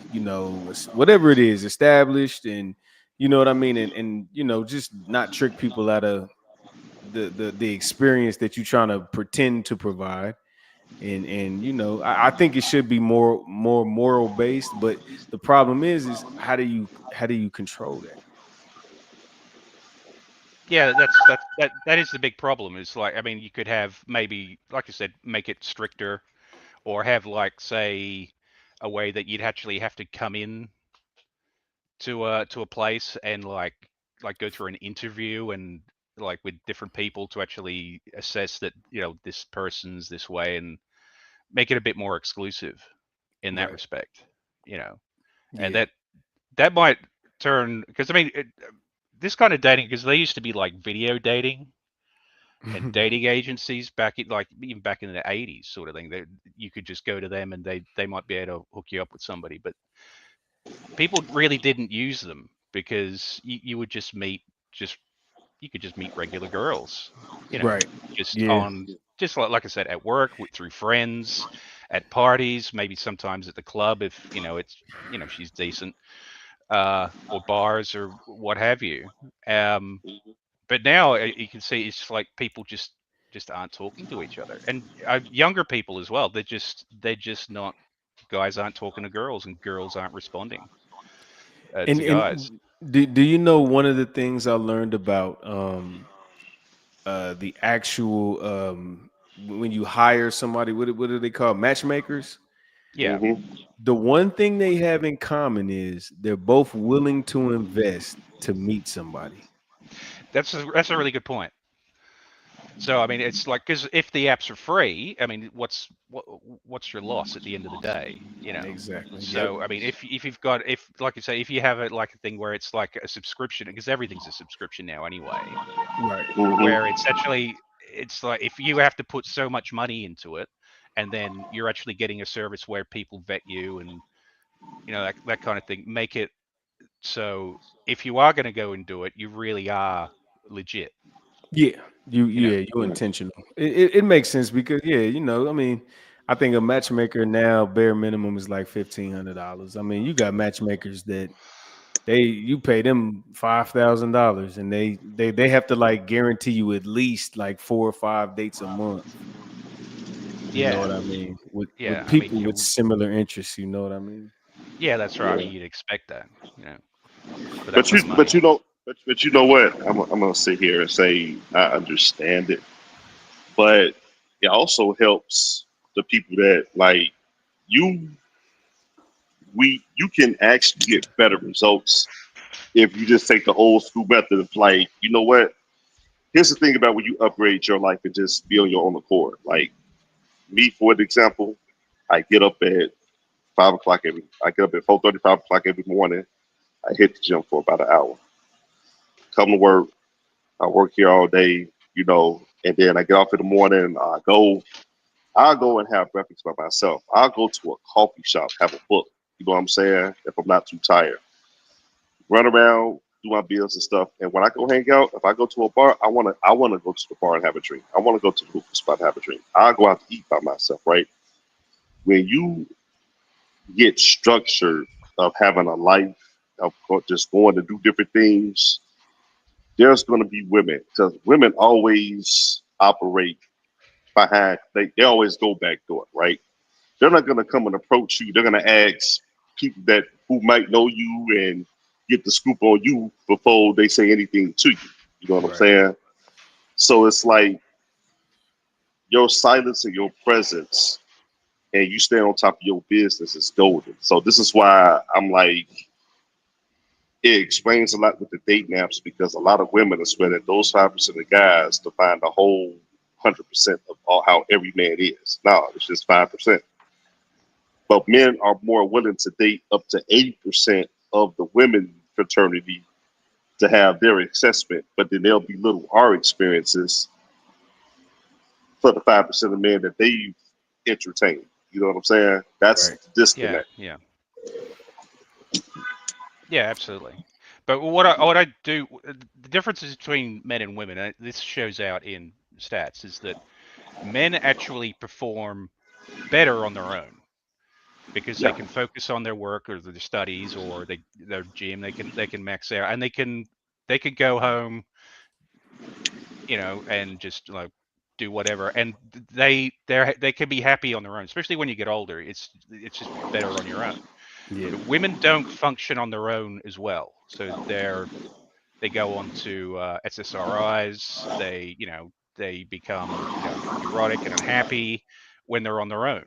whatever it is, established, and you know what I mean, and just not trick people out of the experience that you're trying to pretend to provide. And I think it should be more moral based, but the problem is how do you control that? Yeah, that is the big problem. Is like, I mean, you could have maybe, like you said, make it stricter, or have like, say, a way that you'd actually have to come in to a place and like go through an interview and like with different people to actually assess that this person's this way, and make it a bit more exclusive in that Right. respect. And Yeah. that might turn, because I mean this kind of dating, because they used to be like video dating and dating agencies back in, like, even back in the 80s sort of thing. You could just go to them and they might be able to hook you up with somebody, but people really didn't use them because you would just meet you could just meet regular girls, Right. just Yeah. just like I said, at work, through friends, at parties, maybe sometimes at the club if it's she's decent, or bars or what have you. But now you can see it's like people just aren't talking to each other, and younger people as well. They're just not, guys aren't talking to girls, and girls aren't responding to guys. And do you know one of the things I learned about the actual when you hire somebody, what do they call matchmakers? Yeah. The one thing they have in common is they're both willing to invest to meet somebody. That's a really good point. So I mean, it's like, because if the apps are free, I mean, what's your loss at the end of the day? Exactly. So I mean, if you've got, if, like you say, if you have it like a thing where it's like a subscription, because everything's a subscription now anyway, Right. where it's actually, it's like if you have to put so much money into it, and then you're actually getting a service where people vet you and that kind of thing, make it so if you are going to go and do it, you really are legit. Yeah, you're intentional. It makes sense because I mean, I think a matchmaker now bare minimum is like $1,500. I mean, you got matchmakers that you pay them $5,000 and they have to like guarantee you at least like 4 or 5 dates a month. You know what I mean? With people with similar interests. You know what I mean? Yeah, that's right. I mean, you'd expect that, for that But kind you, of money. but you know, but you know what? I'm gonna sit here and say I understand it, but it also helps the people that like you. You can actually get better results if you just take the old school method of like, you know what? Here's the thing about when you upgrade your life and just be on your own accord. Like me, for an example, I get up at 5 o'clock I get up at 4:30, 5 o'clock every morning. I hit the gym for about an hour. Come to work. I work here all day, and then I get off in the morning. I'll go and have breakfast by myself. I'll go to a coffee shop, have a book. You know what I'm saying? If I'm not too tired, run around, do my bills and stuff. And when I go hang out, if I go to a bar, I wanna go to the bar and have a drink. I want to go to the hookah spot and have a drink. I'll go out to eat by myself, right? When you get structured of having a life of just going to do different things, there's going to be women because women always operate behind. They always go back door, right? They're not going to come and approach you. They're going to ask people who might know you and get the scoop on you before they say anything to you. You know what I'm saying? So it's like your silence and your presence, and you stay on top of your business is golden. So this is why I'm like, it explains a lot with the dating apps because a lot of women are spending those 5% of guys to find the whole 100% of how every man is. No, it's just 5%. But men are more willing to date up to 80% of the women fraternity to have their assessment, but then they'll belittle our experiences for the 5% of men that they entertain. You know what I'm saying? That's the disconnect. Yeah, absolutely. But what I do, the differences between men and women, and this shows out in stats, is that men actually perform better on their own because they can focus on their work or their studies or their gym. They can max out and they can go home, and just like do whatever, and they can be happy on their own. Especially when you get older, it's just better on your own. Yeah. But women don't function on their own as well, so they go on to SSRIs. They become neurotic and unhappy when they're on their own.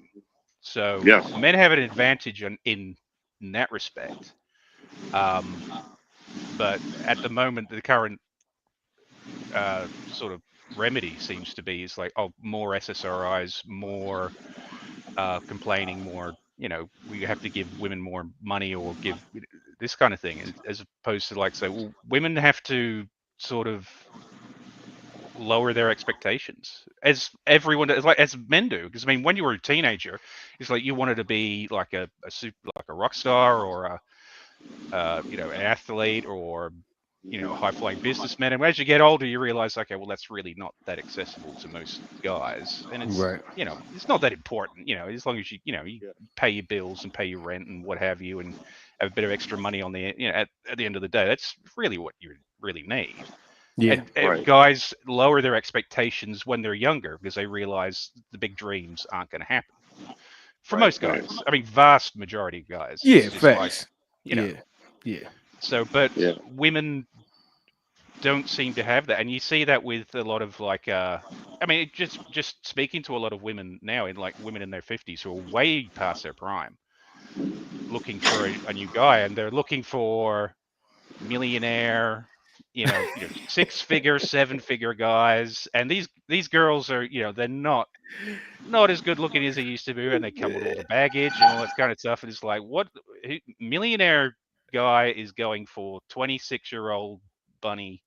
So Yeah. men have an advantage in that respect. But at the moment, the current sort of remedy seems to be is like, more SSRIs, more complaining, more, we have to give women more money or give this kind of thing, as opposed to like, so well, women have to sort of lower their expectations as everyone does, like as men do. Because I mean, when you were a teenager, it's like you wanted to be like a rock star or an athlete or a high-flying businessman. And as you get older, you realize, okay, well, that's really not that accessible to most guys, and it's it's not that important. As long as you pay your bills and pay your rent and what have you, and have a bit of extra money on the at the end of the day, that's really what you really need. Yeah. And guys lower their expectations when they're younger because they realize the big dreams aren't going to happen for most guys. I mean, vast majority of guys. Yeah. It's just Facts. like, Yeah. So, but women don't seem to have that, and you see that with a lot of like, I mean, just speaking to a lot of women now, in like women in their 50s who are way past their prime, looking for a new guy, and they're looking for millionaire, 6-figure, 7-figure guys, and these girls are, they're not as good looking as they used to be, and they come with all the baggage and all that kind of stuff, and it's like, what millionaire guy is going for 26-year-old bunny,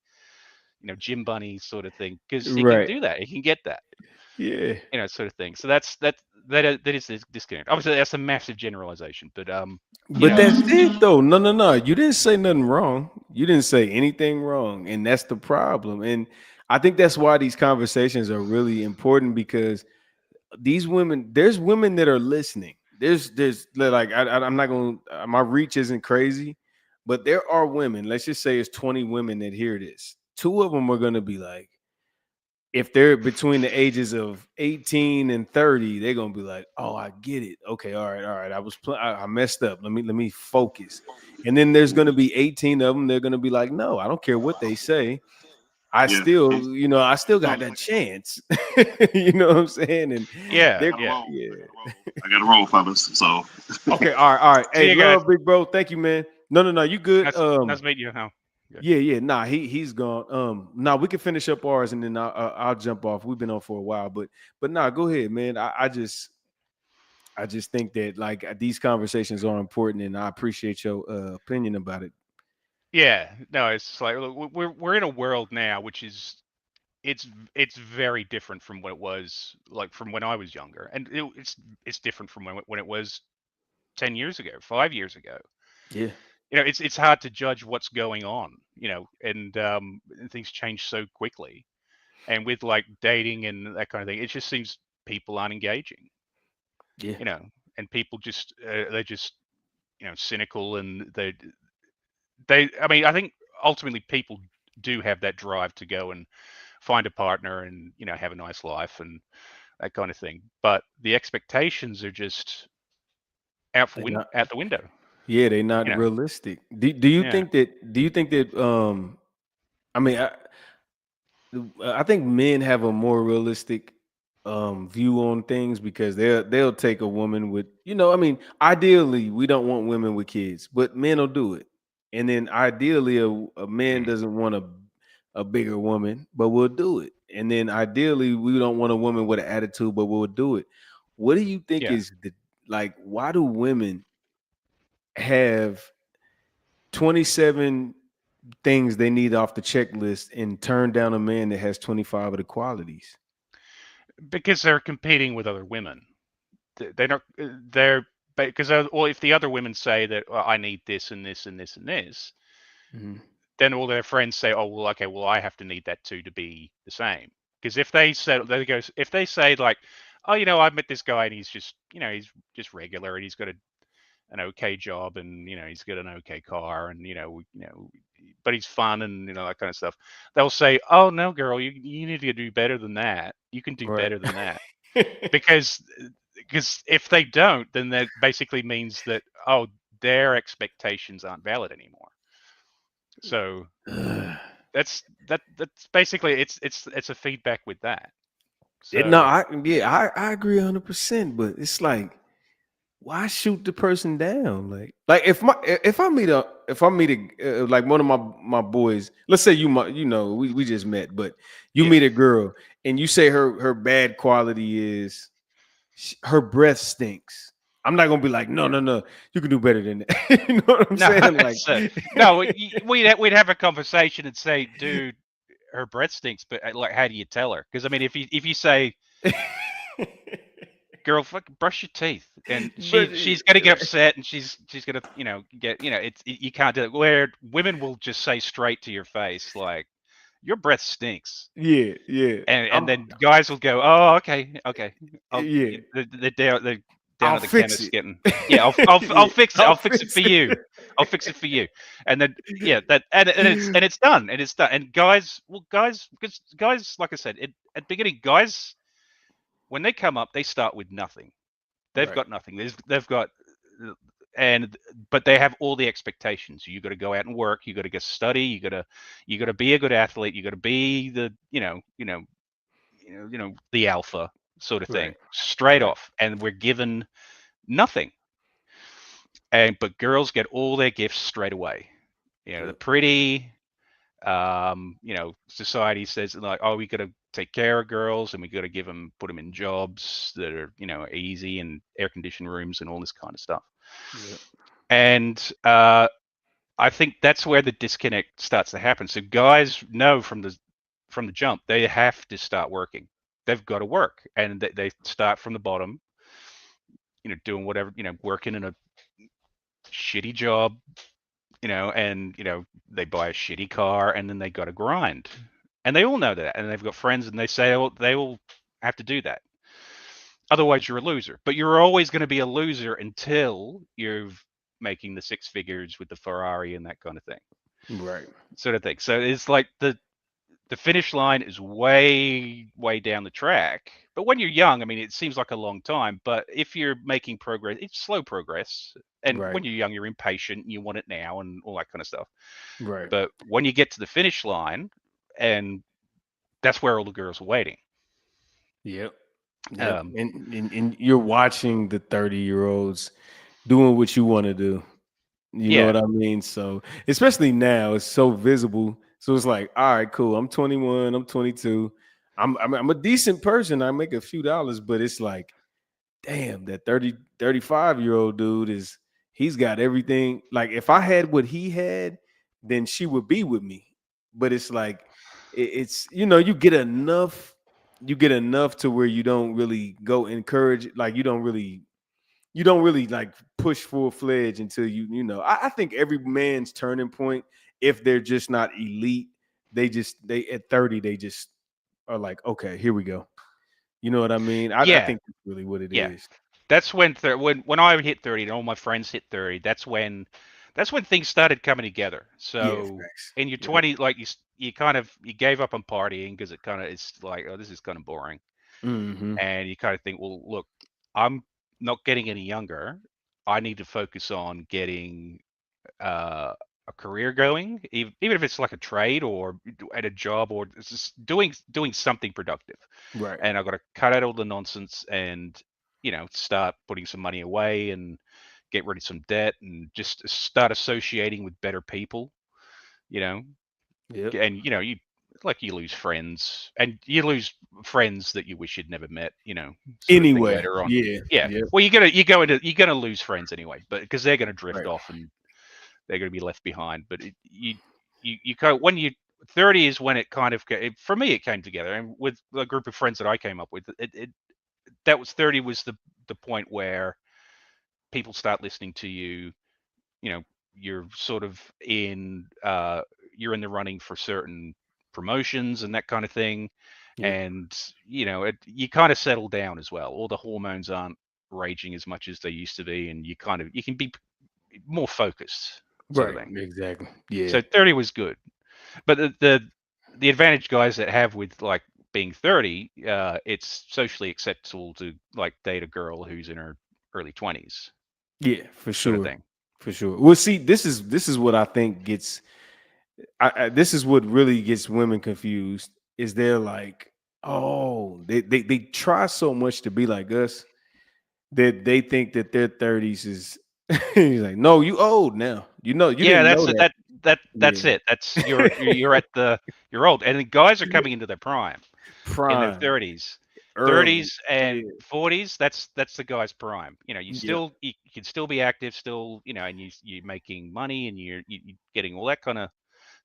gym bunny sort of thing, because he can do that, he can get that, sort of thing. So that is this disconnect. Obviously, that's a massive generalization, but that's it though. No. You didn't say nothing wrong. You didn't say anything wrong, and that's the problem. And I think that's why these conversations are really important, because these women, there's women that are listening. There's like, I'm not going to, my reach isn't crazy, but there are women, let's just say it's 20 women that hear this. 2 of them are going to be like, if they're between the ages of 18 and 30, they're gonna be like, "Oh, I get it. Okay, all right. I messed up. Let me focus." And then there's gonna be 18 of them. They're gonna be like, "No, I don't care what they say. I Yeah. still got that chance." You know what I'm saying? And Yeah, they're yeah. I got to roll, fellas. So okay. All right. See Hey, you guys. love, big bro. Thank you, man. No. You good? Nice meeting you. How? Yeah. Nah, he's gone. Nah, we can finish up ours and then I'll jump off. We've been on for a while, but nah, go ahead, man. I just think that like these conversations are important, and I appreciate your opinion about it. Yeah, no, it's like look, we're in a world now which is it's very different from what it was like from when I was younger, and it's different from when it was 10 years ago, 5 years ago. Yeah. It's hard to judge what's going on, and things change so quickly. And with like dating and that kind of thing, it just seems people aren't engaging, Yeah. and people just they're just cynical, and I mean, I think ultimately people do have that drive to go and find a partner and have a nice life and that kind of thing. But the expectations are just out They're not, out the window. yeah, they're not realistic. Do you Yeah. think that I mean I think men have a more realistic view on things because they'll take a woman with, I mean, ideally we don't want women with kids, but men will do it. And then ideally a man doesn't want a bigger woman, but we'll do it. And then ideally we don't want a woman with an attitude, but we'll do it. What do you think Yeah. is why do women have 27 things they need off the checklist and turn down a man that has 25 of the qualities? Because they're competing with other women. They're not. They're because well, if the other women say that I need this and this and this and this, then all their friends say, "Oh, well, okay, well, I have to need that too to be the same." Because if they say like, "Oh, I met this guy and he's just, he's just regular and he's got an okay job and he's got an okay car and but he's fun and that kind of stuff," they'll say, "Oh no, girl, you need to do better than that. You can do Right. better than that." because if they don't, then that basically means that their expectations aren't valid anymore. So that's basically it's a feedback with that. No, So I agree 100%, but it's like, why shoot the person down? Like if I meet like one of my boys, let's say we just met, but you meet a girl and you say her bad quality is her breath stinks. I'm not gonna be like, no, you can do better than that. You know what I'm saying? Like, no, we'd have a conversation and say, dude, her breath stinks, but like, how do you tell her? Because I mean, if you say, girl, fucking brush your teeth, and she's gonna get upset, and she's gonna get you can't do it. Where women will just say straight to your face, like, your breath stinks. Yeah. And then guys will go, oh, okay. Yeah. They're down I'll at the fix chemist it. getting. Yeah, I'll fix it. I'll fix it for you. I'll fix it for you. And then and it's done. And it's done. And guys, because guys, like I said, at the beginning, guys, when they come up, they start with nothing. They've got nothing. They've got but they have all the expectations. You got to go out and work. You got to go study. You got to be a good athlete. You got to be the the alpha sort of thing straight off. And we're given nothing. But girls get all their gifts straight away. They're pretty. Society says like, oh, we got to take care of girls and we got to put them in jobs that are easy and air conditioned rooms and all this kind of stuff. And I think that's where the disconnect starts to happen. So guys know from the jump they have to start working. They've got to work, and they start from the bottom. Doing whatever, working in a shitty job, and they buy a shitty car, and then they got to grind, and they all know that, and they've got friends, and they say, oh, they all have to do that. Otherwise, you're a loser. But you're always going to be a loser until you're making the six figures with the Ferrari and that kind of thing. Right. Sort of thing. So it's like the finish line is way, way down the track. But when you're young, I mean, it seems like a long time. But if you're making progress, it's slow progress. And Right. when you're young, you're impatient and you want it now and all that kind of stuff. Right. But when you get to the finish line, and that's where all the girls are waiting. Yep. Yep. And you're watching the 30-year-olds doing what you want to do. You know what I mean? So especially now, it's so visible. So it's like, all right, cool. I'm 21. I'm 22. I'm a decent person. I make a few dollars, but it's like, damn, that 35-year-old dude he's got everything. Like if I had what he had, then she would be with me. But it's like, it's you get enough to where you don't really go encourage, like you don't really like push full-fledged until I think every man's turning point, if they're just not elite, they at 30 they just are like, okay, here we go. You know what I mean? I think that's really what it is. That's when when I hit 30 and all my friends hit 30, that's when things started coming together. So in your 20s, like you kind of gave up on partying because it's like, oh, this is kind of boring. Mm-hmm. And you kind of think, well, look, I'm not getting any younger. I need to focus on getting a career going, even if it's like a trade or at a job or just doing something productive. Right. And I've got to cut out all the nonsense and start putting some money away and get rid of some debt and just start associating with better people. And you lose friends, and you lose friends that you wish you'd never met, anyway, later on. Yeah. Yep. Well, you're gonna lose friends anyway, but because they're gonna drift off and they're gonna be left behind. But you when you 30 is when it kind of, for me, it came together, and with a group of friends that I came up with, that was 30 was the point where people start listening to you. You're sort of you're in the running for certain promotions and that kind of thing. And you kind of settle down as well. All the hormones aren't raging as much as they used to be, and you can be more focused, sort of thing. Exactly. Yeah. So 30 was good, but the advantage guys that have with like being 30, it's socially acceptable to like date a girl who's in her early 20s. Yeah, for sure. Sort of thing. For sure. Well, see, this is what I think gets. This is what really gets women confused. Is they're like, oh, they try so much to be like us that they think that their 30s is. He's like, no, you old now. You didn't know that. That's it. That's you're old, and the guys are coming into their prime. In their 30s. Early. 30s and 40s, that's the guy's prime. You can still be active, still, and you're making money and you're getting all that kind of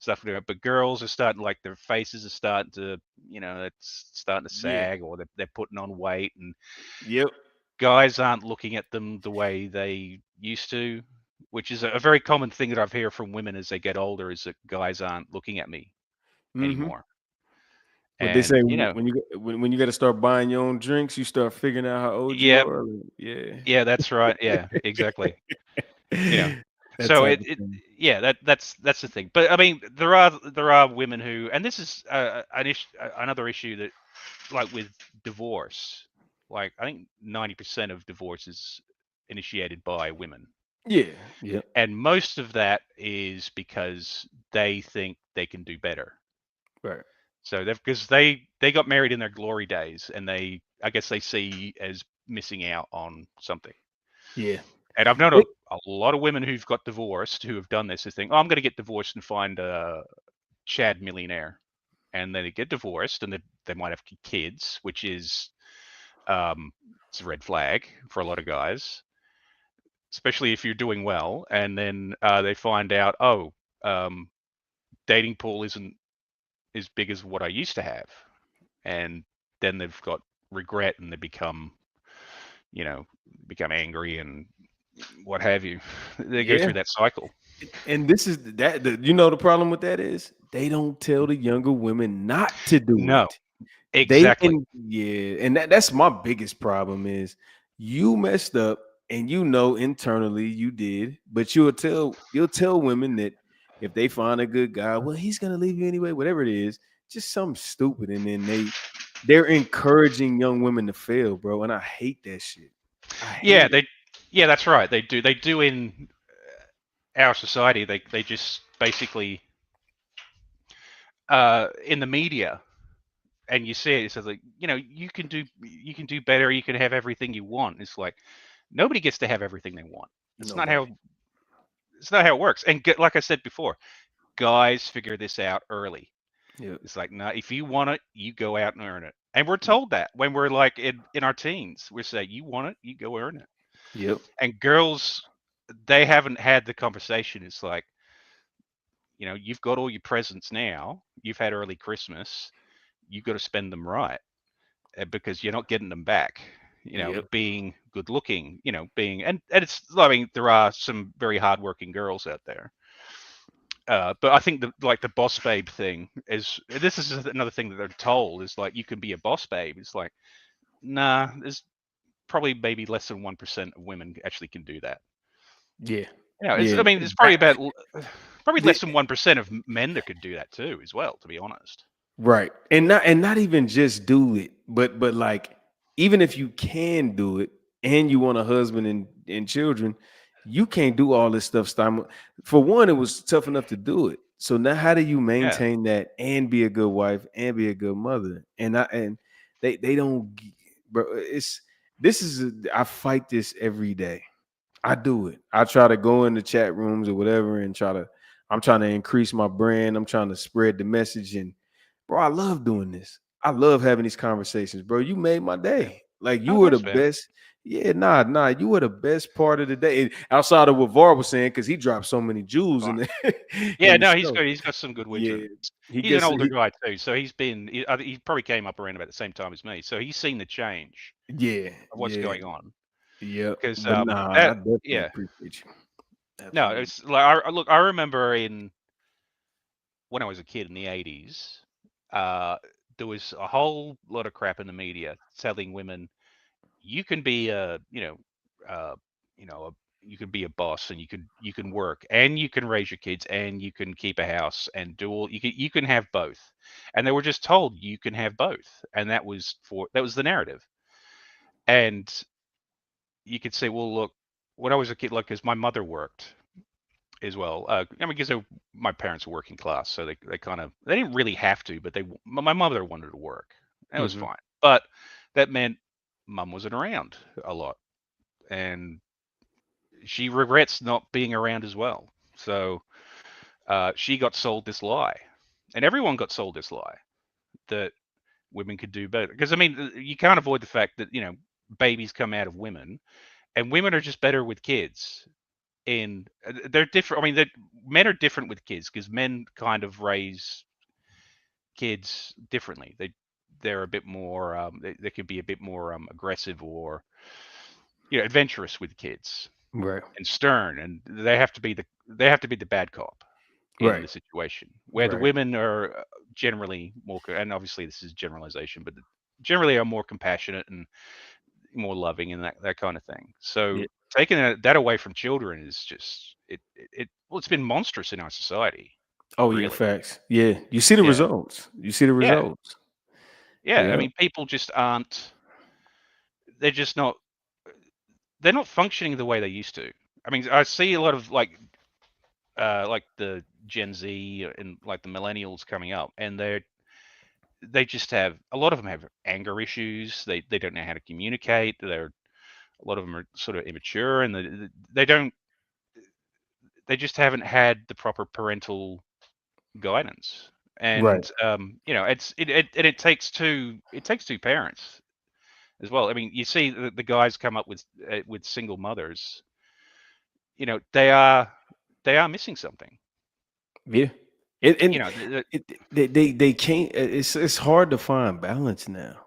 stuff. But girls are starting, like, their faces are starting to, it's starting to sag, or they're putting on weight, and guys aren't looking at them the way they used to, which is a very common thing that I've heard from women as they get older, is that guys aren't looking at me anymore. But they say when you got to start buying your own drinks, you start figuring out how old you are. Yeah, that's right. Yeah, exactly. That's so that's the thing. But I mean, there are women who, and this is another issue that, like with divorce, like I think 90% of divorce is initiated by women. Yeah. And most of that is because they think they can do better. Right. So because they got married in their glory days, and I guess they see as missing out on something. Yeah. And I've known a lot of women who've got divorced who have done this. They think, oh, I'm going to get divorced and find a Chad millionaire. And then they get divorced, and they might have kids, which is it's a red flag for a lot of guys, especially if you're doing well. And then they find out, dating pool isn't as big as what I used to have, and then they've got regret, and they become angry and what have you. They go through that cycle. And this is the problem with that is they don't tell the younger women not to do it. Exactly. And that's my biggest problem is you messed up, and internally you did, but you'll tell women that if they find a good guy, well, he's gonna leave you anyway, whatever it is. just something stupid, and then they're encouraging young women to fail, bro, and I hate that shit. Yeah, that's right. They do in our society. They just basically in the media, and you see it. It says like, you can do better. You can have everything you want. It's like nobody gets to have everything they want. It's not how it works. And like I said before, guys figure this out early. Yeah. It's like, no, if you want it, you go out and earn it. And we're told that when we're like in our teens, we say, you want it, you go earn it. Yep. And girls, they haven't had the conversation. It's like, you've got all your presents now. You've had early Christmas. You've got to spend them right because you're not getting them back. Being good looking, and it's, I mean, there are some very hardworking girls out there. But I think the boss babe thing is another thing that they're told is like, you can be a boss babe. It's like, nah, there's probably maybe less than 1% of women actually can do that. Yeah. I mean, it's probably less than 1% of men that could do that too, as well, to be honest. Right. And not even just do it, but like, even if you can do it and you want a husband and children, you can't do all this stuff. For one, it was tough enough to do it. So now how do you maintain that and be a good wife and be a good mother? And they don't, bro. I fight this every day. I do it. I try to go in the chat rooms or whatever and I'm trying to increase my brand. I'm trying to spread the message. And bro, I love doing this. I love having these conversations, bro. You made my day. Like, you were the best. Yeah, nah. You were the best part of the day. And outside of what Var was saying, because he dropped so many jewels in there. Yeah, no, he's good. He's got some good wins. Yeah, he's an older guy too, so he probably came up around about the same time as me. So he's seen the change. Yeah, of what's going on. Yeah, because I definitely appreciate you. Definitely. No, it's like I remember when I was a kid in the 80s, there was a whole lot of crap in the media telling women, you can be you can be a boss, and you can work, and you can raise your kids, and you can keep a house, and you can have both. And they were just told you can have both, and that was the narrative. And you could say, well, look, when I was a kid, like, because my mother worked as well. I mean, because my parents were working class, so they didn't really have to, but my mother wanted to work. That was fine, but that meant mum wasn't around a lot, and she regrets not being around as well. So she got sold this lie, and everyone got sold this lie that women could do better. Because I mean, you can't avoid the fact that babies come out of women, and women are just better with kids. And they're different. I mean, men are different with kids because men kind of raise kids differently. They're a bit more. They could be a bit more aggressive or adventurous with kids, right? And stern, and they have to be the bad cop in the situation. Where the women are generally more, and obviously this is generalization, but generally are more compassionate and more loving and that kind of thing. So taking that away from children is just it's been monstrous in our society. Oh, really. Yeah, facts. Yeah, you see the results. You see the results. Yeah, I mean, people just aren't. They're just not. They're not functioning the way they used to. I mean, I see a lot of like the Gen Z and like the millennials coming up, and they just have, a lot of them have anger issues. They don't know how to communicate. A lot of them are sort of immature, and they just haven't had the proper parental guidance. And it takes two parents as well. I mean, you see the guys come up with single mothers. They are missing something. Yeah. They can't. It's hard to find balance now.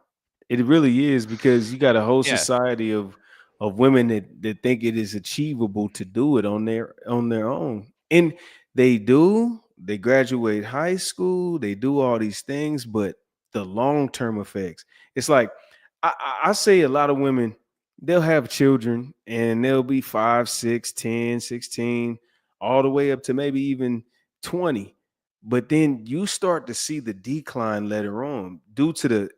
It really is, because you got a whole society of women that think it is achievable to do it on their own, and they do. They graduate high school. They do all these things, but the long-term effects. It's like I say a lot of women, they'll have children and they'll be 5, 6, 10, 16, all the way up to maybe even 20. but then you start to see the decline later on due to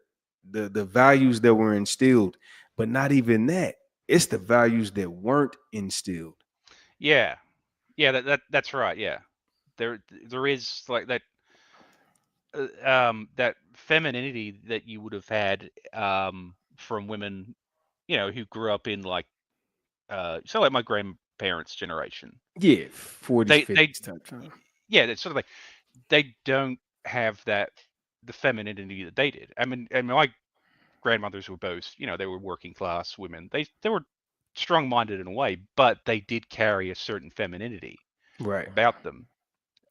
the values that were instilled, but not even that. It's the values that weren't instilled. Yeah, yeah, that's right. Yeah, there is like that that femininity that you would have had from women, who grew up in like so like my grandparents' generation. Yeah, 40s, They 50s type time. yeah, it's sort of like they don't have the femininity that they did. I mean, my grandmothers were both, they were working class women. They were strong-minded in a way, but they did carry a certain femininity Right. about them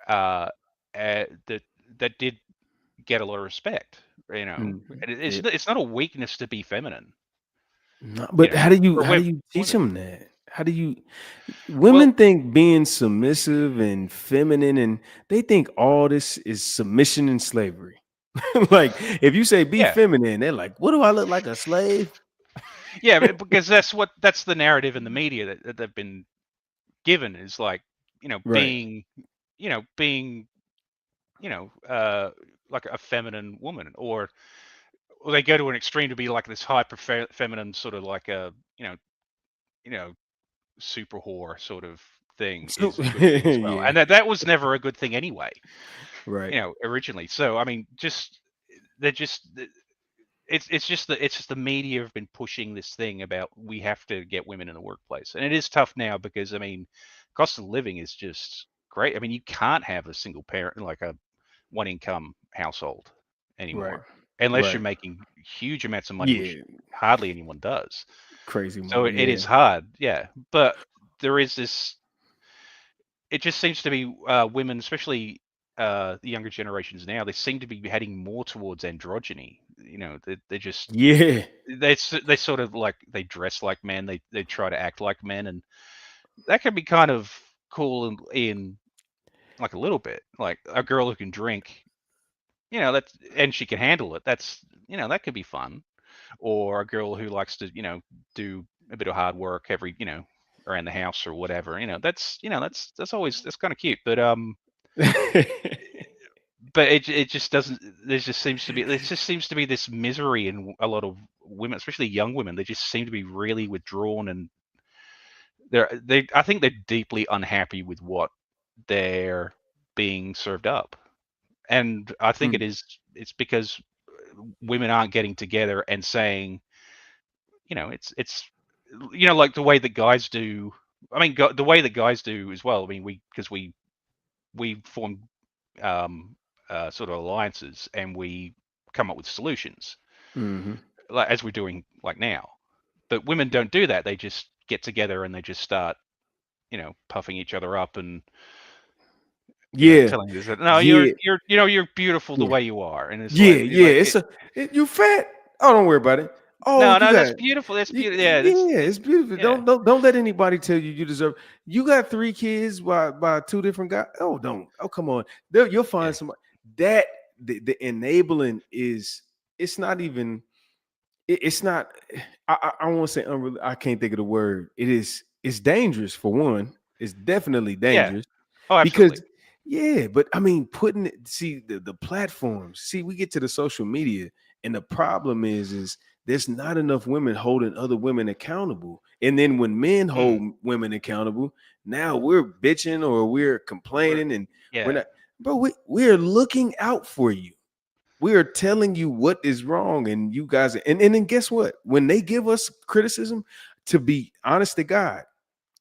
that did get a lot of respect. And Yeah. it's not a weakness to be feminine. No, but how do For you teach women. them that? How do you Well, women think being submissive and feminine, and they think all this is submission and slavery. Like if you say be yeah, feminine, they're like, what do I look like, a slave? yeah, because that's the narrative in the media that they've been given is like, Right. being, being, like a feminine woman, or they go to an extreme to be like this hyper feminine sort of like a, you know, super whore sort of thing So is a good thing as well. yeah. And that was never a good thing anyway, Right. originally. So I mean, they're just it's just the media have been pushing this thing about we have to get women in the workplace, and it is tough now because I mean, cost of living is just great. I mean, you can't have a single parent like a one income household Right. anymore unless you're Right. making huge amounts of money, which Yeah. hardly anyone does. Crazy So money. it Yeah. is hard, yeah. But there is this. It just seems to be women, especially the younger generations now. They seem to be heading more towards androgyny. They just Yeah. they sort of like they dress like men. They try to act like men, and that can be kind of cool in like a little bit. Like a girl who can drink, that's and she can handle it. That could be fun. Or a girl who likes to do a bit of hard work every around the house or whatever. That's kind of cute. But it just doesn't. There just seems to be this misery in a lot of women, especially young women. They just seem to be really withdrawn, and I think they're deeply unhappy with what they're being served up. And I think Mm. it's because women aren't getting together and saying, it's like the way that guys do. I mean, the way that guys do as well. I mean, because we form sort of alliances and we come up with solutions, Hmm. like as we're doing like now. But women don't do that. They just get together and they just start, puffing each other up and Yeah. telling us that no, Yeah. you're beautiful the Yeah. way you are, and it's Yeah. like Yeah. You fat. Oh, don't worry about it. Oh, no, you no, that's got beautiful. That's you, beautiful. Yeah, yeah, it's beautiful. yeah, Don't let anybody tell you you deserve. You got 3 kids by two different guys. Oh, don't. Oh, come on. You'll yeah, find somebody that the enabling is. It's not even. It's not. I won't say unreal. I can't think of the word. It is. It's dangerous for one. It's definitely yeah. dangerous Oh, absolutely. because yeah, but I mean, putting it, see the platforms. See, we get to the social media, and the problem is there's not enough women holding other women accountable. And then when men hold Mm. women accountable, now we're bitching or we're complaining, and we're Yeah, not. Bro, we're looking out for you. We are telling you what is wrong, and you guys, and then guess what? When they give us criticism, to be honest to God,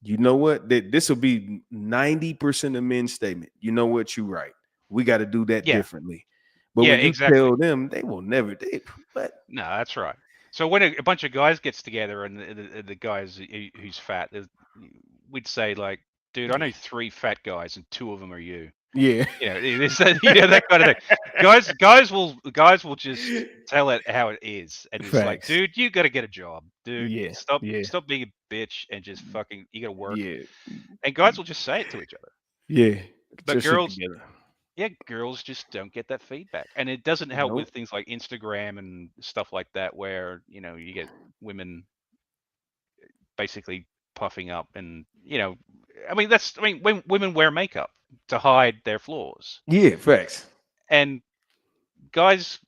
you know what? That this will be 90% of men's statement. You know what? You're right. We got to do that yeah, differently. But yeah, when you exactly. tell them, they will never. What? No, that's right. So when a bunch of guys gets together and the guys who's fat, we'd say like, dude, I know 3 fat guys and 2 of them are you. Yeah. It's that kind of thing. Guys will just tell it how it is, and it's like, Facts. dude, you got to get a job, dude. Yeah. Yeah. Stop being a bitch and just fucking you got to work. Yeah. And guys will just say it to each other. Yeah. Get But your shit girls, together. yeah, girls just don't get that feedback, and it doesn't help with Nope. things like Instagram and stuff like that, where you get women basically puffing up, and I mean when women wear makeup, to hide their flaws. Yeah, facts. And guys,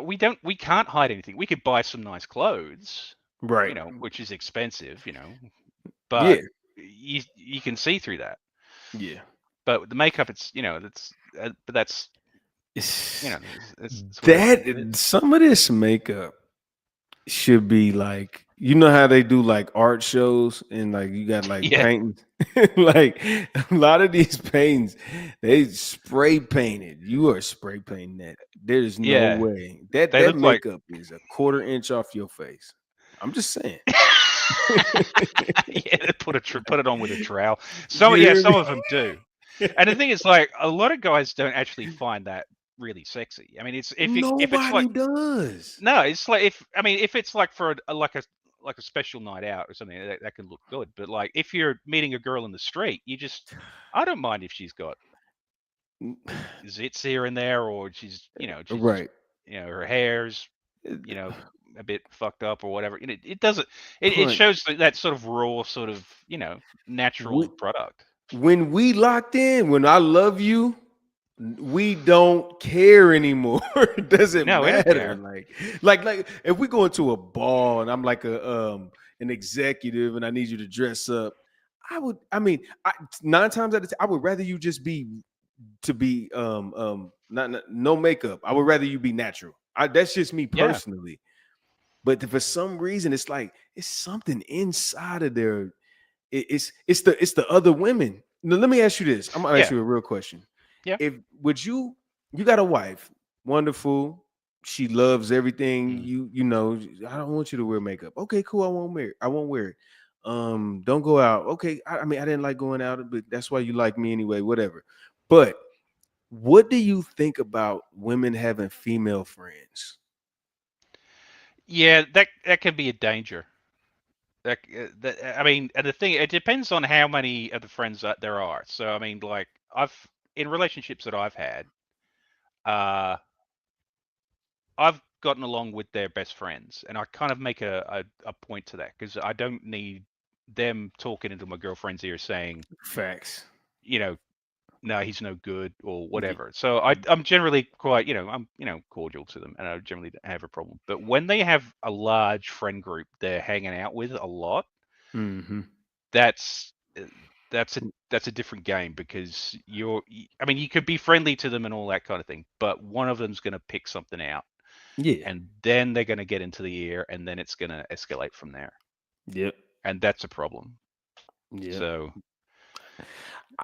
we can't hide anything. We could buy some nice clothes, Right. which is expensive, Yeah. but you can see through that. Yeah. But the makeup, it's but that's It's, it's that some of this makeup should be like, you know how they do like art shows and like you got like Yeah. paintings, like a lot of these paintings, they spray painted. You are spray painting that. There's no Yeah. way that They look like makeup is a quarter inch off your face. I'm just saying. yeah, they put it on with a trowel. You hear Some me? of them do. And the thing is, like, a lot of guys don't actually find that really sexy. I mean, it's if it's like Nobody does. no, it's like if it's like for like a special night out or something that can look good. But like if you're meeting a girl in the street, I don't mind if she's got zits here and there, or she's Right. her hair's a bit fucked up or whatever. It doesn't. It Punch. shows that sort of raw, sort of natural product. When we locked in, when I love you, we don't care anymore. It doesn't No, we don't matter. care. Like if we go into a ball and I'm like an executive and I need you to dress up, I mean 9 times out of 10, I would rather you just be not no makeup. I would rather you be natural. That's just me personally. Yeah. But for some reason, it's like it's something inside of there. It's the other women. Now, let me ask you this. I'm gonna ask you a real question. Yeah. You got a wife, wonderful. She loves everything. I don't want you to wear makeup. Okay, cool. I won't wear it. Don't go out. Okay. I mean, I didn't like going out, but that's why you like me anyway. Whatever. But what do you think about women having female friends? Yeah, that can be a danger. I mean, and the thing, it depends on how many of the friends that there are. So, I mean, like in relationships that I've had, I've gotten along with their best friends, and I kind of make a point to that because I don't need them talking into my girlfriend's ear saying, facts, no, he's no good or whatever. So I'm generally quite, I'm cordial to them, and I generally don't have a problem. But when they have a large friend group they're hanging out with a lot, that's a different game because I mean, you could be friendly to them and all that kind of thing, but one of them's going to pick something out, and then they're going to get into the ear, and then it's going to escalate from there. Yep, and that's a problem. Yeah. So.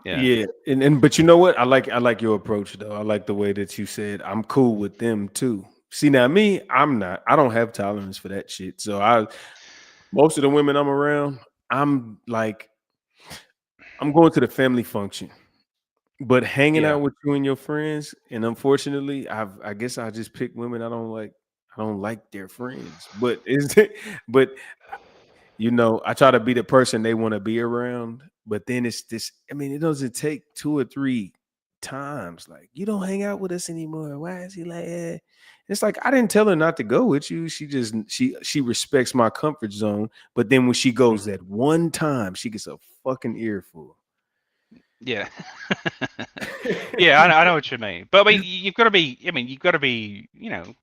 Yeah. But you know what? I like your approach though. I like the way that you said I'm cool with them too. See, now me, I'm not. I don't have tolerance for that shit. So most of the women I'm around, I'm like, I'm going to the family function, but hanging out with you and your friends, and unfortunately, I guess I just pick women I don't like. I don't like their friends, but I try to be the person they want to be around. But then it's this, I mean, it doesn't take 2 or 3 times. Like, you don't hang out with us anymore. Why is he like that? It's like, I didn't tell her not to go with you. She respects my comfort zone. But then when she goes that one time, she gets a fucking earful. Yeah. Yeah, I know what you mean. But I mean, you've got to be,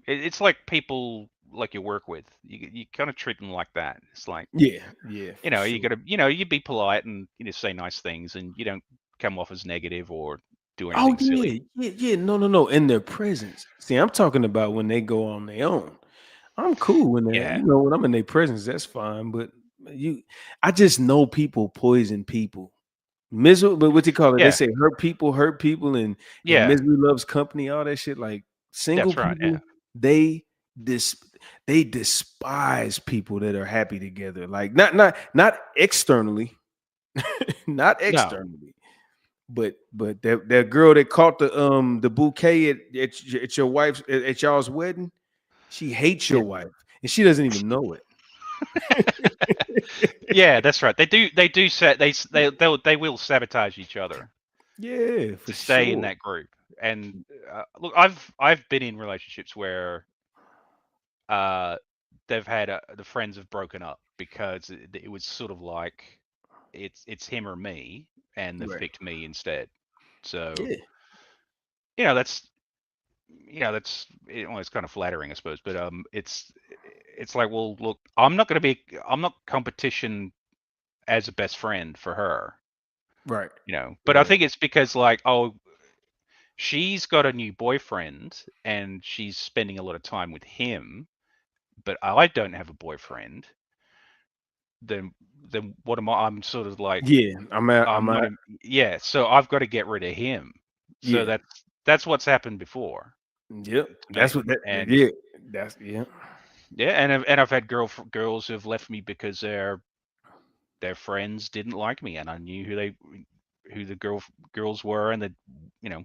it's like people like you work with. You kind of treat them like that. It's like, you got to, you be polite and say nice things, and you don't come off as negative or do anything silly. Yeah. No. In their presence. See, I'm talking about when they go on their own. I'm cool when they, when I'm in their presence, that's fine. But I just know people poison people. Misery, but what you call it? They say hurt people, and misery loves company. All that shit. Like single people, they despise people that are happy together. Like not externally, not externally, but that girl that caught the bouquet at your wife's at y'all's wedding, she hates your wife and she doesn't even know it. Yeah, that's right. They will sabotage each other. Yeah, to stay in that group. And look, I've been in relationships where they've had the friends have broken up because it was sort of like it's him or me, and they've picked me instead. So, Yeah. that's well, it's kind of flattering, I suppose. But it's like, well, look, I'm not competition as a best friend for her, Right. But I Right. think it's because like, oh, she's got a new boyfriend and she's spending a lot of time with him, but I don't have a boyfriend. Then what am I? I'm sort of like, Yeah. I'm not. at. Yeah, so I've got to get rid of him. So Yeah. that's what's happened before Yep. to That's me. what that. And Yeah. That's yeah. yeah, and I've had girls who've left me because their friends didn't like me, and I knew who the girls were, and you know,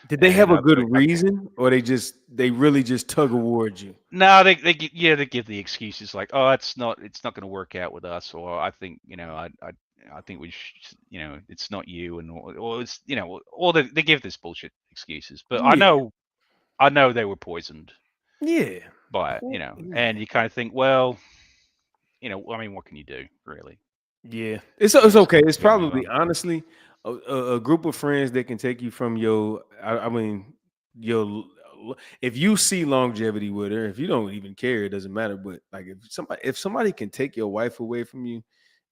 Did they have and a good I reason, or they really just tug award you? no, they give the excuses like, oh, it's not going to work out with us, or I think I think we should, it's not you, and or it's or they give this bullshit excuses, but Yeah. I know they were poisoned Yeah. by it, Yeah. and you kind of think, well, I mean, what can you do, really? Yeah, it's You okay. It's gotta move probably on. honestly a group of friends that can take you from your. I mean, your. If you see longevity with her, if you don't even care, it doesn't matter. But like if somebody can take your wife away from you,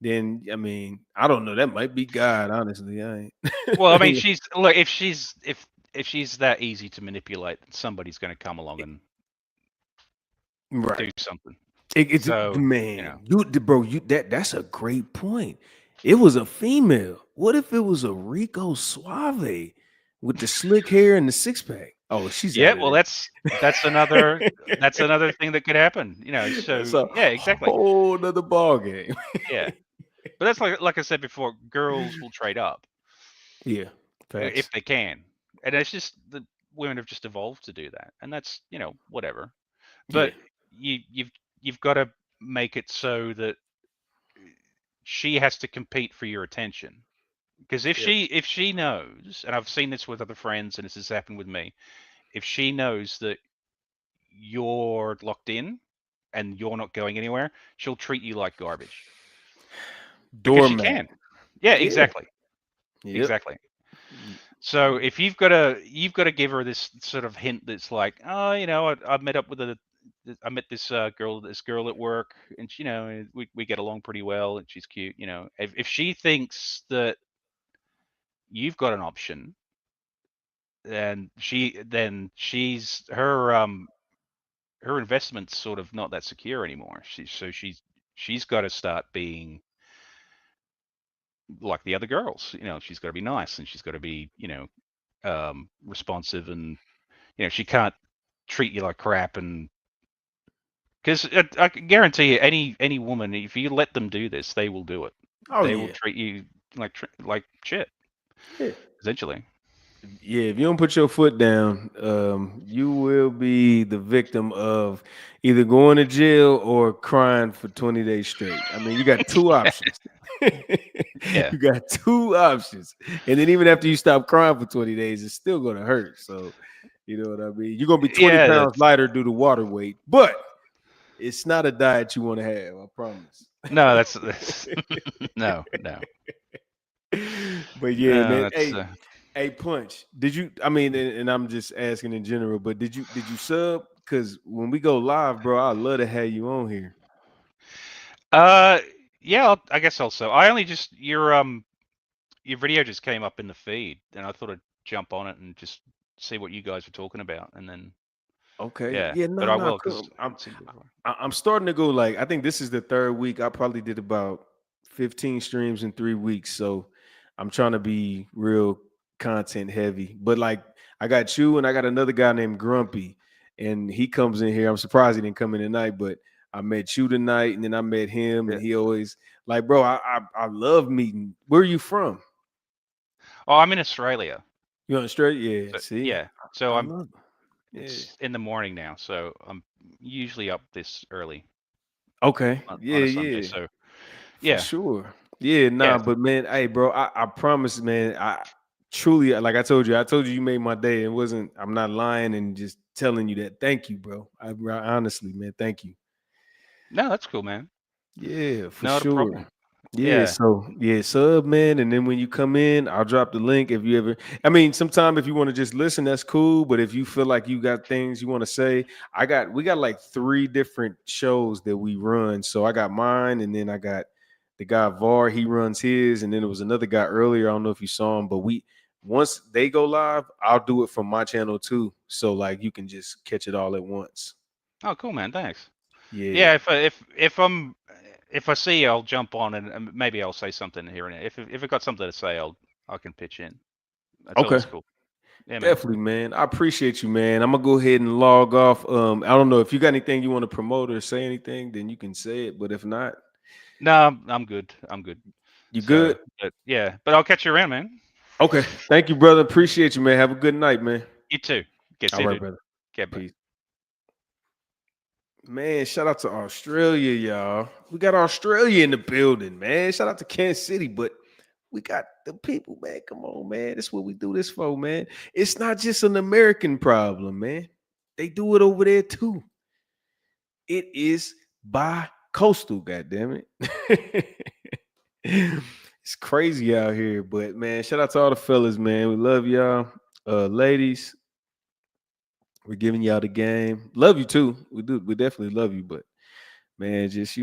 then I mean, I don't know. That might be God. Honestly, I ain't. Well, I mean, if she's that easy to manipulate, somebody's going to come along and do Right. something. It's So, man, bro, that's a great point. It was a female. What if it was a Rico Suave with the slick hair and the six pack? Oh, she's yeah, out of well, there. that's another thing that could happen. That's So a yeah, exactly. whole nother ball game. Yeah, but that's like I said before, girls will trade up Yeah, if facts. they can, and it's just the women have just evolved to do that, and that's whatever. Yeah, But you've got to make it so that she has to compete for your attention. Because yeah. if she knows, and I've seen this with other friends, and this has happened with me, if she knows that you're locked in and you're not going anywhere, she'll treat you like garbage because she Doormat. can. Yeah, Yeah. exactly, Yep. exactly. So if you've got to give her this sort of hint that's like, oh, I met up with I met this girl at work, and she, we get along pretty well, and she's cute. If she thinks that you've got an option, then she's her investment's sort of not that secure anymore. She's got to start being like the other girls. She's got to be nice, and she's got to be responsive, and she can't treat you like crap. And because I can guarantee you, any woman, if you let them do this, they will do it. Oh They will yeah. treat you like shit, Yeah. essentially. Yeah, if you don't put your foot down, you will be the victim of either going to jail or crying for 20 days straight. I mean, you got two options. Yeah. You got two options. And then even after you stop crying for 20 days, it's still going to hurt. So, you know what I mean? You're going to be 20 Yeah, pounds that's lighter due to water weight, but it's not a diet you want to have, I promise. no, that's no. But yeah, No, man. that's Hey, Punch. Did you? I mean, and I'm just asking in general, but did you sub? Because when we go live, bro, I'd love to have you on here. yeah, I guess also. I only just your video just came up in the feed, and I thought I'd jump on it and just see what you guys were talking about, and then Okay. yeah, Yeah. but No. I No. will because Cool. I'm starting to go. Like, I think this is the third week. I probably did about 15 streams in 3 weeks. So I'm trying to be real content heavy. But like, I got you, and I got another guy named Grumpy, and he comes in here. I'm surprised he didn't come in tonight, but I met you tonight, and then I met him, yeah. and he always like, bro, I love meeting. Where are you from? Oh, I'm in Australia. You on Australia? Yeah. So, See, yeah, so I love it. Yeah. it's in the morning now, so I'm usually up this early Okay. on Yeah. a Sunday. Yeah. So For yeah, sure. Yeah, yeah. nah, but man, hey, bro, I promise, man, I truly, like I told you made my day. I'm not lying and just telling you that. Thank you, bro. Honestly, man, thank you. No, that's cool, man. Yeah, for Not a sure. problem. Yeah, so sub, man, and then when you come in, I'll drop the link if you ever. I mean, sometime if you want to just listen, that's cool. But if you feel like you got things you want to say, we got like 3 different shows that we run. So I got mine, and then I got the guy Var, he runs his, and then there was another guy earlier. I don't know if you saw him, but once they go live, I'll do it from my channel too. So like you can just catch it all at once. Oh, cool, man. Thanks. Yeah. If I see you, I'll jump on and maybe I'll say something here and there. If I got something to say, I can pitch in. That's always cool. Yeah, man. Definitely, man. I appreciate you, man. I'm gonna go ahead and log off. I don't know if you got anything you want to promote or say anything, then you can say it. But if not, no, I'm good. You good? But I'll catch you around, man. Okay. Thank you, brother. Appreciate you, man. Have a good night, man. You too. Get all right, brother. Peace. Man, shout out to Australia, y'all. We got Australia in the building, man. Shout out to Kansas City, but we got the people, man. Come on, man. That's what we do this for, man. It's not just an American problem, man. They do it over there too. It is bi-coastal, goddammit. It's crazy out here, but man, shout out to all the fellas, man. We love y'all. Ladies, we're giving y'all the game. Love you too. We do. We definitely love you, but man, just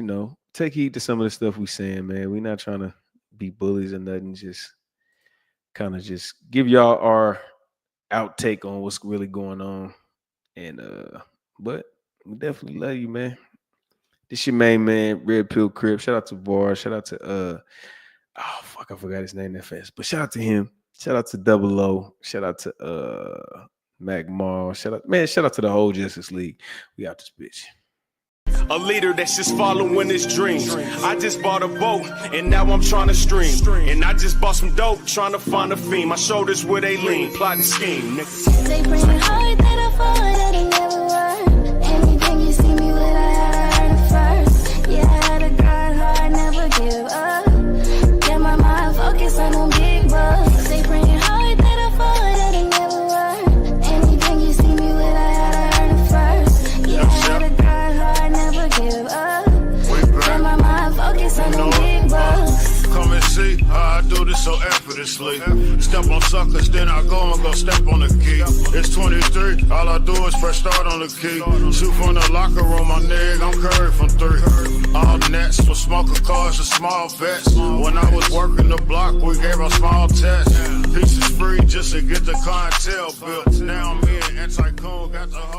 take heed to some of the stuff we saying, man. We're not trying to be bullies or nothing. Just kind of just give y'all our outtake on what's really going on. And but we definitely love you, man. This your main man, Red Pill Crip. Shout out to Var. Shout out to I forgot his name that fast. But shout out to him. Shout out to Double O. Shout out to Mac Mall. Shout out to the whole Justice League. We out this bitch. A leader that's just following his dreams. I just bought a boat and now I'm trying to stream. And I just bought some dope, trying to find a fiend. My shoulders where they lean, plotting scheme. They bring it hard, that I fall, that I never run. Anything you see me with, I heard it first. Yeah, I had to grind hard, never give up. Get my mind focused on them big bucks. They bring it hard, that I fall, that I never run. Anything you see me with, I heard it first. Yeah, I had to grind hard, never give up. Get my mind focused on them big bucks. Come and see how I do this so effortlessly. Step on suckers, then I go and go step on the key. It's 23, all I do is press start on the key. Shoot from the locker room, my nigga, I'm Curry from 3. All nets for smoker cars and small bets. When I was working the block, we gave a small test. Pieces free just to get the clientele built. Now me and Anti-Coon got the whole